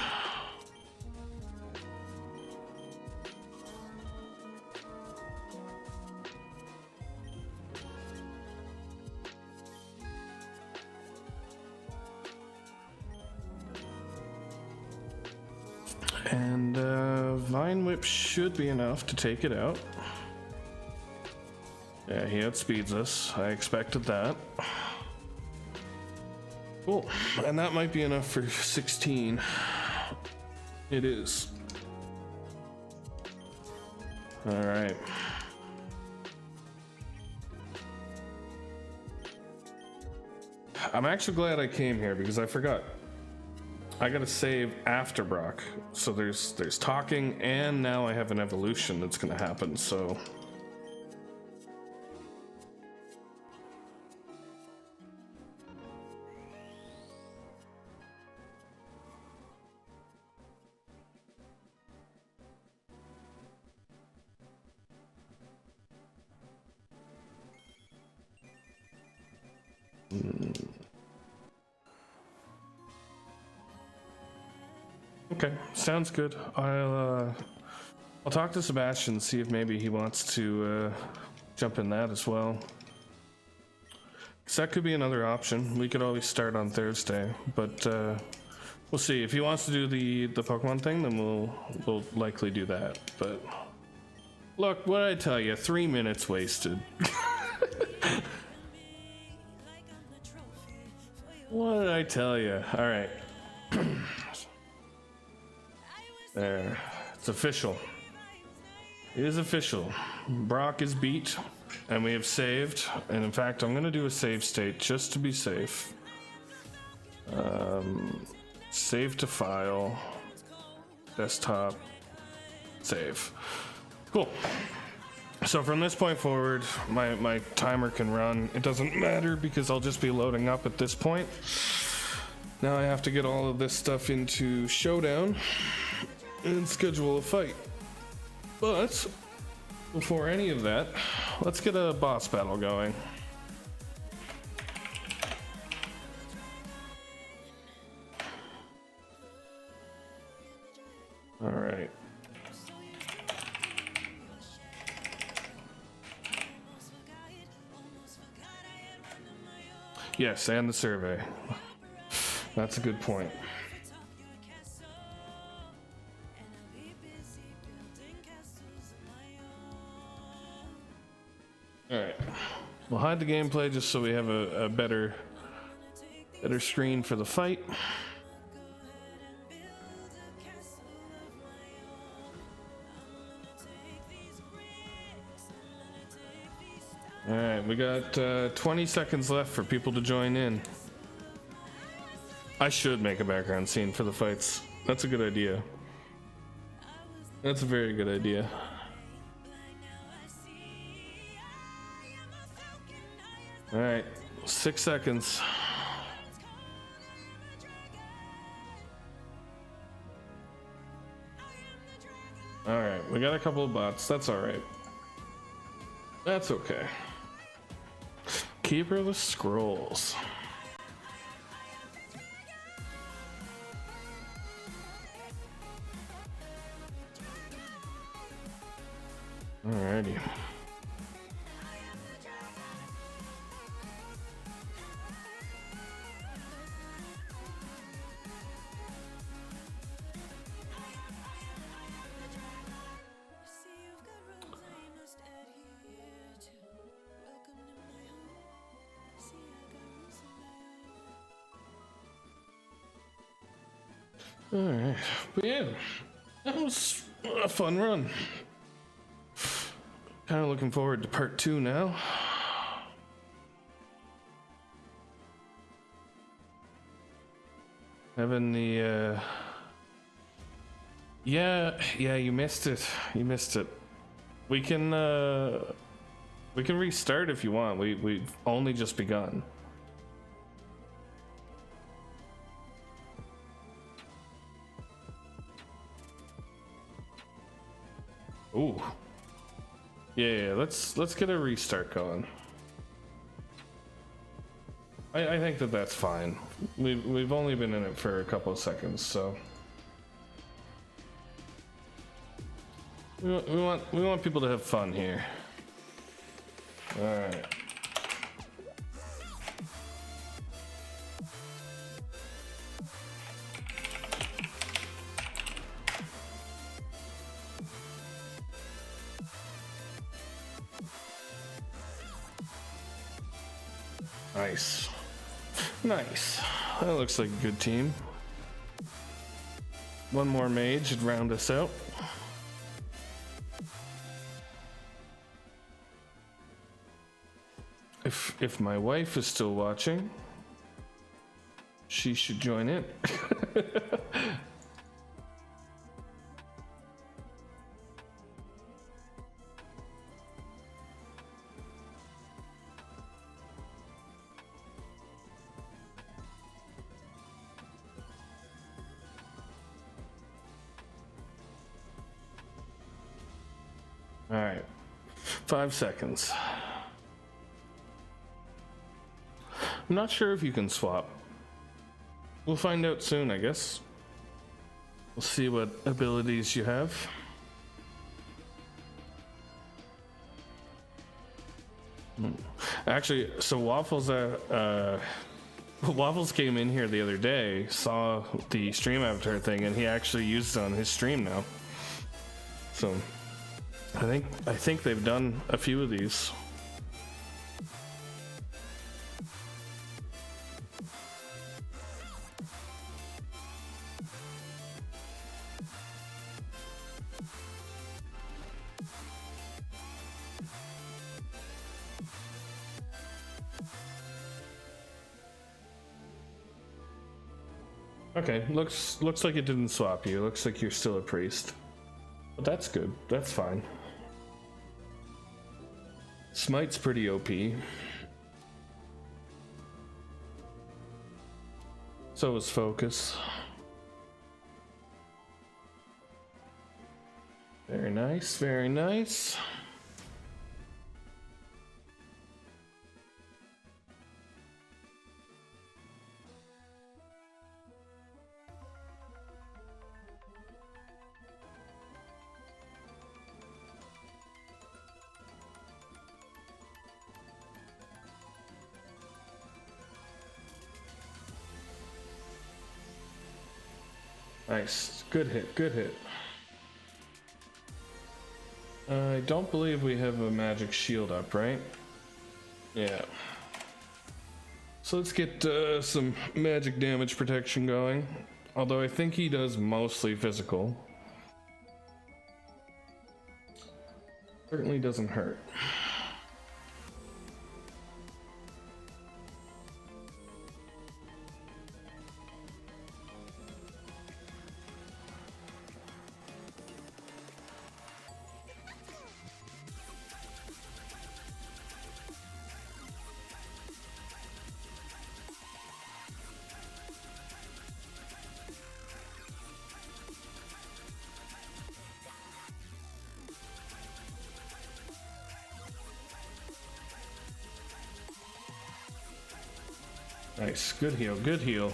And Vine Whip should be enough to take it out. Yeah, he outspeeds us. I expected that. Cool. And that might be enough for 16. It is. Alright. I'm actually glad I came here because I forgot. I gotta save after Brock. So there's talking, and now I have an evolution that's gonna happen, so. Okay, sounds good. I'll talk to Sebastian, see if maybe he wants to jump in that as well. Cause that could be another option. We could always start on Thursday, but we'll see. If he wants to do the Pokemon thing, then we'll likely do that. But look, what did I tell you? 3 minutes wasted. What did I tell you? All right. There. It's official. It is official. Brock is beat, and we have saved. And in fact, I'm going to do a save state just to be safe. Save to file. Desktop. Save. Cool. So from this point forward, my timer can run. It doesn't matter because I'll just be loading up at this point. Now I have to get all of this stuff into Showdown and schedule a fight. But before any of that, let's get a boss battle going. All right. Yes, and the survey. That's a good point. Alright. We'll hide the gameplay just so we have a better screen for the fight. Alright, we got 20 seconds left for people to join in. I should make a background scene for the fights. That's a good idea. That's a very good idea. Alright, 6 seconds. Alright, we got a couple of bots. That's alright. That's okay. Keeper of the Scrolls. Alrighty. Alright, but yeah, that was a fun run. Kind of looking forward to part 2 now. Having the, yeah, you missed it. You missed it. We can restart if you want. We've only just begun. Ooh. Yeah, let's get a restart going. I think that's fine. We've only been in it for a couple of seconds, so we want people to have fun here. All right. Nice. Nice. That looks like a good team. One more mage would round us out. If my wife is still watching, she should join in. All right, 5 seconds. I'm not sure if you can swap. We'll find out soon, I guess. We'll see what abilities you have. Actually, so Waffles came in here the other day, saw the stream avatar thing, and he actually used it on his stream now. So I think they've done a few of these. Okay, looks like it didn't swap you. Looks like you're still a priest. But that's good. That's fine. Smite's pretty OP. So is Focus. Very nice, very nice. Nice. Good hit, good hit. I don't believe we have a magic shield up, right? Yeah. So let's get some magic damage protection going. Although I think he does mostly physical. Certainly doesn't hurt. Nice. Good heal. Good heal.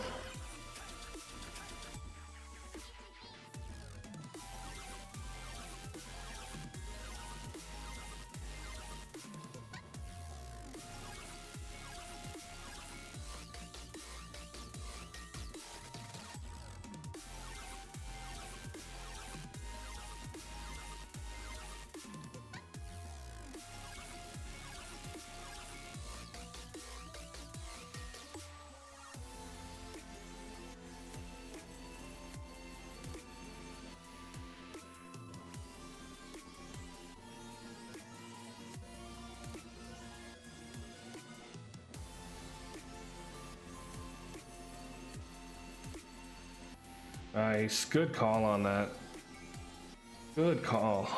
Nice. Good call on that. Good call.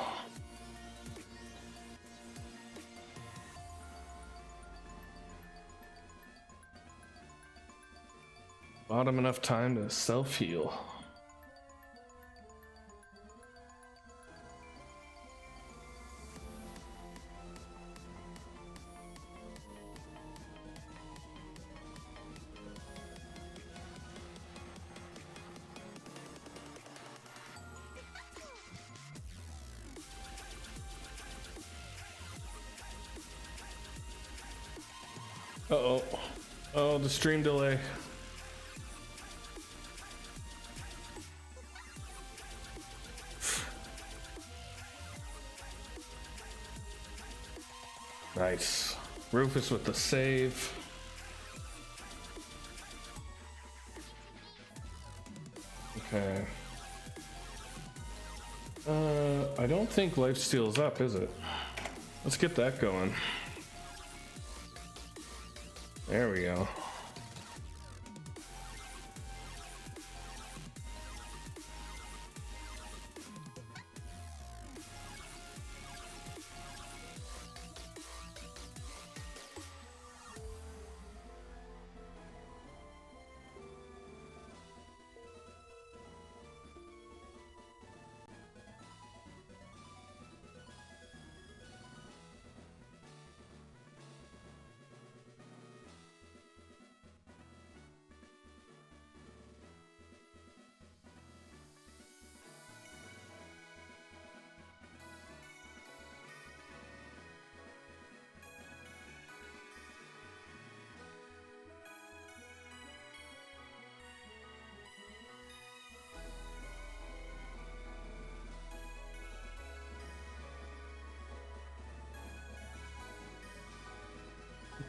Bought him enough time to self-heal. Uh-oh. Oh, the stream delay. Nice. Rufus with the save. Okay. I don't think lifesteal's up, is it? Let's get that going. There we go.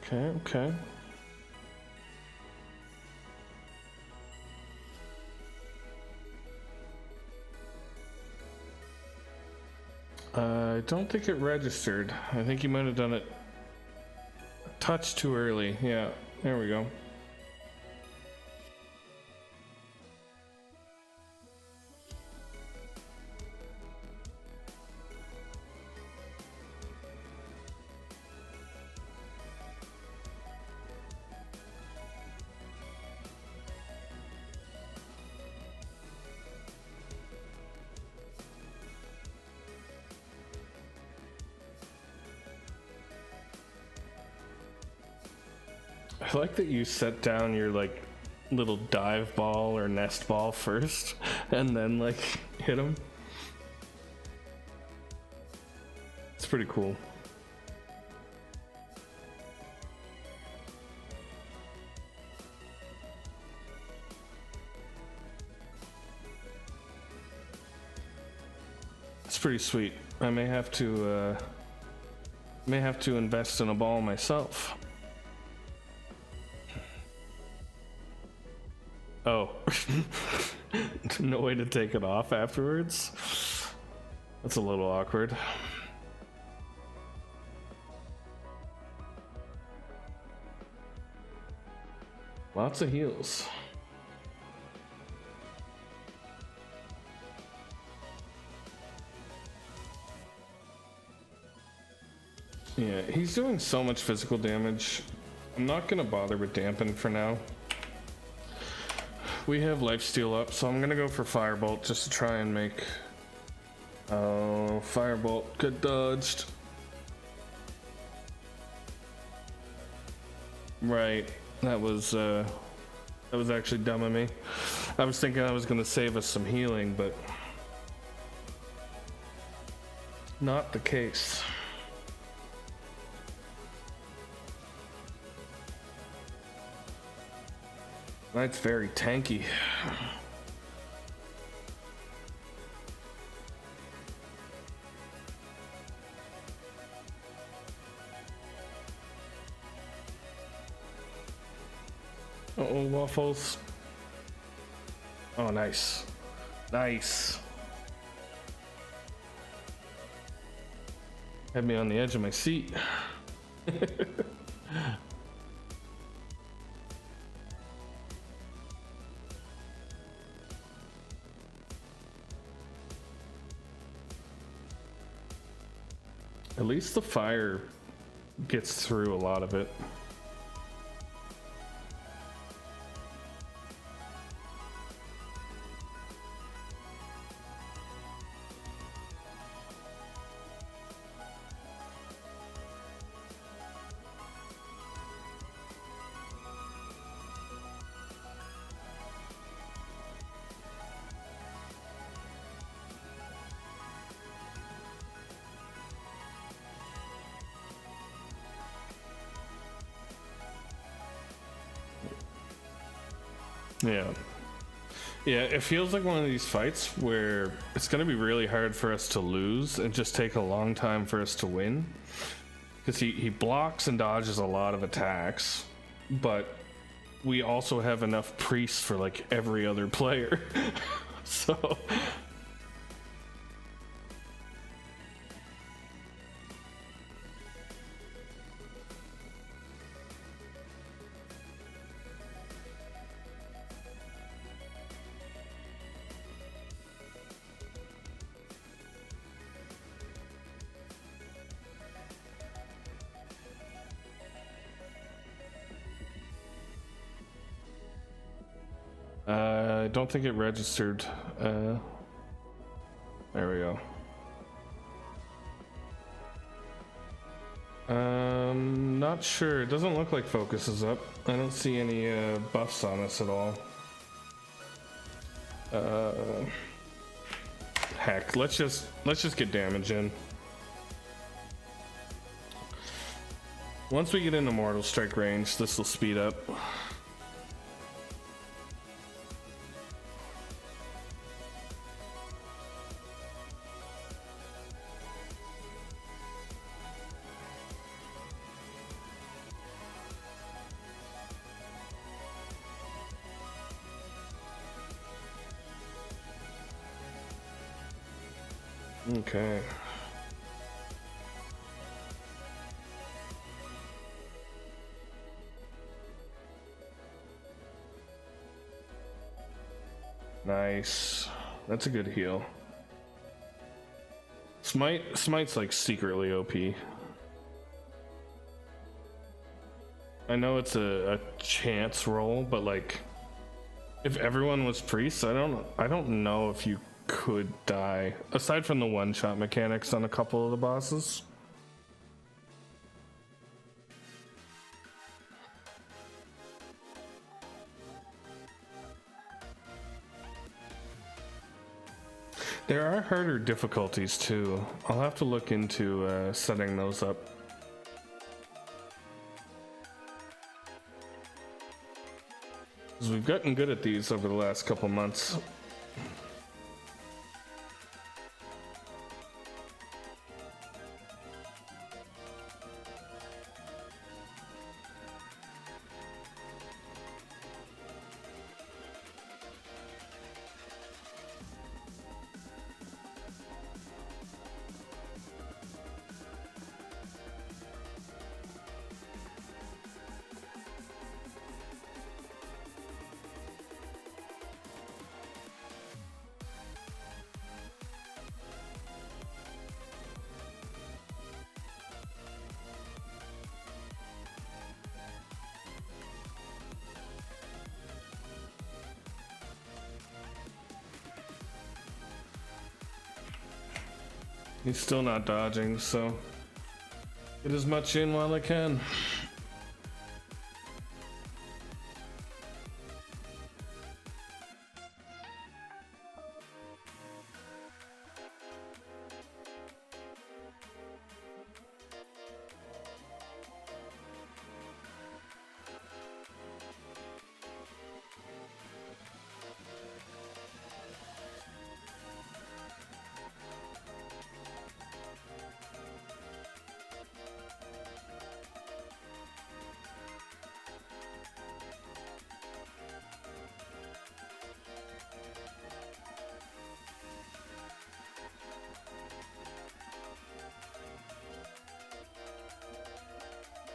Okay, okay. I don't think it registered. I think you might have done it a touch too early. Yeah, there we go. I like that you set down your like little dive ball or nest ball first and then like hit him. It's pretty cool. It's pretty sweet. I may have to invest in a ball myself. Oh, no way to take it off afterwards? That's a little awkward. Lots of heals. Yeah, he's doing so much physical damage. I'm not gonna bother with dampen for now. We have lifesteal up, so I'm gonna go for firebolt just to try and make. Oh, firebolt, good dodged. Right. That was actually dumb of me. I was thinking I was gonna save us some healing, but not the case. That's very tanky. Uh-oh, waffles. Oh, nice. Nice. Had me on the edge of my seat. At least the fire gets through a lot of it. Yeah. Yeah, it feels like one of these fights where it's going to be really hard for us to lose and just take a long time for us to win. Because he blocks and dodges a lot of attacks, but we also have enough priests for like every other player. So... I don't think it registered. There we go. Not sure. It doesn't look like focus is up. I don't see any buffs on us at all. Heck, let's just get damage in. Once we get into Mortal Strike range, this will speed up. Okay. Nice. That's a good heal. Smite's like secretly OP. I know it's a chance roll, but like if everyone was priests, I don't know if you could die aside from the one-shot mechanics on a couple of the bosses. There are harder difficulties too. I'll have to look into setting those up. Because we've gotten good at these over the last couple months. He's still not dodging, so get as much in while I can.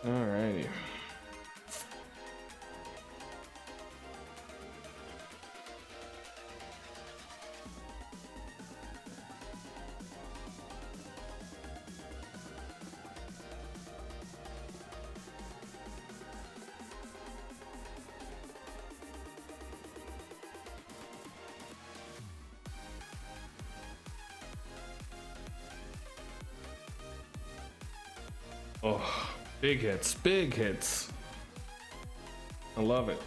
Alrighty. Oh, big hits, big hits. I love it.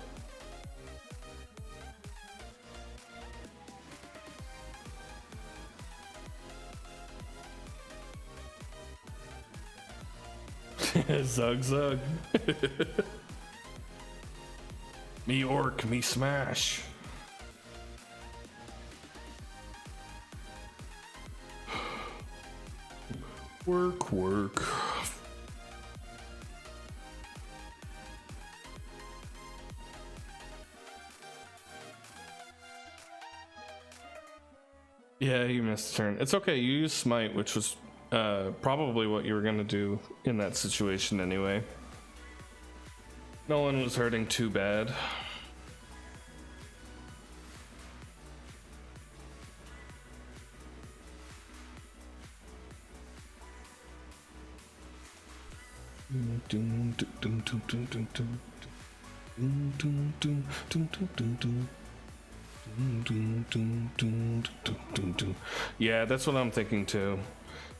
Zug zug. Me orc, me smash. Work, work. Yeah, you missed a turn. It's okay, you used smite, which was probably what you were gonna do in that situation anyway. No one was hurting too bad. Yeah, that's what I'm thinking too.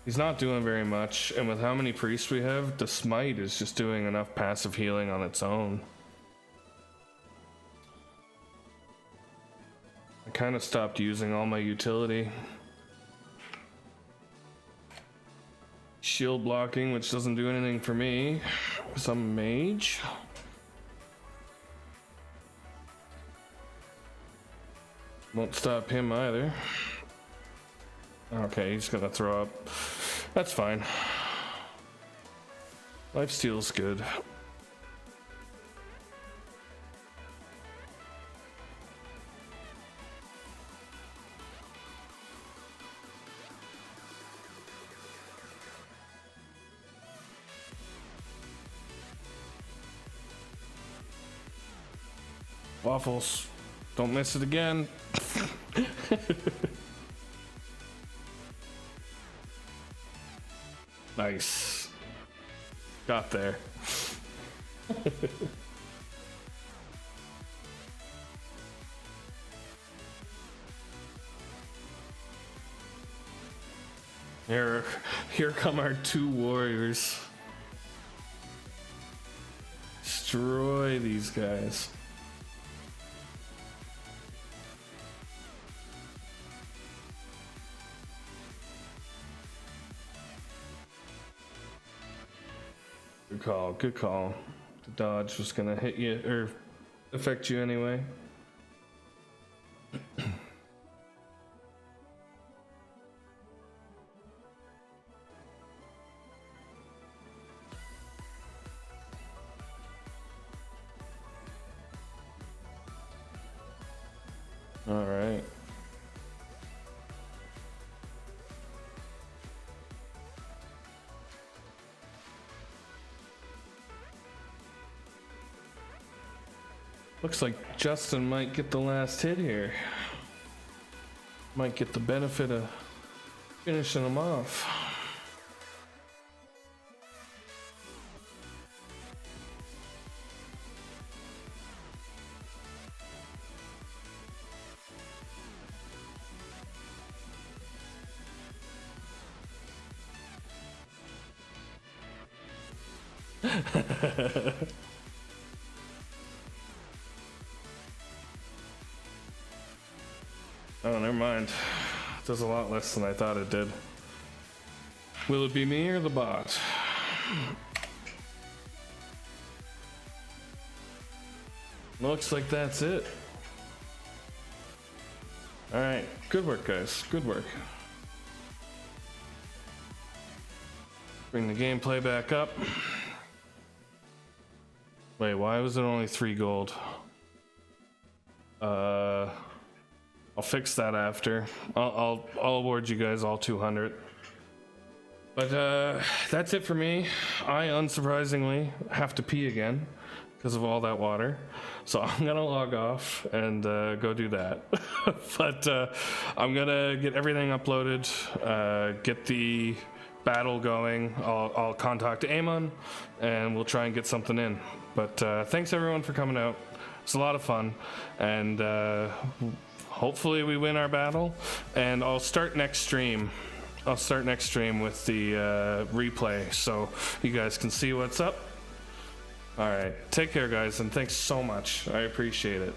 He's not doing very much, and with how many priests we have, the smite is just doing enough passive healing on its own. I kind of stopped using all my utility. Shield blocking, which doesn't do anything for me, because I'm a mage. Won't stop him either. Okay, he's gonna throw up. That's fine. Lifesteal's good. Waffles. Don't miss it again. Nice. Got there. Here come our two warriors. Destroy these guys. Good call, good call. The dodge was gonna hit you, or affect you anyway. All right. Looks like Justin might get the last hit here. Might get the benefit of finishing him off. Oh, never mind. It does a lot less than I thought it did. Will it be me or the bot? Looks like that's it. Alright, good work, guys. Good work. Bring the gameplay back up. Wait, why was it only 3 gold? I'll fix that after. I'll award you guys all 200. But that's it for me. I, unsurprisingly, have to pee again because of all that water. So I'm gonna log off and go do that. But I'm gonna get everything uploaded, get the battle going. I'll contact Amon and we'll try and get something in. But thanks everyone for coming out. It's a lot of fun, and hopefully we win our battle. And I'll start next stream. I'll start next stream with the replay so you guys can see what's up. All right, take care guys, and thanks so much. I appreciate it.